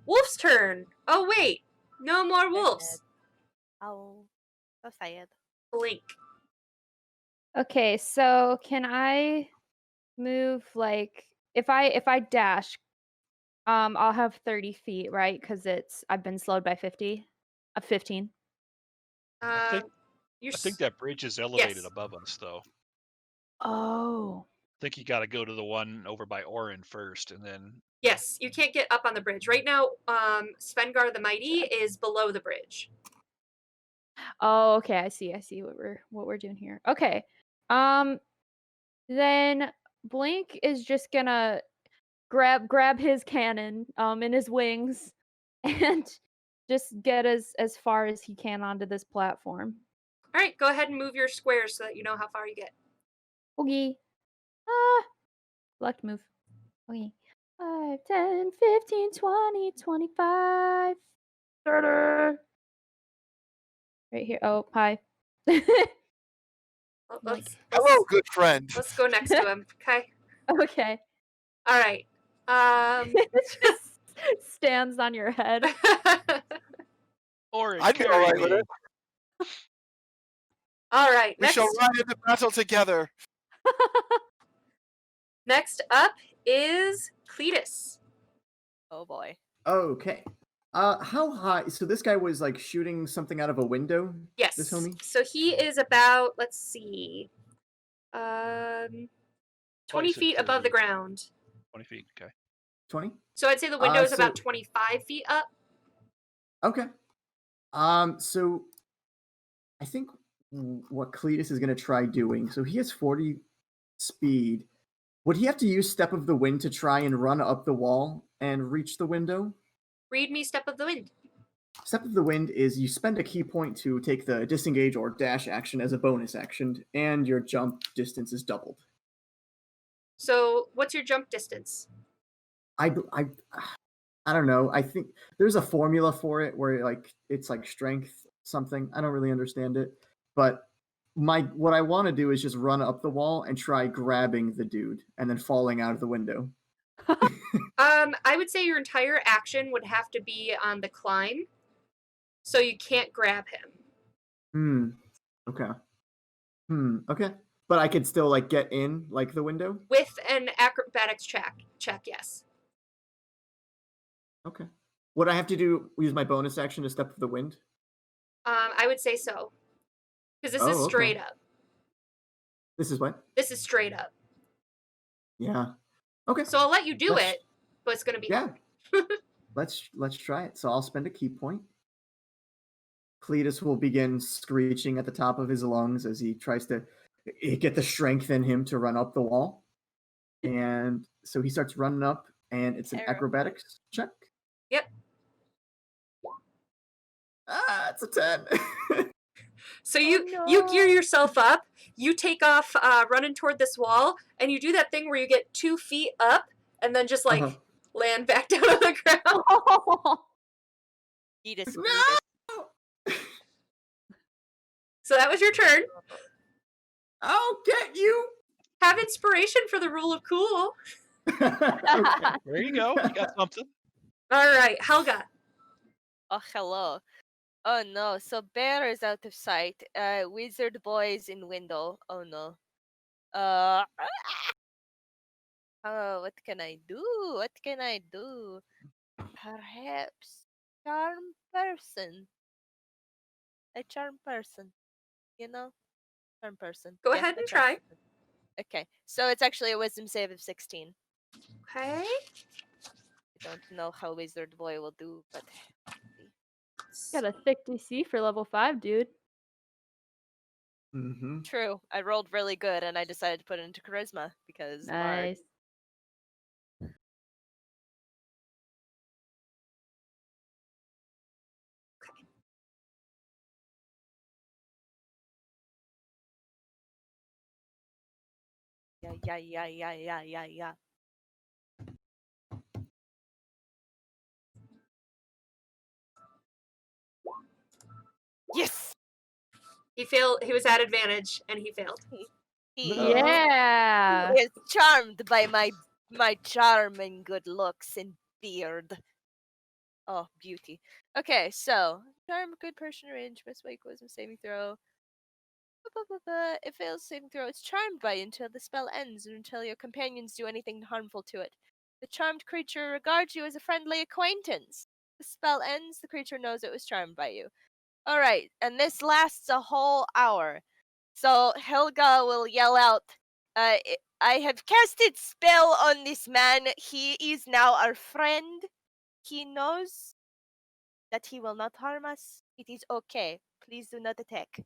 Wolf's turn. Oh wait, no more wolves. Oh, so sad. Blink. Okay, so can I move like if I dash, I'll have 30 feet, right? Because I've been slowed by 15. I You're think that bridge is elevated yes. above us, though. Oh. I think you got to go to the one over by Orin first, and then. Yes, you can't get up on the bridge right now. Svengar the Mighty is below the bridge. Oh, okay. I see what we're doing here. Okay. Then Blink is just gonna grab his cannon in his wings and just get as far as he can onto this platform. All right, go ahead and move your squares so that you know how far you get. Okay. Select move. Okay. 5, 10, 15, 20, 25, 30. Right here. Oh, hi. Hello, good friend. Let's go next to him. Okay. Okay. All right. It just stands on your head. Orin, I'd be all right with it. All right. We shall ride into battle together. Next up is Cletus. Oh boy. Okay. How high? So this guy was like shooting something out of a window. Yes. This homie. So he is about, let's see, 20 feet above the ground. 20 feet. Okay. 20. So I'd say the window is about 25 feet up. Okay. So I think what Cletus is going to try doing. So he has 40 speed. Would he have to use Step of the Wind to try and run up the wall and reach the window? Read me Step of the Wind. Step of the Wind is you spend a key point to take the disengage or dash action as a bonus action, and your jump distance is doubled. So what's your jump distance? I don't know. I think there's a formula for it where it's like strength something. I don't really understand it, but what I want to do is just run up the wall and try grabbing the dude and then falling out of the window. I would say your entire action would have to be on the climb, so you can't grab him. Okay. Okay. But I could still like get in like the window with an acrobatics check. Yes. Okay. Would I have to use my bonus action to Step of the Wind? I would say so, because this is straight up. This is what? This is straight up. Yeah. Okay. So I'll let you do it, but it's gonna be hard. Let's try it. So I'll spend a key point. Cletus will begin screeching at the top of his lungs as he tries to get the strength in him to run up the wall. And so he starts running up, and it's an acrobatics check. Yep. It's a 10. So you gear yourself up, you take off running toward this wall, and you do that thing where you get 2 feet up and then just like land back down on the ground. No! So that was your turn. I'll get you. Have inspiration for the rule of cool. Okay. There you go. You got something. All right, Helga. Oh, hello. Oh no, so bear is out of sight. Wizard boy is in window. Oh no. Oh, what can I do? What can I do? Perhaps charm person. A charm person. You know? Charm person. Go ahead and try. Person. Okay, so it's actually a wisdom save of 16. Okay. I don't know how Wizard boy will do, but got a thick DC for level 5, dude. Mm-hmm. True. I rolled really good, and I decided to put it into charisma because Bard. Nice. Yeah. Yes. He failed. He was at advantage, and he failed. He Yeah. is charmed by my charm and good looks and beard. Oh, beauty. Okay, so charm, good person range, must make wisdom saving throw. It fails saving throw. It's charmed by you until the spell ends and until your companions do anything harmful to it. The charmed creature regards you as a friendly acquaintance. The spell ends, the creature knows it was charmed by you. Alright, and this lasts a whole hour. So Helga will yell out, I have casted spell on this man. He is now our friend. He knows that he will not harm us. It is okay. Please do not attack.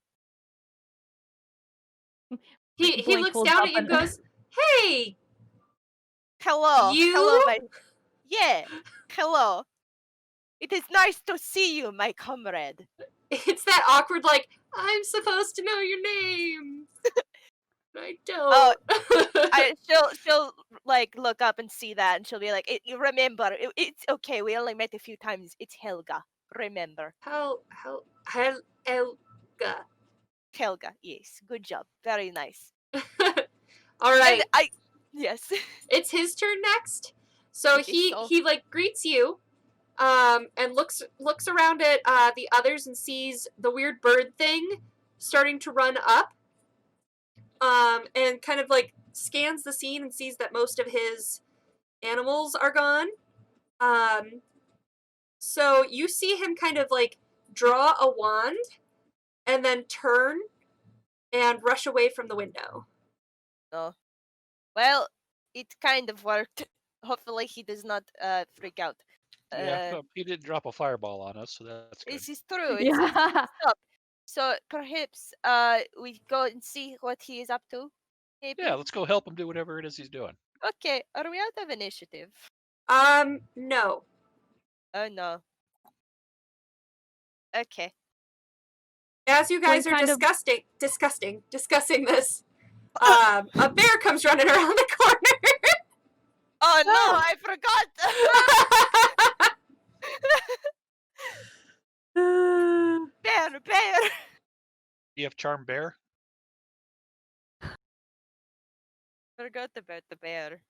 He Blink looks holds down up at you and an- goes, "Hey, Hello. You? Hello, my... Yeah. Hello. It is nice to see you, my comrade. it's that awkward like I'm supposed to know your name. I don't." Oh, she'll like look up and see that, and she'll be like, you remember, it's okay. We only met a few times. It's Helga. Remember, Helga. Helga. Yes, good job. Very nice. All right. And yes. It's his turn next. So I think he so. he like greets you, and looks around at the others and sees the weird bird thing starting to run up, and kind of like scans the scene and sees that most of his animals are gone. So you see him kind of like draw a wand and then turn and rush away from the window. Oh. Well, it kind of worked. Hopefully he does not freak out. He didn't drop a fireball on us, so that's good. This is true. Yeah. Stop. So perhaps we go and see what he is up to. Maybe. Yeah, let's go help him do whatever it is he's doing. Okay, are we out of initiative? No. Oh no. Okay. As you guys Blink are kind of- discussing this, a bear comes running around the corner. Oh no, Oh. I forgot. Bear. You have Charm Bear? Forgot about the bear.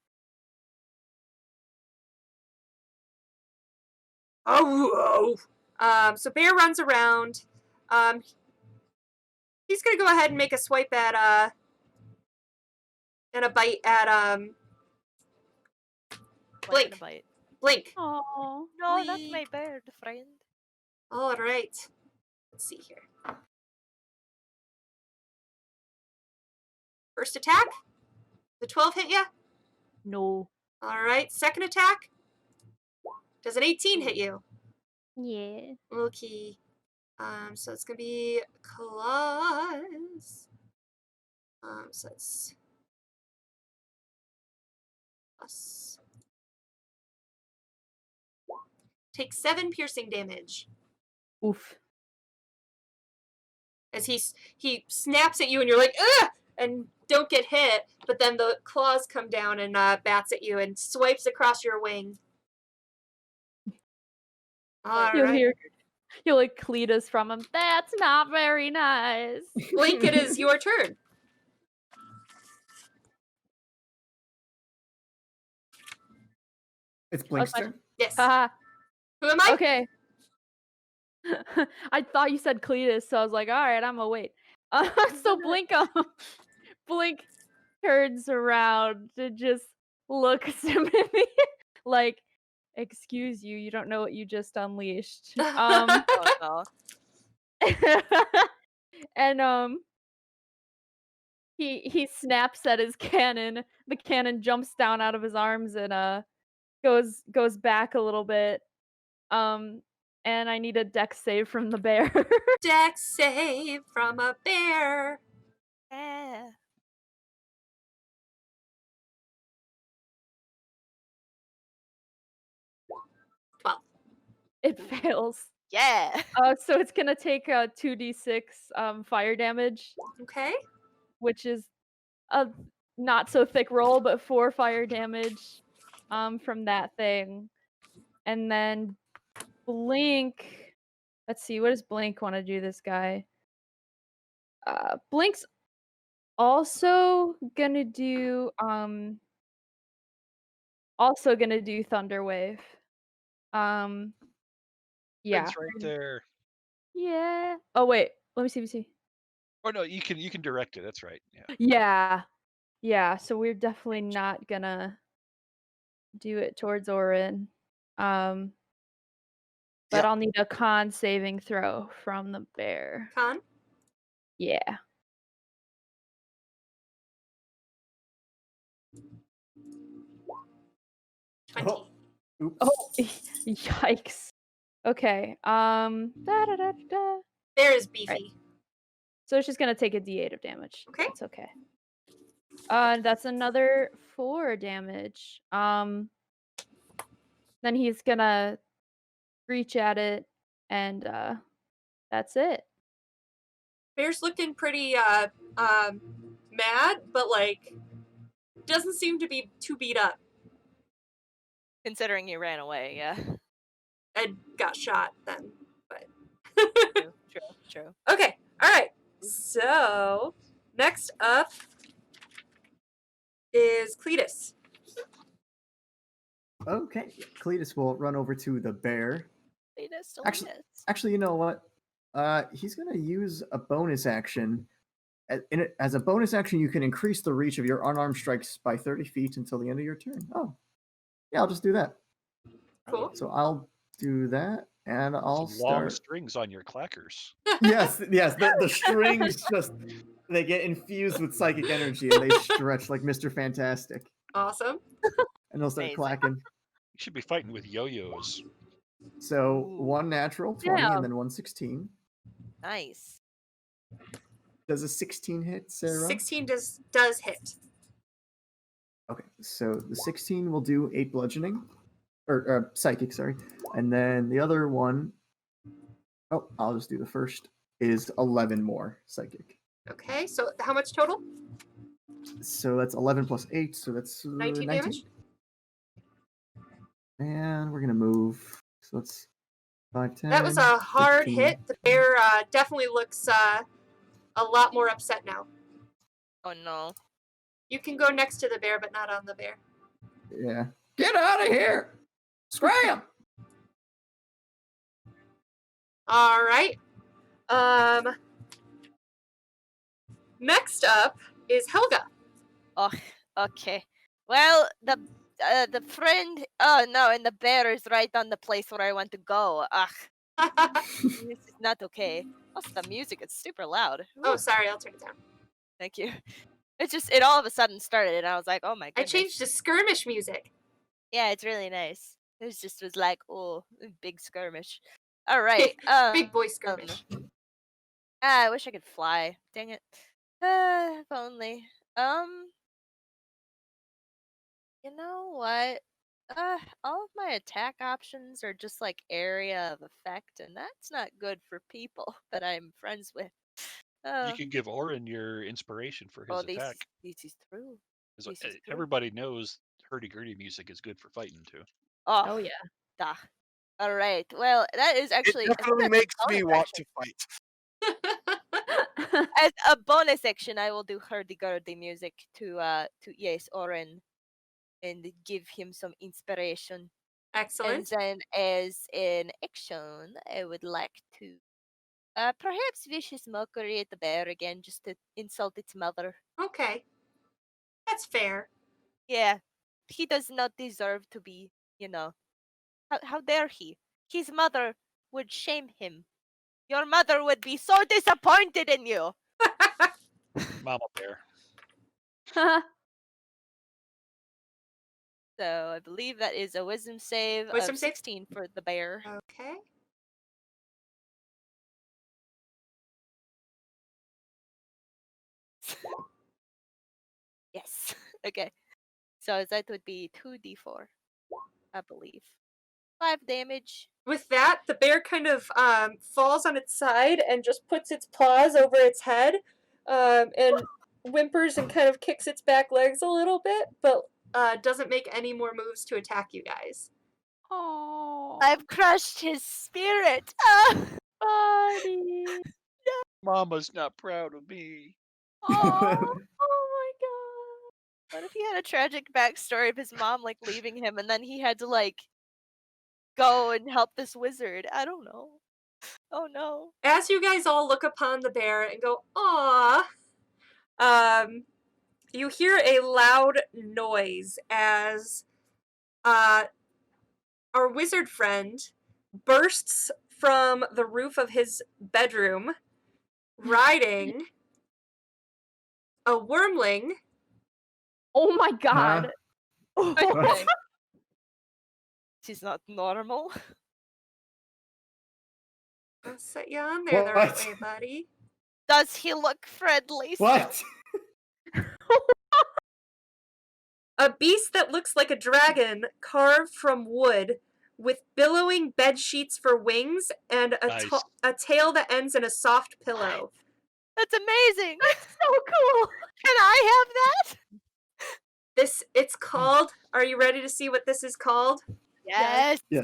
Oh. So bear runs around. He's gonna go ahead and make a swipe at and a bite at Blink. Blink. Oh. No, not Blink. my bird friend. All right. Let's see here. First attack. The 12 hit ya? No. All right. Second attack. Does an 18 hit you? Yeah. Okay. So it's gonna be claws. So it's plus. Take 7 piercing damage Oof. as he snaps at you and you're like ugh, and don't get hit, but then the claws come down and bats at you and swipes across your wing. All You'll right. hear like Cletus from him. That's not very nice. Blink, it is your turn. It's Blink's my- turn. Yes. Haha. Who am I? Okay. I thought you said Cletus, so I was like, all right, I'm gonna wait. So Blink turns around to just looks at me like, excuse you, you don't know what you just unleashed. Oh no. And he snaps at his cannon. The cannon jumps down out of his arms and goes back a little bit. And I need a dex save from the bear. Dex save from a bear. Yeah. It fails. Yeah. So it's gonna take 2d6 fire damage, Okay. which is a not so thick roll, but 4 fire damage from that thing. And then Blink. Let's see, what does Blink want to do this guy? Blink's also gonna do Thunder Wave. Yeah. It's right there. Yeah. Oh wait, let me see. Or no, you can direct it. That's right. Yeah. Yeah. Yeah, so we're definitely not gonna do it towards Orin. But Yep. I'll need a con saving throw from the bear. Con. Yeah. Oh, oops. Oh, yikes. Okay. Bear is beefy. Right. So it's just gonna take a d8 of damage. Okay. It's okay. That's another 4 damage. Then he's gonna reach at it, and that's it. Bear's looking pretty mad, but like doesn't seem to be too beat up Considering he ran away, yeah. and got shot then. But True. okay, all right. So next up is Cletus. Okay, Cletus will run over to the bear. Actually, Actually, you know what? He's gonna use a bonus action. As a bonus action, you can increase the reach of your unarmed strikes by 30 feet until the end of your turn. Oh, yeah, I'll just do that. Cool. So I'll do that, and I'll Some long start. strings on your clackers. Yes. The strings they get infused with psychic energy and they stretch like Mr. Fantastic, Awesome. and they'll start Amazing. clacking. You should be fighting with yo-yos. So Ooh. 1 natural 20 Yeah. and then 1 16. Nice. Does a 16 hit, Sarah? 16 does hit. Okay, so the 16 will do 8 bludgeoning, or psychic, sorry, and then the other one, oh, I'll just do the first, is 11 more psychic. Okay, so how much total? So that's 11 plus 8, so that's 19 damage? And we're gonna move. So that's 5, 10. That was a hard 15. hit. The bear definitely looks a lot more upset now. Oh no. You can go next to the bear, but not on the bear. Yeah. Get out of here! Scram! All right. Next up is Helga. Oh, okay. Well, the friend. Oh no, and the bear is right on the place where I want to go. This is not okay. Also, the music is super loud. Oh, sorry, I'll turn it down. Thank you. It all of a sudden started, and I was like, oh my I goodness. changed to skirmish music. Yeah, it's really nice. It was like, oh, big skirmish. All right. Big boy skirmish. I wish I could fly. Dang it. If only. You know what? All of my attack options are just like area of effect, and that's not good for people that I'm friends with. You can give Orin your inspiration for his attack. This is true. 'Cause, this is true. everybody knows hurdy-gurdy music is good for fighting too. Oh yeah. Duh. All right. Well, that is actually It definitely makes me want to fight. As a bonus action, I will do hurdy-gurdy music to yes, Oren, and give him some inspiration. Excellent. And then as an action, I would like to perhaps vicious mockery at the bear again, just to insult its mother. Okay. That's fair. Yeah, he does not deserve to be, how dare he? His mother would shame him. Your mother would be so disappointed in you. Mama bear. So I believe that is a wisdom save Wisdom of save? 16 for the bear. Okay. Yes. Yes. Okay. So that would be 2d4, I believe. 5 damage. With that, the bear kind of falls on its side and just puts its paws over its head and whimpers and kind of kicks its back legs a little bit, but doesn't make any more moves to attack you guys. Oh, I've crushed his spirit. buddy. Mama's not proud of me. Oh, oh my god. What if he had a tragic backstory of his mom like leaving him and then he had to like go and help this wizard? I don't know. Oh no. As you guys all look upon the bear and go, "Aw," you hear a loud noise as our wizard friend bursts from the roof of his bedroom, riding a wormling. Oh my god. Okay. She's not normal. I'll set you on there the right What? way, buddy. Does he look friendly? What? A beast that looks like a dragon carved from wood with billowing bed sheets for wings and Nice. a tail that ends in a soft pillow. That's amazing. So cool. Can I have that? It's called, are you ready to see what this is called? Yes. Yeah.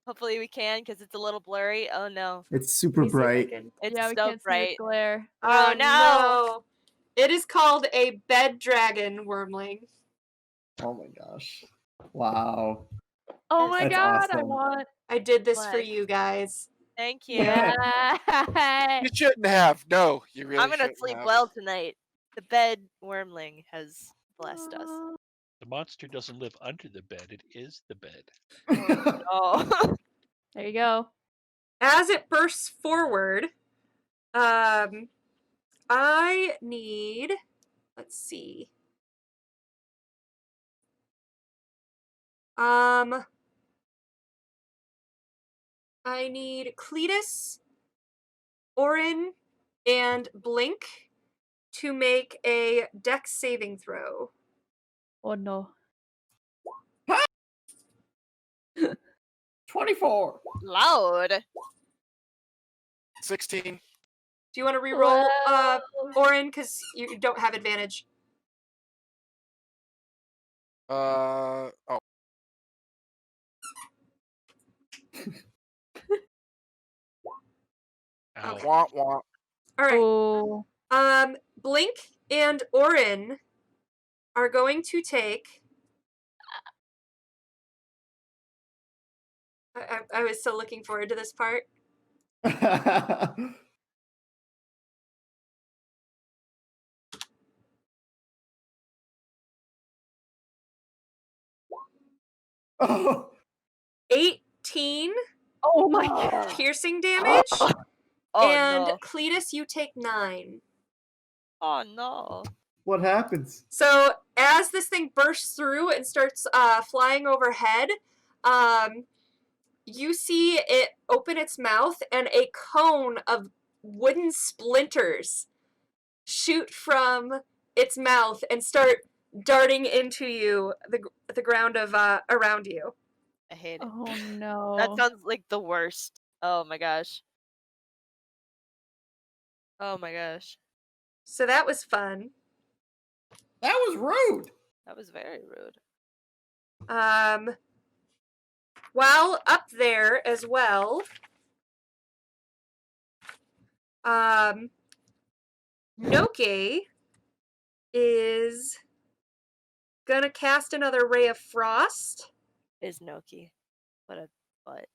Hopefully we can because it's a little blurry. Oh no. It's super Let me see if I bright. can- It's Yeah, we so can't see bright. the glare. Oh, no. It is called a bed dragon wormling. Oh my gosh. Wow. Oh my That's god, I awesome. want. I did this for What? you guys. Thank you. Yeah. You shouldn't have. No, you really I'm gonna shouldn't sleep have. well tonight. The bed wormling has blessed us. The monster doesn't live under the bed, it is the bed. Oh. There you go. As it bursts forward, I need, let's see. I need Cletus, Orin, and Blink to make a dex saving throw. Oh no. 24. Loud. 16. Do you want to reroll Whoa. Orin because you don't have advantage? Oh. Ow. Okay. Wah, wah. All right. Oh. Blink and Orin are going to take. I was so looking forward to this part. Oh. 18 Oh my god. piercing damage, Oh and no. Cletus, you take 9. Oh no. What happens? So as this thing bursts through and starts flying overhead, you see it open its mouth and a cone of wooden splinters shoot from its mouth and start darting into you, the ground of around you. I hate it. Oh no. That sounds like the worst. Oh my gosh. Oh my gosh. So that was fun. That was rude. That was very rude. While up there as well, Noke is gonna cast another Ray of Frost. Is Noki. What a butt.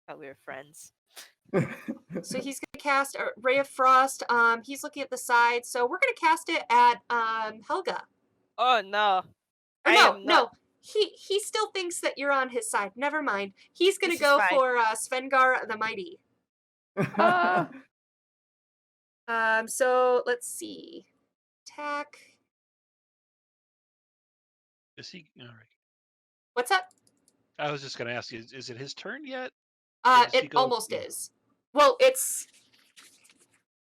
Thought we were friends. So he's gonna cast a Ray of Frost. He's looking at the side, so we're gonna cast it at Helga. Oh no. Or I no, am no. not- He still thinks that you're on his side. Never mind. He's gonna This is go fine. for Svengar the Mighty. Ah. So let's see. Attack. Is he all right? What's up? I was just gonna ask you, is it his turn yet? Or does he It go- almost is. Well, it's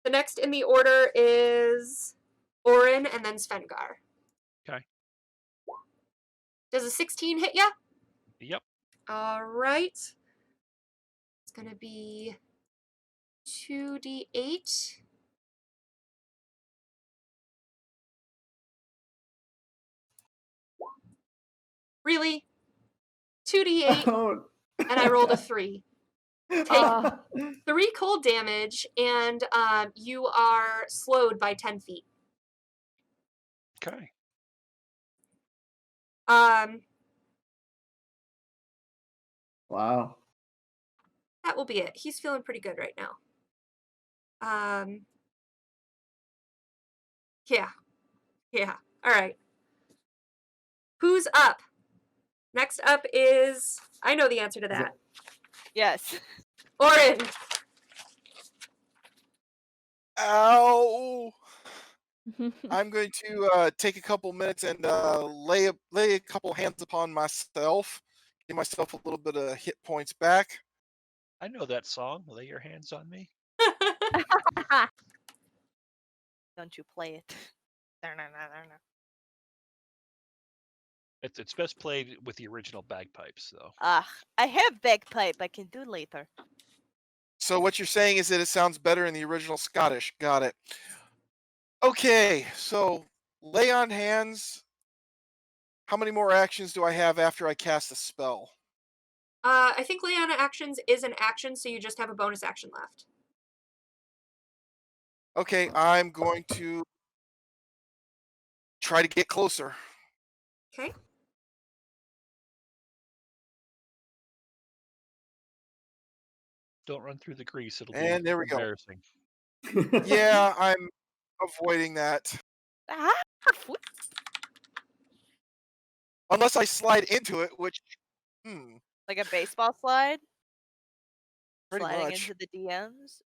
The next in the order is Orin and then Svengar. Okay. Does a 16 hit ya? Yep. All right. It's going to be 2d8. Really? 2d8, Oh. and I rolled a 3. Take Uh, 3 cold damage, and you are slowed by 10 feet. Okay. Wow. That will be it. He's feeling pretty good right now. Yeah. All right. Who's up? Next up is, I know the answer to that. Yes. Orin. Ow! I'm going to take a couple minutes and lay a couple hands upon myself, give myself a little bit of hit points back. I know that song. Lay your hands on me. Don't you play it. No. It's best played with the original bagpipes, though. I have bagpipe. I can do later. So what you're saying is that it sounds better in the original Scottish. Got it. Okay, so lay on hands. How many more actions do I have after I cast a spell? I think lay on actions is an action, so you just have a bonus action left. Okay, I'm going to try to get closer. Okay. Don't run through the grease. It'll And be there we go. embarrassing. Yeah, I'm avoiding that. Ah, Unless I slide into it, which, like a baseball slide? pretty Sliding much. into the DMs?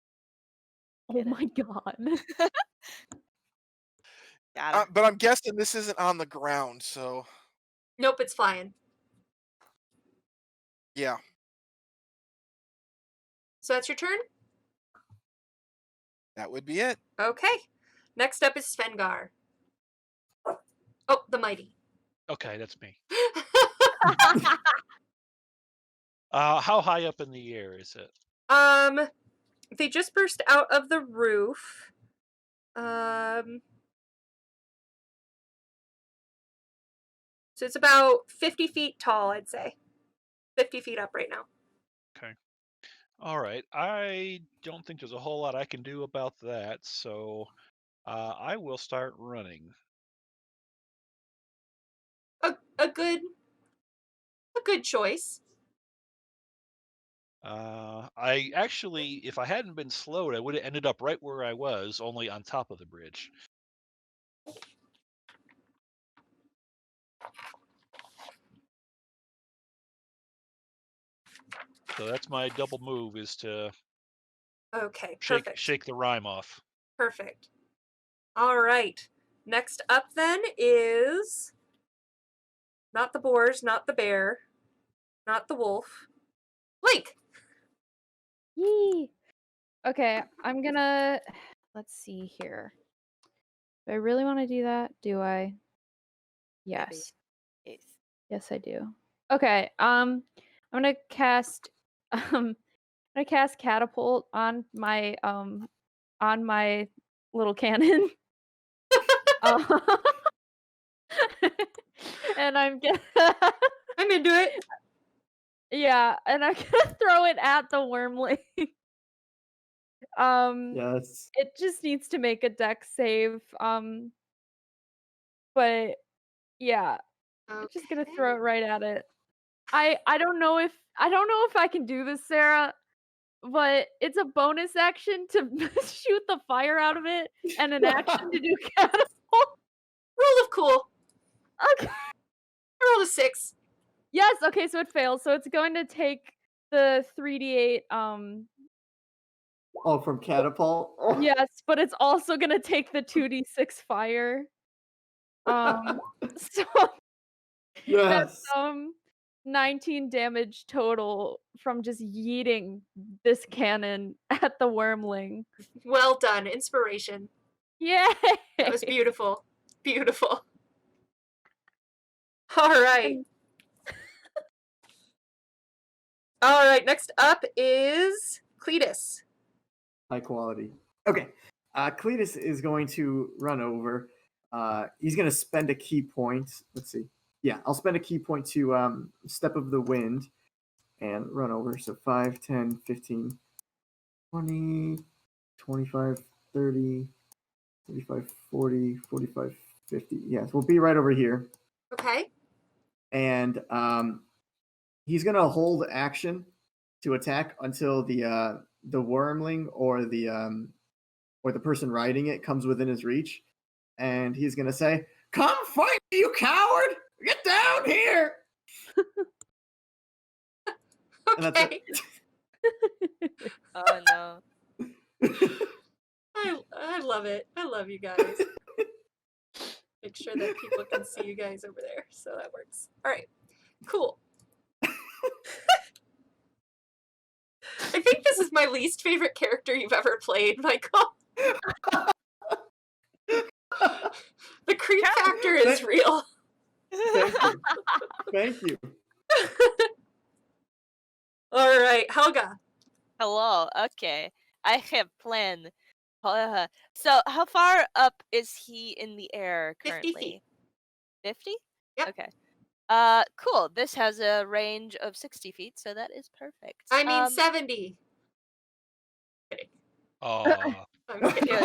oh my god. Got it. But I'm guessing this isn't on the ground, so Nope, it's flying. yeah. So that's your turn? That would be it. Okay. Next up is Svengar. Oh, the mighty. Okay, that's me. How high up in the air is it? They just burst out of the roof. So it's about 50 feet tall, I'd say. 50 feet up right now. Okay. All right. I don't think there's a whole lot I can do about that, so I will start running. A good choice. I actually, if I hadn't been slowed, I would have ended up right where I was, only on top of the bridge. So that's my double move, is to Okay, perfect. shake the rhyme off. Perfect. All right. Next up then is not the boars, not the bear, not the wolf. Blake. Yee. Okay, I'm gonna. Let's see here. Do I really want to do that? Do I? Yes. Yes. Yes, I do. Okay. I'm gonna cast. I'm gonna cast catapult on my little cannon. And I'm gonna. I'm into it. Yeah, and I'm gonna throw it at the wormling. Yes. It just needs to make a dex save. But yeah, I'm just gonna throw it right at it. I don't know if I can do this, Sarah, but it's a bonus action to shoot the fire out of it, and an action to do catapult. Roll of cool. Okay. I rolled a 6. Yes. Okay. So it fails. So it's going to take the 3d8. Oh, from catapult. Oh. Yes, but it's also gonna take the 2d6 fire. So Yes. that's 19 damage total from just yeeting this cannon at the wormling. Well done. Inspiration. Yay! That was beautiful. Beautiful. All right. All right. Next up is Cletus. High quality. Okay. Cletus is going to run over. He's going to spend a key point. Let's see. Yeah, I'll spend a key point to Step of the Wind and run over. So 5, 10, 15, 20, 25, 30, 35, 40, 45, 50. Yes, we'll be right over here. Okay. And he's going to hold action to attack until the wormling or the person riding it comes within his reach. And he's going to say, "Come fight me, you coward! Get down here!" And that's Okay. it. Oh no. I love it. I love you guys. Make sure that people can see you guys over there. So that works. All right. Cool. I think this is my least favorite character you've ever played, Michael. The creep factor is real. Thank you. Thank you. All right, Helga. Hello. Okay. I have plan. So how far up is he in the air 50 currently? feet. 50? Yep. Okay. Cool. This has a range of 60 feet, so that is perfect. I mean 70. Oh, I'm kidding.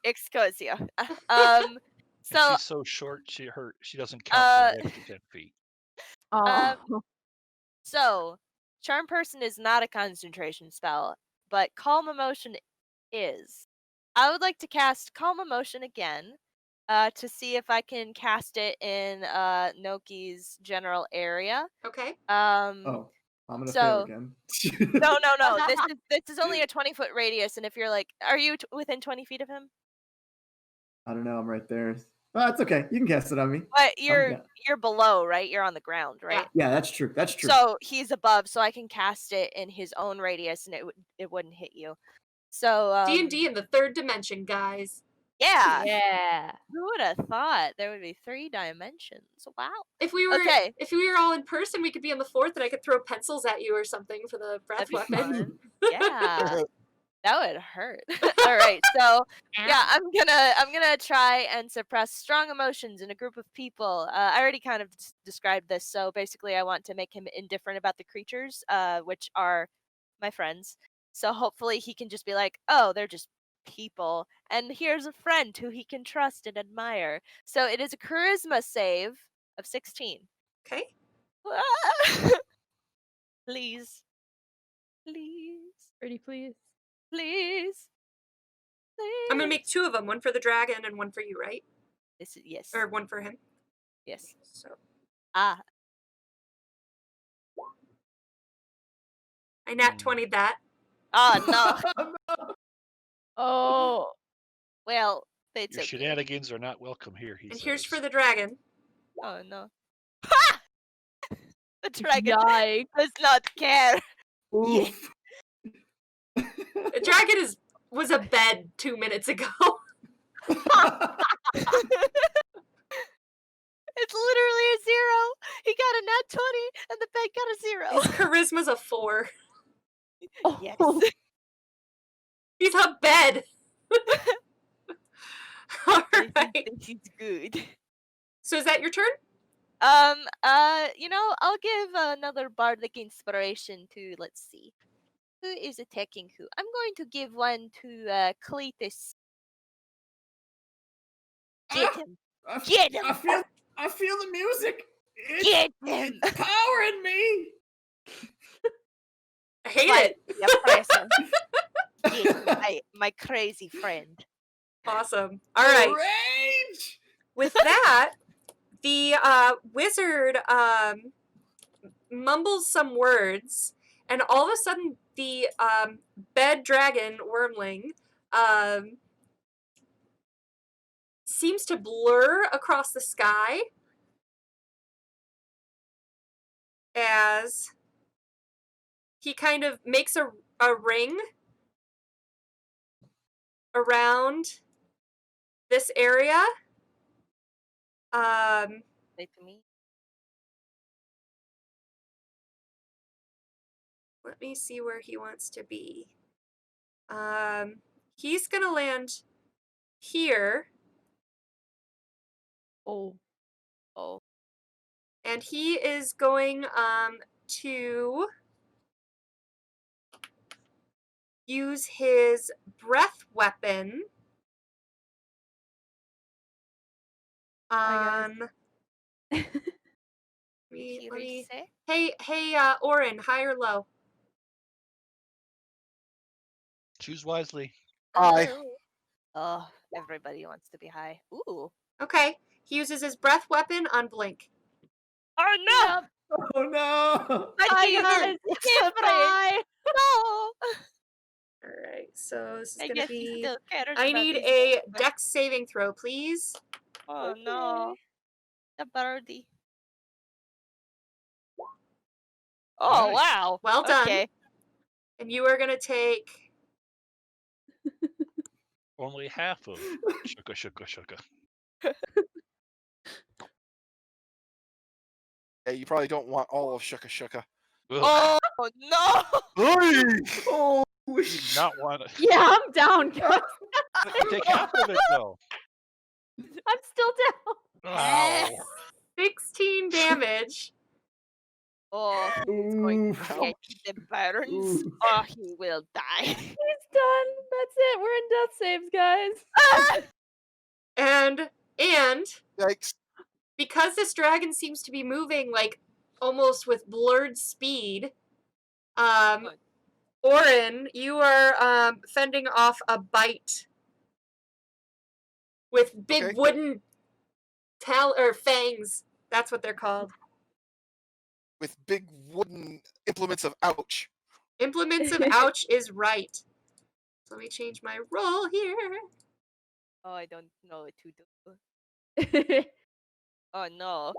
Excusio. and So she's so short. She doesn't count for 10 feet. Oh. So, Charm Person is not a concentration spell, but Calm Emotion is. I would like to cast Calm Emotion again, to see if I can cast it in Noki's general area. Okay. Oh, I'm gonna fail again. No. This is only a 20-foot radius, and if you're like, are you within 20 feet of him? I don't know. I'm right there. Oh, it's okay. You can cast it on me. But you're below, right? You're on the ground, right? Yeah, that's true. That's true. So he's above, so I can cast it in his own radius, and it wouldn't hit you. So D&D in the third dimension, guys. Yeah. Yeah. Who would have thought there would be 3 dimensions? Wow. If we were Okay. if we were all in person, we could be on the 4th, and I could throw pencils at you or something for the breath That'd be weapon. fun. Yeah. That would hurt. All right. So yeah, I'm gonna try and suppress strong emotions in a group of people. I already kind of described this. So basically, I want to make him indifferent about the creatures, which are my friends. So hopefully, he can just be like, "Oh, they're just people," and here's a friend who he can trust and admire. So it is a charisma save of 16. Okay. Please. Please. Pretty please. Please. I'm gonna make 2 of them, one for the dragon and one for you, right? This is yes. Or one for him. Yes. So Ah. I nat 20'd that. Oh no. Oh. Well, it's Your okay. shenanigans are not welcome here. And here's for the dragon. Oh no. Ha! The dragon Yikes. does not care. Oof. The dragon was a bed 2 minutes ago. It's literally a 0. He got a nat 20 and the bed got a 0. His charisma's a 4. Yes. He's a bed. All right. He's good. So is that your turn? I'll give another bardic inspiration to, let's see. Who is attacking who? I'm going to give one to Cletus. Get him. Get him. I feel the music. Get him. It's powering me. I hate it. Yes, my crazy friend. Awesome. All right. Rage. With that, the wizard mumbles some words, and all of a sudden, the bed dragon wormling seems to blur across the sky, as he kind of makes a ring around this area. Wait to me. Let me see where he wants to be. He's gonna land here. Oh. Oh. And he is going to use his breath weapon on. Did he really say? Hey, Orin, high or low? Choose wisely. High. Oh, everybody wants to be high. Ooh. Okay. He uses his breath weapon on Blink. Oh no! Yep. Oh no! I guys. Bye. No. Alright, so this is I gonna guess he be. still cares I about need his a but- dex saving throw, please. Oh no. The birdie. Oh Nice. wow. Well done. Okay. And you are gonna take. Only half of shuka shuka shuka. Yeah, you probably don't want all of Shuka Shuka. Ugh, Oh no. Oh, you do not want to Yeah, I'm down, guys. take half of it though. I'm still down. Ow. 16 damage. Oh, he's going Oof. to get the burns. Ooh. Oh, he will die. He's done. That's it. We're in death saves, guys. And Yikes. because this dragon seems to be moving like almost with blurred speed, Orin, you are fending off a bite with big Okay. wooden fangs. That's what they're called. With big wooden implements of ouch. Implements of ouch is right. So let me change my roll here. Oh, I don't know what to do. Oh no.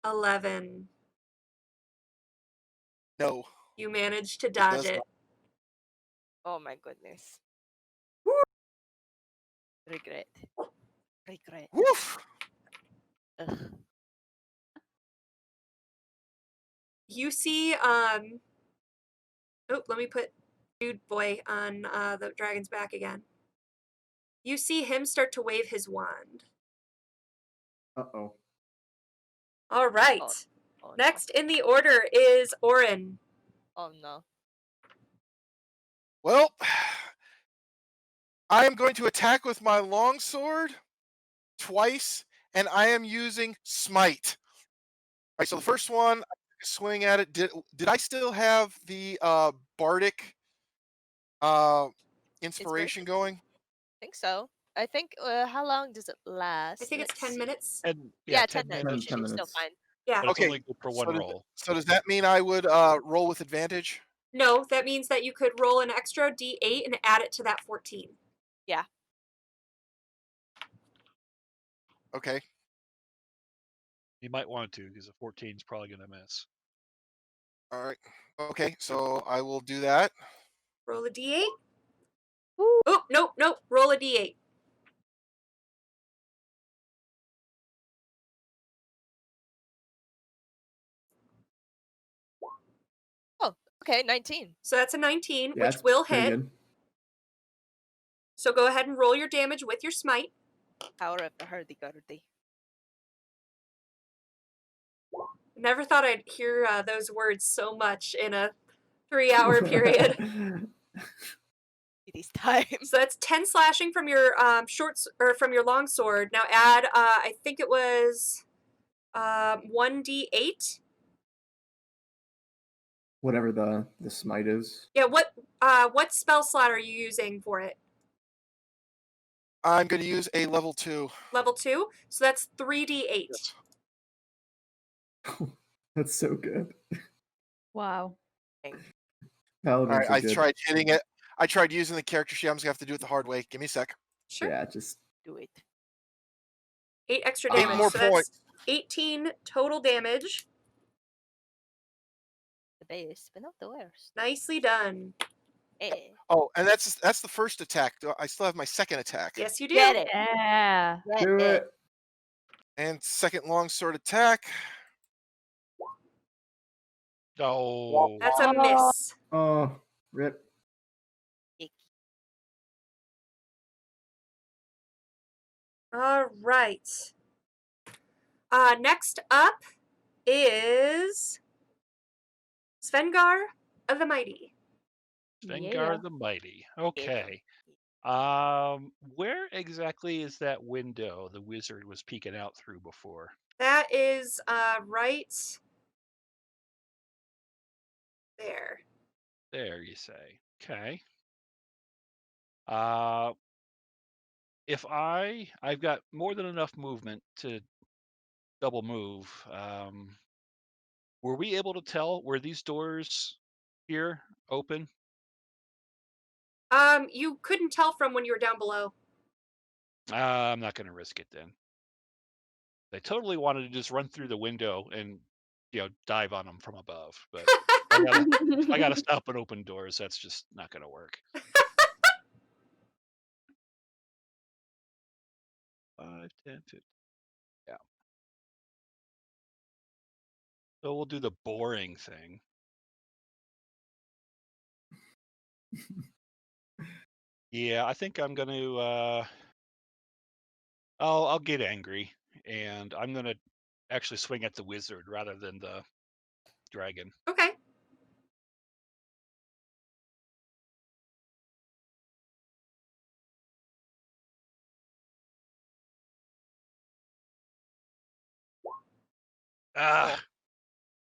11. No. You managed to dodge does it. not. Oh my goodness. Regret. Regret. Woof. Ugh. You see, let me put Dude Boy on the dragon's back again. You see him start to wave his wand. Uh-oh. All right. Oh, Next in the order is Orin. No. Oh no. Well, I am going to attack with my longsword twice, and I am using Smite. All right, so the first one, I took a swing at it. Did I still have the bardic inspiration going? I think so. I think, how long does it last? I think it's Let's 10 see. minutes. And Yeah, 10 10 minutes. minutes. You should be still minutes. fine. Yeah. But it's Okay, only good for one roll. So does that mean I would roll with advantage? No, that means that you could roll an extra d8 and add it to that 14. Yeah. Okay. You might want to, because a 14 is probably going to miss. All right. Okay, so I will do that. Roll a d8. Ooh. Oh, nope. Roll a d8. Oh, okay, 19. So that's a 19, Yeah, which that's will pretty hit. good. So go ahead and roll your damage with your smite. Power of the hurdy-gurdy. Never thought I'd hear those words so much in a 3-hour period. It is time. So that's 10 slashing from your from your longsword. Now add I think it was 1d8. Whatever the smite is. Yeah, what spell slot are you using for it? I'm going to use a level 2. Level 2. So that's 3d8. Yes. That's so good. Wow. Paladins All right, are I good. tried hitting it. I tried using the character sheet. I'm just going to have to do it the hard way. Give me a sec. Sure. Yeah, just Do it. 8 extra 8 damage. more So that's points. 18 total damage. The base, but not the worst. Nicely done. Eh. Oh, and that's the first attack. I still have my second attack. Yes, you do. Get it. Yeah. Get Do it. it. And second longsword attack. Oh, That's a miss. Oh, rip. All right. Next up is Svengar of the Mighty. Svengar the Mighty. Okay. Where exactly is that window the wizard was peeking out through before? That is right there. There, you say. Okay. If I've got more than enough movement to double move. Were we able to tell, were these doors here open? You couldn't tell from when you were down below. I'm not going to risk it then. They totally wanted to just run through the window and, dive on them from above, but I gotta stop and open doors. That's just not going to work. 5, 10, 15. Yeah. So we'll do the boring thing. Yeah, I think I'm going to. I'll get angry, and I'm going to actually swing at the wizard rather than the dragon. Okay.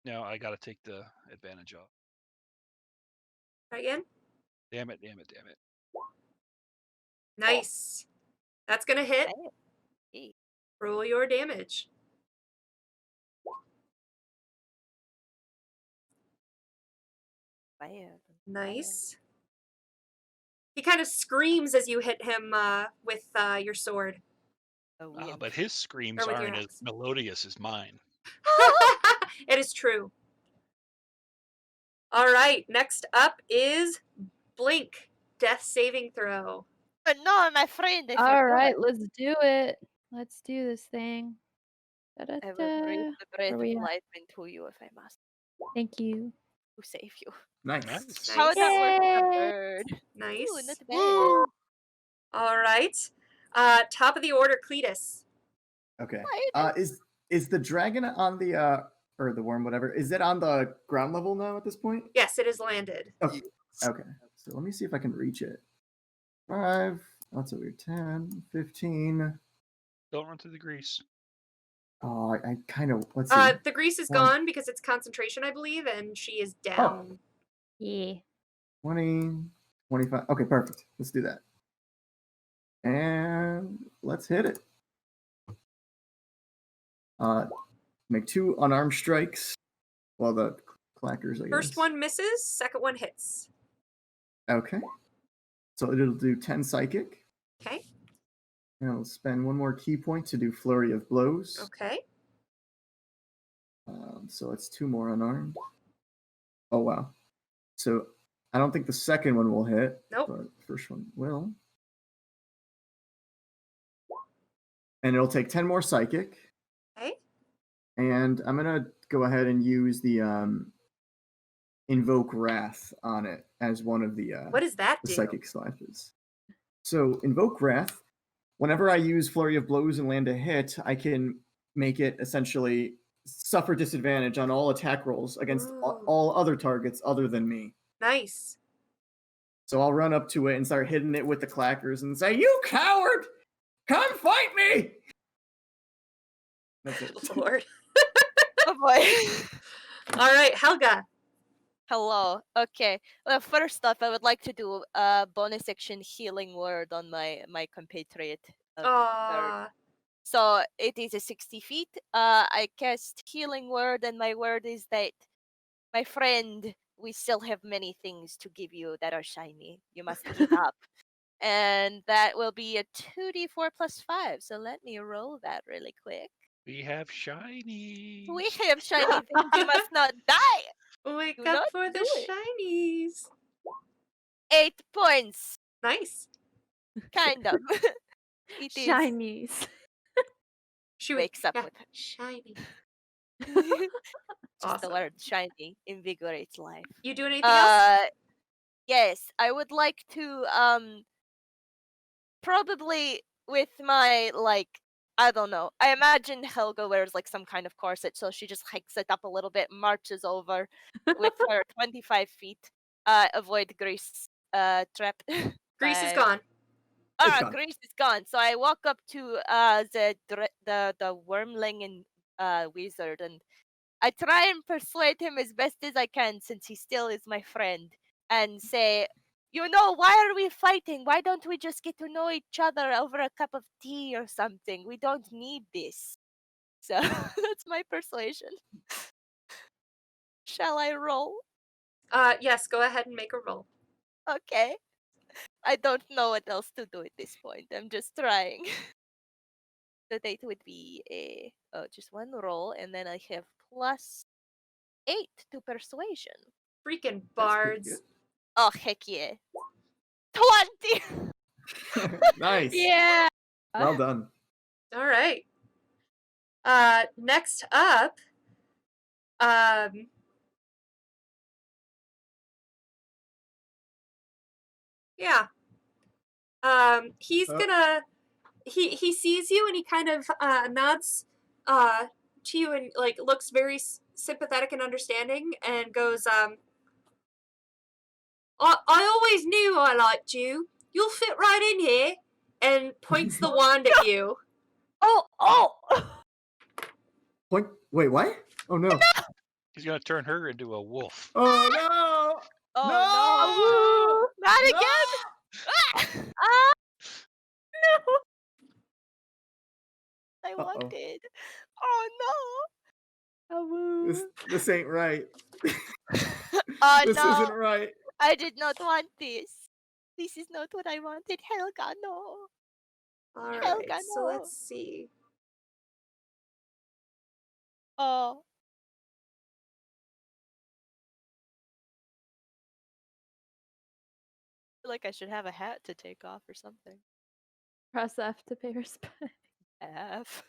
No, I got to take the advantage off. Try again. Damn it. Nice. That's gonna hit. Hey. Roll your damage. Nice. He kind of screams as you hit him with your sword. But his screams aren't as melodious as mine. It is true. All right, next up is Blink, death saving throw. But no, my friend. All right, let's do it. Let's do this thing. I will breathe the breath of life into you if I must. Thank you. To save you. Nice. How would that work with a bird? Nice. Ooh, not bad. All right. Top of the order, Cletus. Okay. Is the dragon on the or the worm, whatever, is it on the ground level now at this point? Yes, it is landed. Okay. Okay. So let me see if I can reach it. 5. That's over 10, 15. Don't run through the grease. Oh, I kind of. Let's see. The grease is gone because it's concentration, I believe, and she is down. Oh. Yeah. 20, 25. Okay, perfect. Let's do that. And let's hit it. Make 2 unarmed strikes. Well, the clackers, I guess. First one misses, second one hits. Okay. So it'll do 10 psychic. Okay. And I'll spend 1 more key point to do flurry of blows. Okay. So it's 2 more unarmed. Oh, wow. So I don't think the second one will hit. Nope. But the first one will. And it'll take 10 more psychic. Okay. And I'm going to go ahead and use the Invoke Wrath on it as one of the, what does that do? Psychic slashes. So Invoke Wrath, whenever I use Flurry of Blows and land a hit, I can make it essentially suffer disadvantage on all attack rolls against all other targets other than me. Nice. So I'll run up to it and start hitting it with the clackers and say, "You coward! Come fight me!" That's it. Lord. Oh boy. All right, Helga. Hello. Okay. Well, first off, I would like to do a bonus action healing word on my compatriot. So it is a 60 feet. I cast healing word, and my word is that, my friend, we still have many things to give you that are shiny. You must keep up. And that will be a 2d4 plus 5. So let me roll that really quick. We have shiny. We have shiny things. You must not die. Wake Do up not for do the it. shinies. 8 points. Nice. Kind of. It is. Shinies. She Wakes up yeah, with shiny. just Awesome. the word shiny invigorates life. You doing anything else? Yes, I would like to probably with my I don't know. I imagine Helga wears like some kind of corset, so she just hikes it up a little bit, marches over with her 25 feet. Avoid grease trap. Grease is by- gone. It's gone. Grease is gone. So I walk up to the wormling and wizard, and I try and persuade him as best as I can, since he still is my friend, and say, why are we fighting? Why don't we just get to know each other over a cup of tea or something? We don't need this. So that's my persuasion. Shall I roll? Yes, go ahead and make a roll. Okay. I don't know what else to do at this point. I'm just trying. The date would be just one roll, and then I have +8 to persuasion. Freaking That's pretty bards. Oh, heck yeah. 20! good. Nice. Yeah. Well done. All right. Next up, yeah. He's gonna he sees you and he kind of nods to you and like looks very sympathetic and understanding and goes I always knew I liked you. You'll fit right in here, and points the wand at you. Oh! Point. Wait, what? Oh no. He's gonna turn her into a wolf. Oh no. Oh no! Not again! Ah! No! I Uh-oh. wanted. Oh This ain't right. no! Oh This no! isn't right. I did not want this. This is not what I wanted. Helga, no. All right, Helga, so no. let's see. Oh. I feel like I should have a hat to take off or something. Press F to pay respect. F.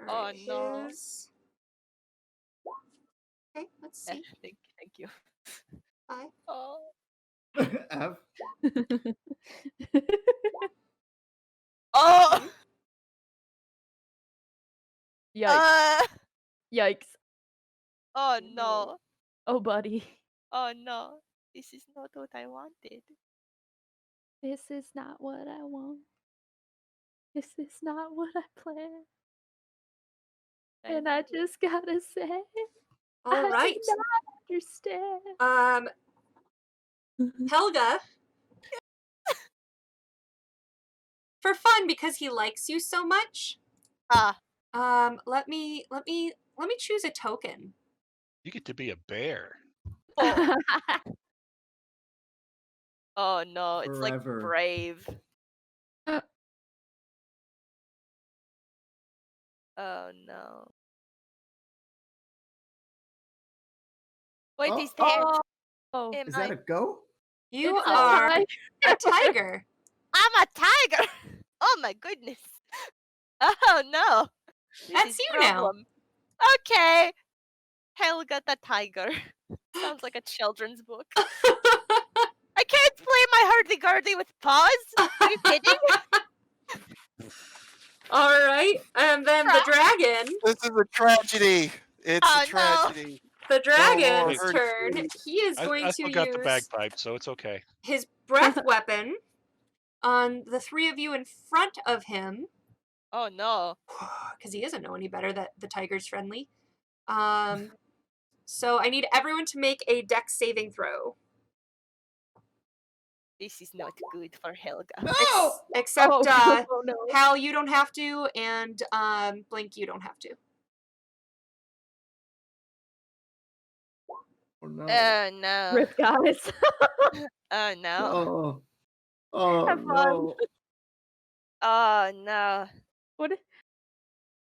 All Oh, right, no. here's- Okay, let's see. Thank you. Bye. Oh. F. Oh! Yikes. Yikes. Oh no. Oh, buddy. Oh no. This is not what I wanted. This is not what I want. This is not what I planned. And I just gotta say, All right. I do not understand. Helga, for fun because he likes you so much. Let me choose a token. You get to be a bear. Oh no, it's Forever. like brave. Oh no. What is that? Oh, Am Is that a goat? You It's a are tiger. a tiger. I'm a tiger! Oh my goodness. Oh no. This That's is you now. problem. Okay. Helga the tiger. Sounds like a children's book. I can't play my hurdy-gurdy with paws. Are you kidding? All right, and then the dragon. This is a tragedy. It's Oh, a tragedy. The dragon's Lord. turn. He is going I to still got the use bagpipe, so it's okay. his breath weapon on the three of you in front of him. Oh no. Because he doesn't know any better that the tiger's friendly. So I need everyone to make a dex saving throw. This is not good for Helga. No! Except oh no. Hal, you don't have to, and Blink, you don't have to. Oh no. Oh no. Rip, guys. Oh no. Oh Have fun. no. Oh no. What?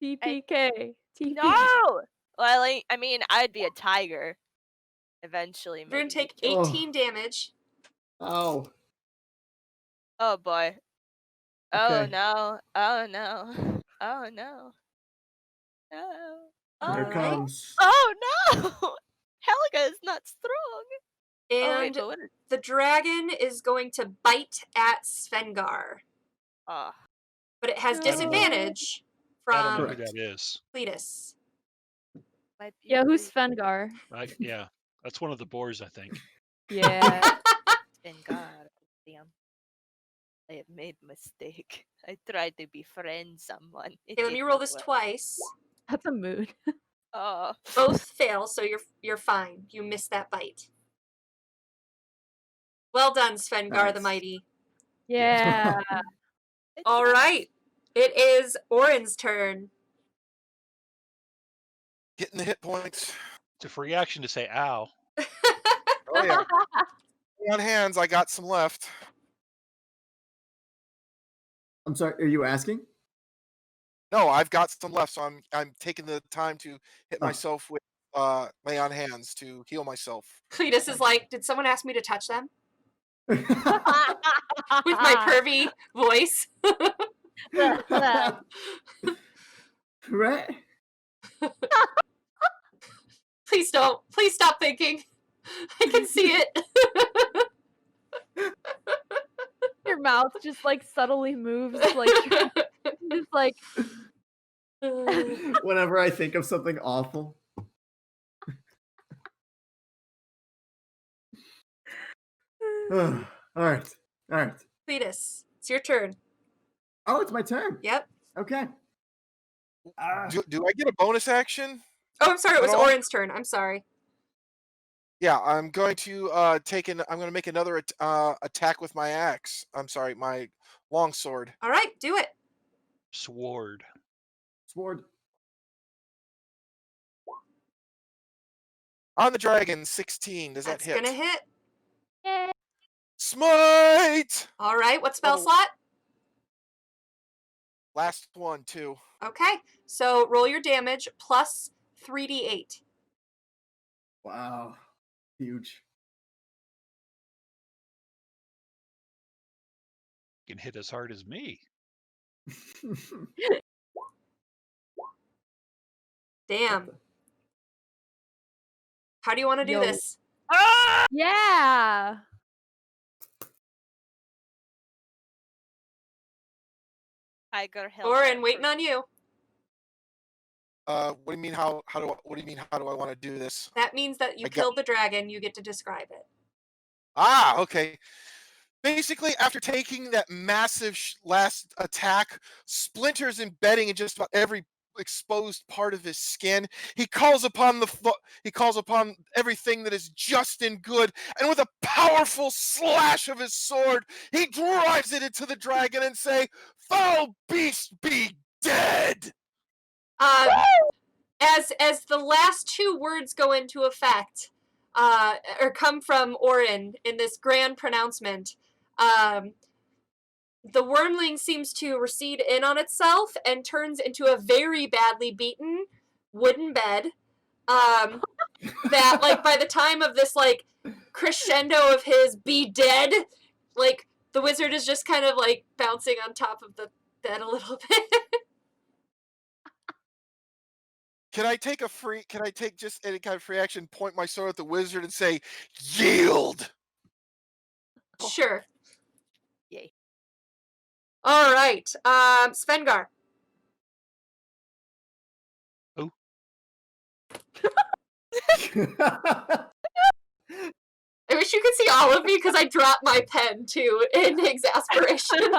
TPK. TPK. No! Well, I mean, I'd be a tiger. Eventually, You're gonna maybe. take Oh. 18 damage. Oh. Oh boy. Oh Okay. no. Oh no. Oh no. Oh. Here it Alright. comes. Oh no! Helga is not strong. Oh wait, And but what is... the dragon is going to bite at Svengar. Oh. But it has No. disadvantage I don't know from who Correct. that is. Cletus. Might be Yeah, who's pretty- Svengar? Yeah, that's one of the boars, I think. Yeah. Thank God. Damn. I have made a mistake. I tried to befriend someone. It Okay, let did me roll not this work. twice. That's a mood. Oh. Both fail, so you're fine. You missed that bite. Well done, Svengar the Nice. Mighty. Yeah. It's All nice. right. It is Orin's turn. Getting the hit points. It's a free action to say ow. Oh yeah. On hands, I got some left. I'm sorry, are you asking? No, I've got some left, so I'm taking the time to hit Oh. myself with lay on hands to heal myself. Cletus is like, did someone ask me to touch them? With my pervy voice. Right? Please don't. Please stop thinking. I can see it. Your mouth just like subtly moves, like just like Whenever I think of something awful. All right. All right. Cletus, it's your turn. Oh, it's my turn. Yep. Okay. Do I get a bonus action? Oh, I'm sorry. It was At all? Orin's turn. I'm sorry. Yeah, I'm going to I'm going to make another attack with my axe. I'm sorry, my longsword. All right, do it. Sword. Sword. On the dragon, 16. Does That's that hit? gonna hit. Smite! All right. What spell Oh. slot? Last one, too. Okay. So roll your damage plus 3d8. Wow. Huge. You can hit as hard as me. Damn. How do you want to do Yo. this? yeah. Tiger Helga. Orin, waiting on you. What do you mean how do I want to do this? That means that you I got- killed the dragon. You get to describe it. Ah, okay. Basically, after taking that massive last attack, splinters embedding in just about every exposed part of his skin, he calls upon everything that is just and good, and with a powerful slash of his sword, he drives it into the dragon and say, "Foul beast, be dead!" As the last two words go into effect, or come from Orin in this grand pronouncement, the wormling seems to recede in on itself and turns into a very badly beaten wooden bed. That, like, by the time of this, like, crescendo of his be dead, like, the wizard is just kind of, like, bouncing on top of the bed a little bit. Can I take just any kind of free action, point my sword at the wizard and say, "Yield"? Sure. Yay. All right. Svengar. Oh. I wish you could see all of me because I dropped my pen too in exasperation.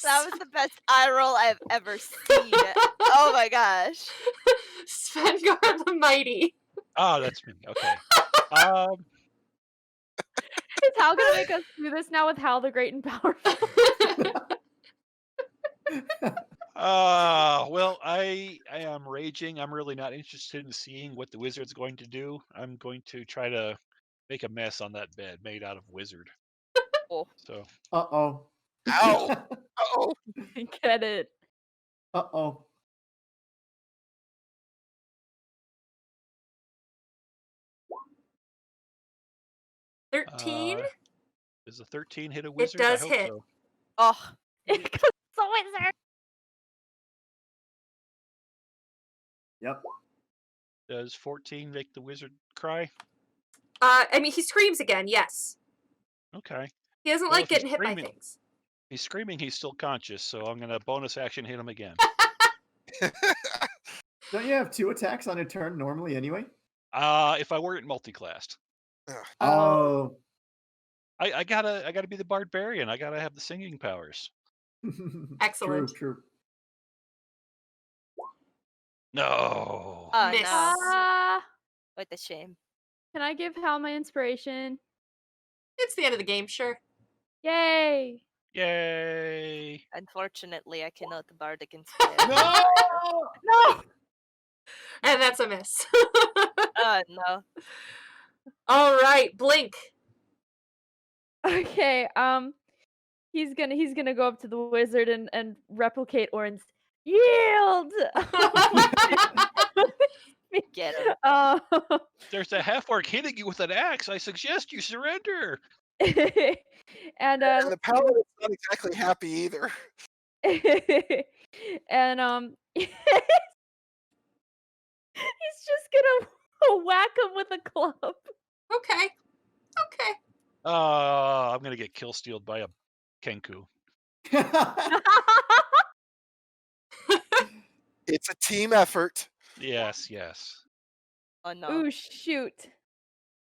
That was the best eye roll I've ever seen. Oh my gosh. Svengar the Mighty. Oh, that's me. Okay. Is Hal gonna make us do this now with Hal the Great and Powerful? Well, I am raging. I'm really not interested in seeing what the wizard's going to do. I'm going to try to make a mess on that bed made out of wizard. Oh. So Uh-oh. Ow! Oh, Get it. Uh-oh. Uh, 13? Does a 13 hit a It wizard? I does hope hit. so. Oh, Because it's a wizard. Yep. Does 14 make the wizard cry? I mean, he screams again, yes. Okay. He doesn't Well, like if he's getting hit by screaming- things. He's screaming, he's still conscious, so I'm going to bonus action hit him again. Don't you have 2 attacks on a turn normally anyway? If I weren't multi-classed. Oh. I gotta be the barbarian. I gotta have the singing powers. Excellent. True. No. oh Miss. no! What a shame. Can I give Hal my inspiration? It's the end of the game, sure. Yay! Yay. Unfortunately, I cannot bardic inspire. No! And that's a miss. Oh no! All right, Blink. Okay, he's gonna go up to the wizard and replicate Orin's yield. Get him. There's a half-orc hitting you with an axe. I suggest you surrender. and And the paladin's not exactly happy either. and he's just gonna whack him with a club. Okay. I'm gonna get kill stealed by a Kenku. It's a team effort. Yes. Oh no! Ooh, shoot.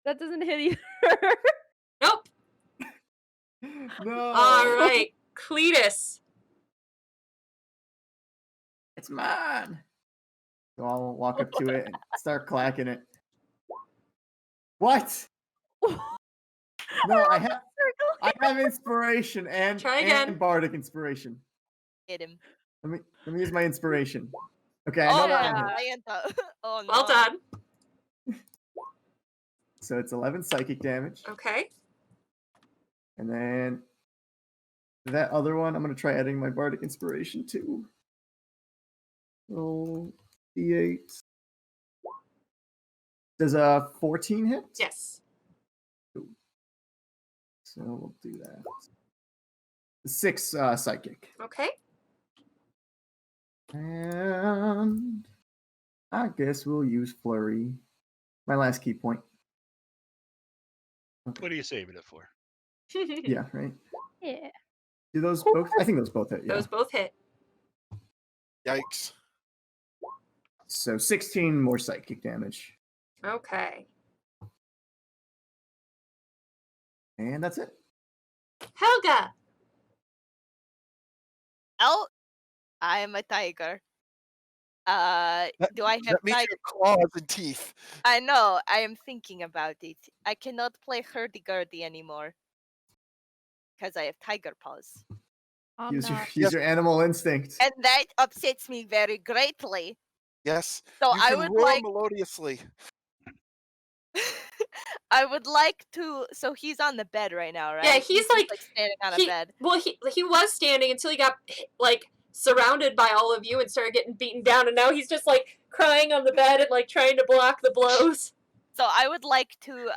That doesn't hit either. Nope. No. All right, Cletus. It's mine. So I'll walk up to it and start clacking it. What? No, I have inspiration and Try again. and bardic inspiration. Hit him. Let me use my inspiration. Okay, I Oh know no! that one hit. Ianta. Oh no! Well done. So it's 11 psychic damage. Okay. And then that other one, I'm going to try adding my bardic inspiration too. Roll D8. Does a 14 hit? Yes. So we'll do that. 6 psychic. Okay. And I guess we'll use flurry. My last key point. What are you saving it for? Yeah, right. Yeah. Do those both? I think those both hit. Yeah. Those both hit. Yikes. So 16 more psychic damage. Okay. And that's it. Helga. Oh, I am a tiger. Do I have That means tiger? you have claws and teeth. I know. I am thinking about it. I cannot play hurdy-gurdy anymore because I have tiger paws, Use your animal instinct. and that upsets me very greatly. Yes. So You I can would roar like. melodiously. I would like to. So he's on the bed right now, right? Yeah, he's just, like standing on a he, bed. Well, he was standing until he got like surrounded by all of you and started getting beaten down, and now he's just like crying on the bed and like trying to block the blows. So I would like to,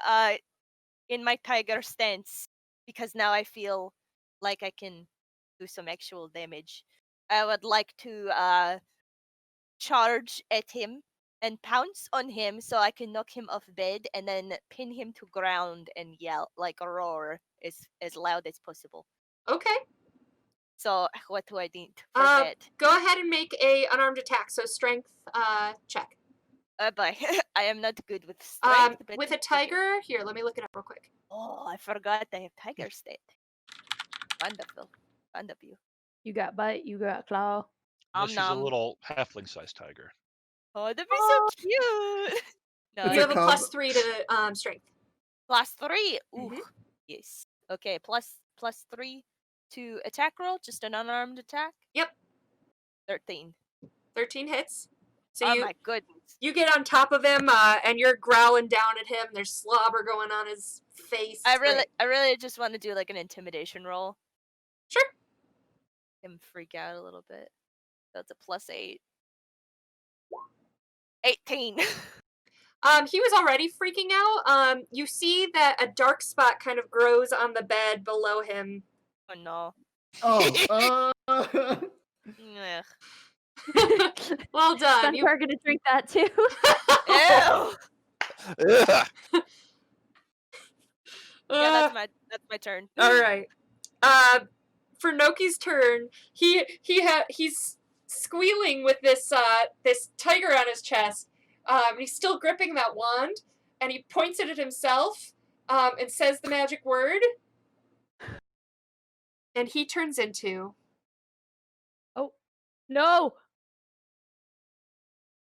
in my tiger stance, because now I feel like I can do some actual damage. I would like to charge at him and pounce on him so I can knock him off bed and then pin him to ground and yell, like roar as loud as possible. Okay. So what do I need for Uh, that? Go ahead and make a unarmed attack. So strength check. But I am not good with strength. But With a okay. tiger, here, let me look it up real quick. Oh, I forgot I have tiger state. Wonderful. Fond of you. You got bite, you got claw. She's a nom. little halfling-sized tiger. Oh, that'd be so cute. No, It's You a have a cub. +3 to strength. +3. Ooh, Mhm. yes. Okay, +3 to attack roll. Just an unarmed attack. Yep. 13. 13 hits. So Oh you my goodness. you get on top of him and you're growling down at him. There's slobber going on his face. I It's great. really just want to do like an intimidation roll. Sure. Him freak out a little bit. That's a +8. 18. He was already freaking out. You see that a dark spot kind of grows on the bed below him. Oh no. Oh, Ugh. Well done. Suncar gonna drink that too. Ew. Ugh. Yeah, that's my turn. All right. For Noki's turn, he's squealing with this tiger on his chest. He's still gripping that wand, and he points it at himself, and says the magic word, and he turns into No,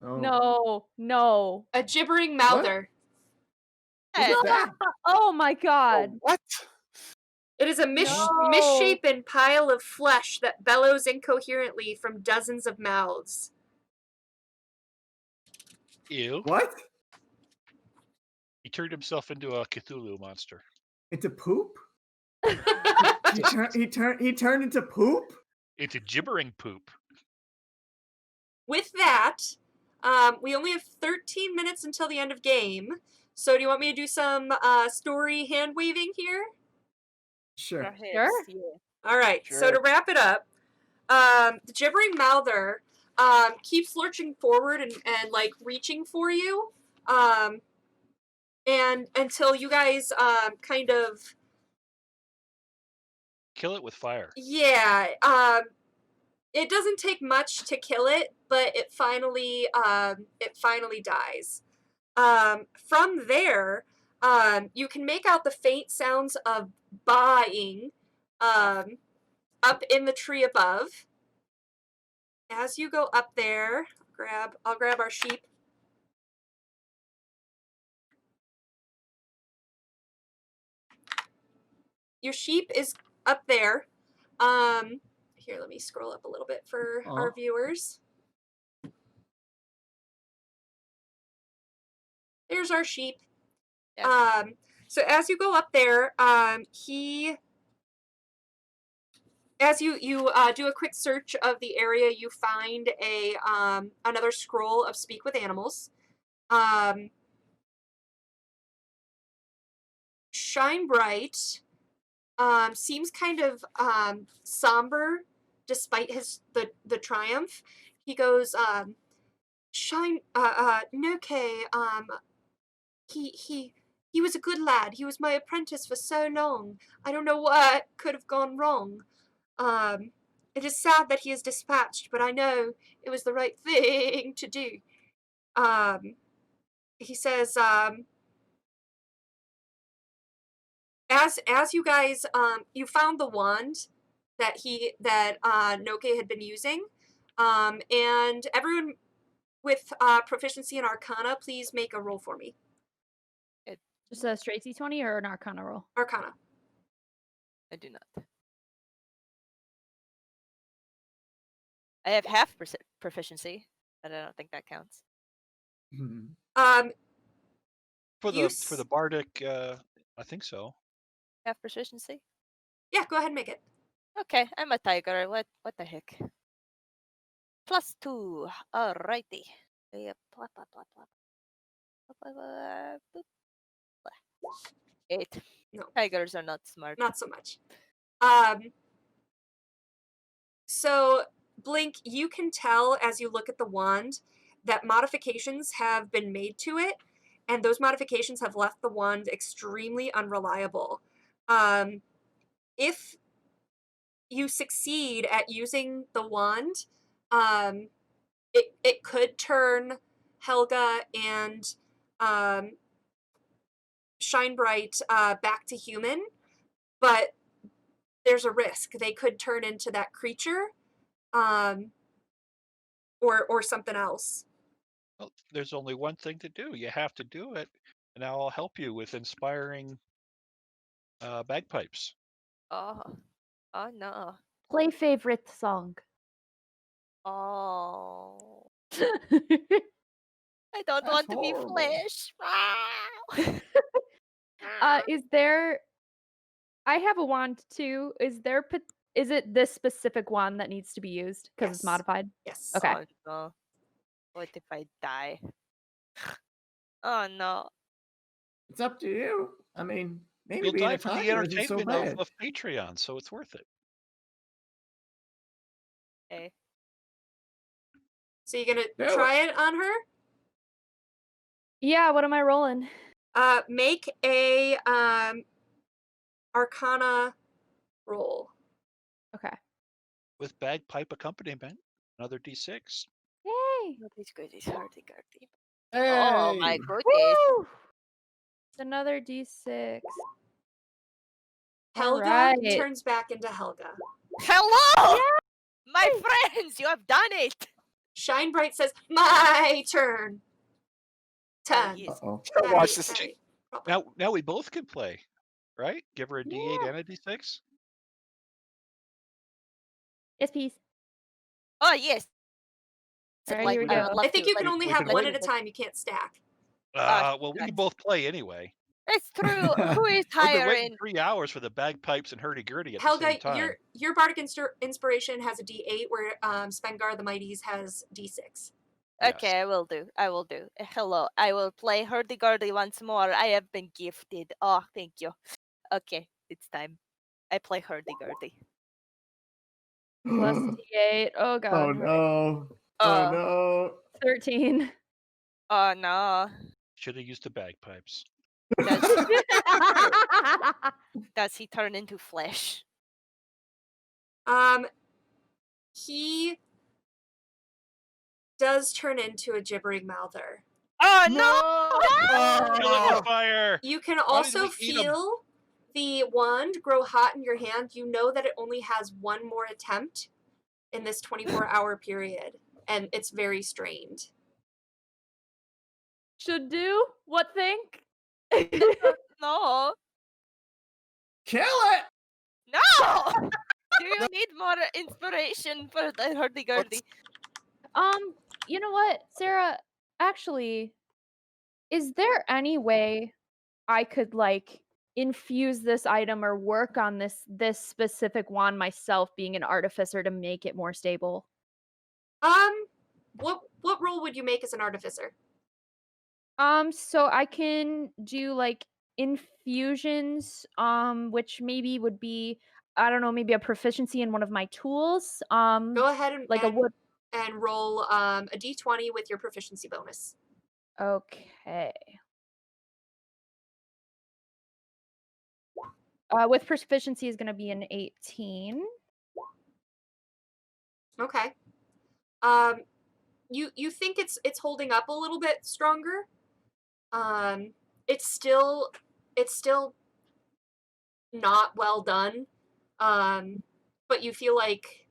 oh. no. a gibbering mouther. What is that? Oh my god. What? It is a No. misshapen pile of flesh that bellows incoherently from dozens of mouths. Ew. What? He turned himself into a Cthulhu monster. Into poop? he turned into poop? It's a gibbering poop. With that, we only have 13 minutes until the end of game. So do you want me to do some story hand waving here? Sure. Sure. Yeah. All right. So Sure. to wrap it up, the gibbering mouther keeps lurching forward and like reaching for you, and until you guys kind of Kill it with fire. yeah. It doesn't take much to kill it, but it finally dies. From there, you can make out the faint sounds of baaing up in the tree above. As you go up there, I'll grab our sheep. Your sheep is up there. Here, let me scroll up a little bit for our viewers. There's our sheep. Yeah. So as you go up there, as you do a quick search of the area, you find another scroll of Speak with Animals. Shine Bright seems kind of somber despite the triumph. He goes, Shine Noke, he was a good lad. He was my apprentice for so long. I don't know what could have gone wrong. It is sad that he is dispatched, but I know it was the right thing to do. He says, as you guys, you found the wand that Noke had been using, and everyone with proficiency in Arcana, please make a roll for me. Just a straight D20 or an Arcana roll? Arcana. I do not. I have half proficiency, but I don't think that counts. For the bardic, I think so. Half proficiency? Yeah, go ahead and make it. Okay, I'm a tiger. What the heck? +2. Alrighty. Yeah, blah, blah, blah, blah. Blah, blah, blah, blah. 8. No. Tigers are not smart. Not so much. So, Blink, you can tell as you look at the wand that modifications have been made to it, and those modifications have left the wand extremely unreliable. If you succeed at using the wand, it could turn Helga and Shine Bright back to human, but there's a risk. They could turn into that creature, or something else. Well, there's only one thing to do. You have to do it, and I'll help you with inspiring bagpipes. Oh no. Play favorite song. Oh. I don't That's want to horrible. be flesh. Is there? I have a wand too. Is there is it this specific one that needs to be used because it's Yes. modified? Yes. Okay. Oh no. What if I die? Oh no. It's up to you. I mean, maybe You'll being die a for the tiger isn't so entertainment bad. of Patreon, so it's worth it. Okay. So you're gonna Do try it on her? Yeah, what am I rolling? Make a Arcana roll. Okay. With bagpipe accompaniment, another D6. Yay! What is good is hurdy-gurdy. Hey! Oh my goodness. Woo! It's another D6. Helga Alright. turns back into Helga. Hello! My friends, you have done it! Shine Bright says, "My turn." 10. yes. Uh-oh. Watch this. Very proper. Now we both can play, right? Give her a D8 Yeah. and a D6. Yes, please. Oh yes. Alright, Like, here we I go. would love I think to, you can like, only we have can one wait. at a time. You can't stack. Well, we right. can both play anyway. It's true. Who is We've been higher waiting in 3 hours for the bagpipes and hurdy-gurdy at the Helga, same time. your bardic inspiration has a D8, where Spengar the Mighty's has D6. Yes. Okay, I will do. I will do. Hello. I will play hurdy-gurdy once more. I have been gifted. Oh, thank you. Okay, it's time. I play hurdy-gurdy. Plus D8. Oh god. Oh no. Oh Oh. no. 13. Oh no. Should have used the bagpipes. Does he turn into flesh? He does turn into a gibbering mouther. Oh Kill it with fire! You can Why did also we eat 'em? feel the wand grow hot in your hand. You know that it only has one more attempt in this 24-hour period, and it's very strained. Should do? What think? No. Kill it! No! Do you need more inspiration for the hurdy-gurdy? You know what, Sarah? Actually, is there any way I could like infuse this item or work on this specific wand myself, being an artificer, to make it more stable? What role would you make as an artificer? So I can do like infusions, which maybe would be, I don't know, maybe a proficiency in one of my tools. Go ahead and like a wood. and roll a d20 with your proficiency bonus. Okay. With proficiency is going to be an 18. Okay. You think it's holding up a little bit stronger. It's still not well done. But you feel like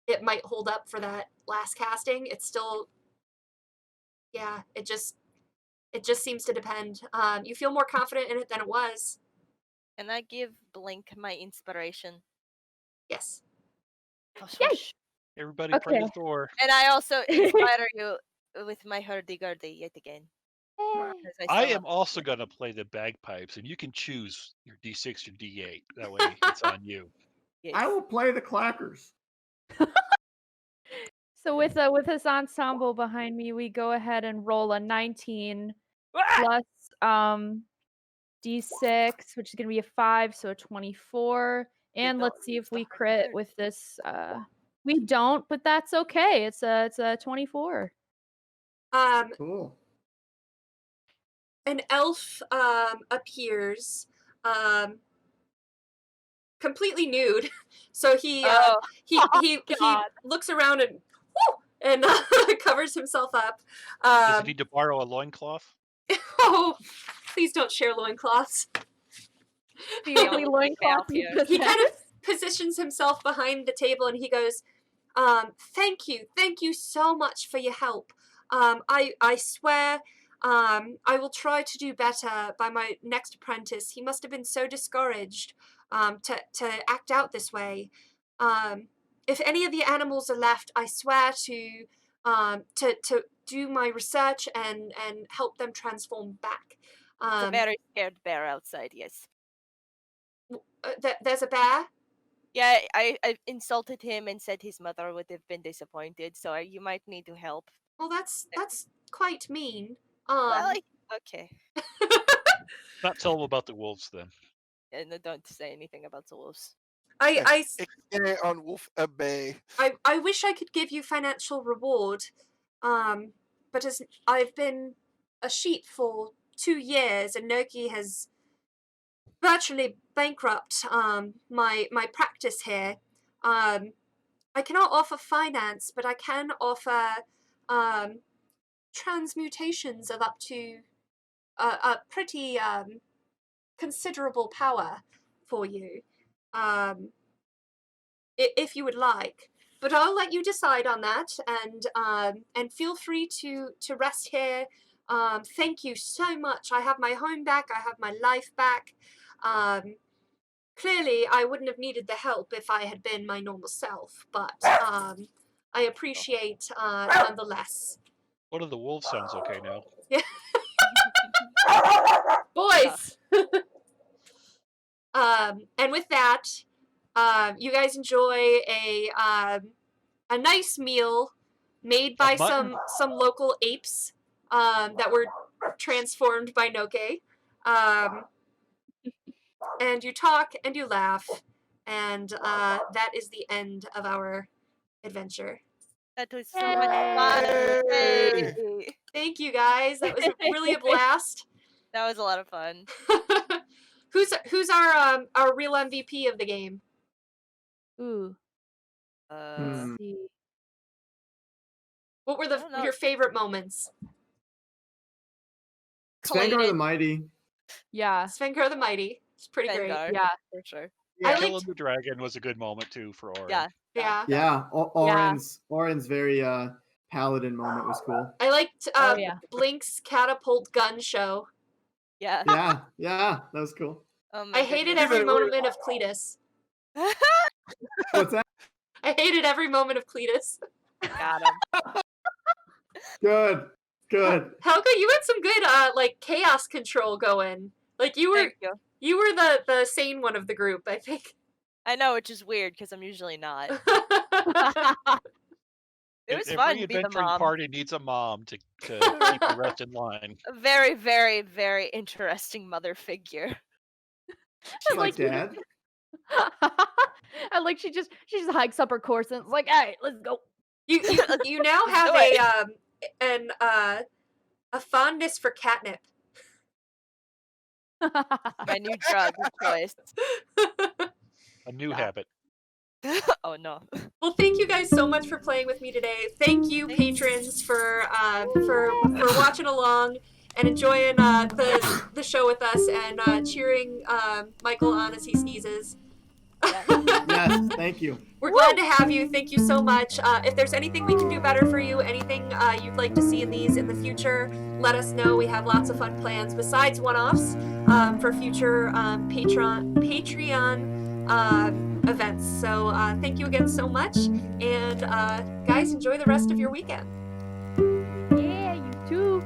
it might hold up for that last casting. It's still, yeah, it just seems to depend. You feel more confident in it than it was. Can I give Blink my inspiration? Yes. Yay! Everybody Okay. pray to Thor. And I also inspire you with my hurdy-gurdy yet again. Yay. because I still am also going to play the bagpipes, and you can choose your D6 or D8. That way it's on you. yes. I will play the clackers. So with this ensemble behind me, we go ahead and roll a 19 plus D6, which is going to be a 5, so a 24. And let's see if we crit with this. We don't, but that's okay. It's a 24. Cool. An elf appears, completely nude. So he God. looks around and covers himself up. Does he need to borrow a loincloth? Oh, please don't share loincloths. The only loincloth here. He kind of positions himself behind the table and he goes, thank you so much for your help. I swear I will try to do better by my next apprentice. He must have been so discouraged to act out this way. If any of the animals are left, I swear to do my research and help them transform back. It's a very scared bear outside, yes. There's a bear? Yeah, I insulted him and said his mother would have been disappointed, so you might need to help. Well, that's quite mean. Well, okay. Not tell them about the wolves then. And don't say anything about the wolves. On Wolf Bay. I wish I could give you financial reward, but as I've been a sheep for 2 years and Noki has virtually bankrupt my practice here, I cannot offer finance, but I can offer transmutations of up to a pretty considerable power for you. If you would like, but I'll let you decide on that, and feel free to rest here. Thank you so much. I have my home back. I have my life back. Clearly, I wouldn't have needed the help if I had been my normal self, but I appreciate nonetheless. One of the wolves sounds okay now. Yeah. Boys. And with that, you guys enjoy a nice meal made by some local apes that were transformed by Noke. And you talk and you laugh, and that is the end of our adventure. That was so much fun. Yay. Thank you guys. That was really a blast. That was a lot of fun. Who's our real MVP of the game? Ooh. Hmm. Let's see. What were your favorite moments? Svengar the Mighty. Yeah. Svengar the Mighty. It's pretty great. Yeah, for sure. Yeah. Killing the dragon was a good moment too for Orin. Yeah. Yeah. Orin's very paladin moment was cool. I liked Blink's catapult gun show. Yeah. Yeah, that was cool. I hated every moment of Cletus. What's that? I hated every moment of Cletus. Got him. Good. Helga, you had some good chaos control going. Like you were the sane one of the group, I think. I know, which is weird because I'm usually not. It was Every fun to be the adventuring mom. party needs a mom to keep the rest in line. A very, very, very interesting mother figure. She's like Dad. I like she just hikes up her course and it's like, all right, let's go. You now have a fondness for catnip. My new drug of choice. A new habit. Oh no. Well, thank you guys so much for playing with me today. Thank you, patrons, for watching along and enjoying the show with us and cheering Michael on as he sneezes. Yes, thank you. We're glad to have you. Thank you so much. If there's anything we can do better for you, anything you'd like to see in these in the future, let us know. We have lots of fun plans besides one-offs for future Patreon events. So thank you again so much. And guys, enjoy the rest of your weekend. Yeah, you too.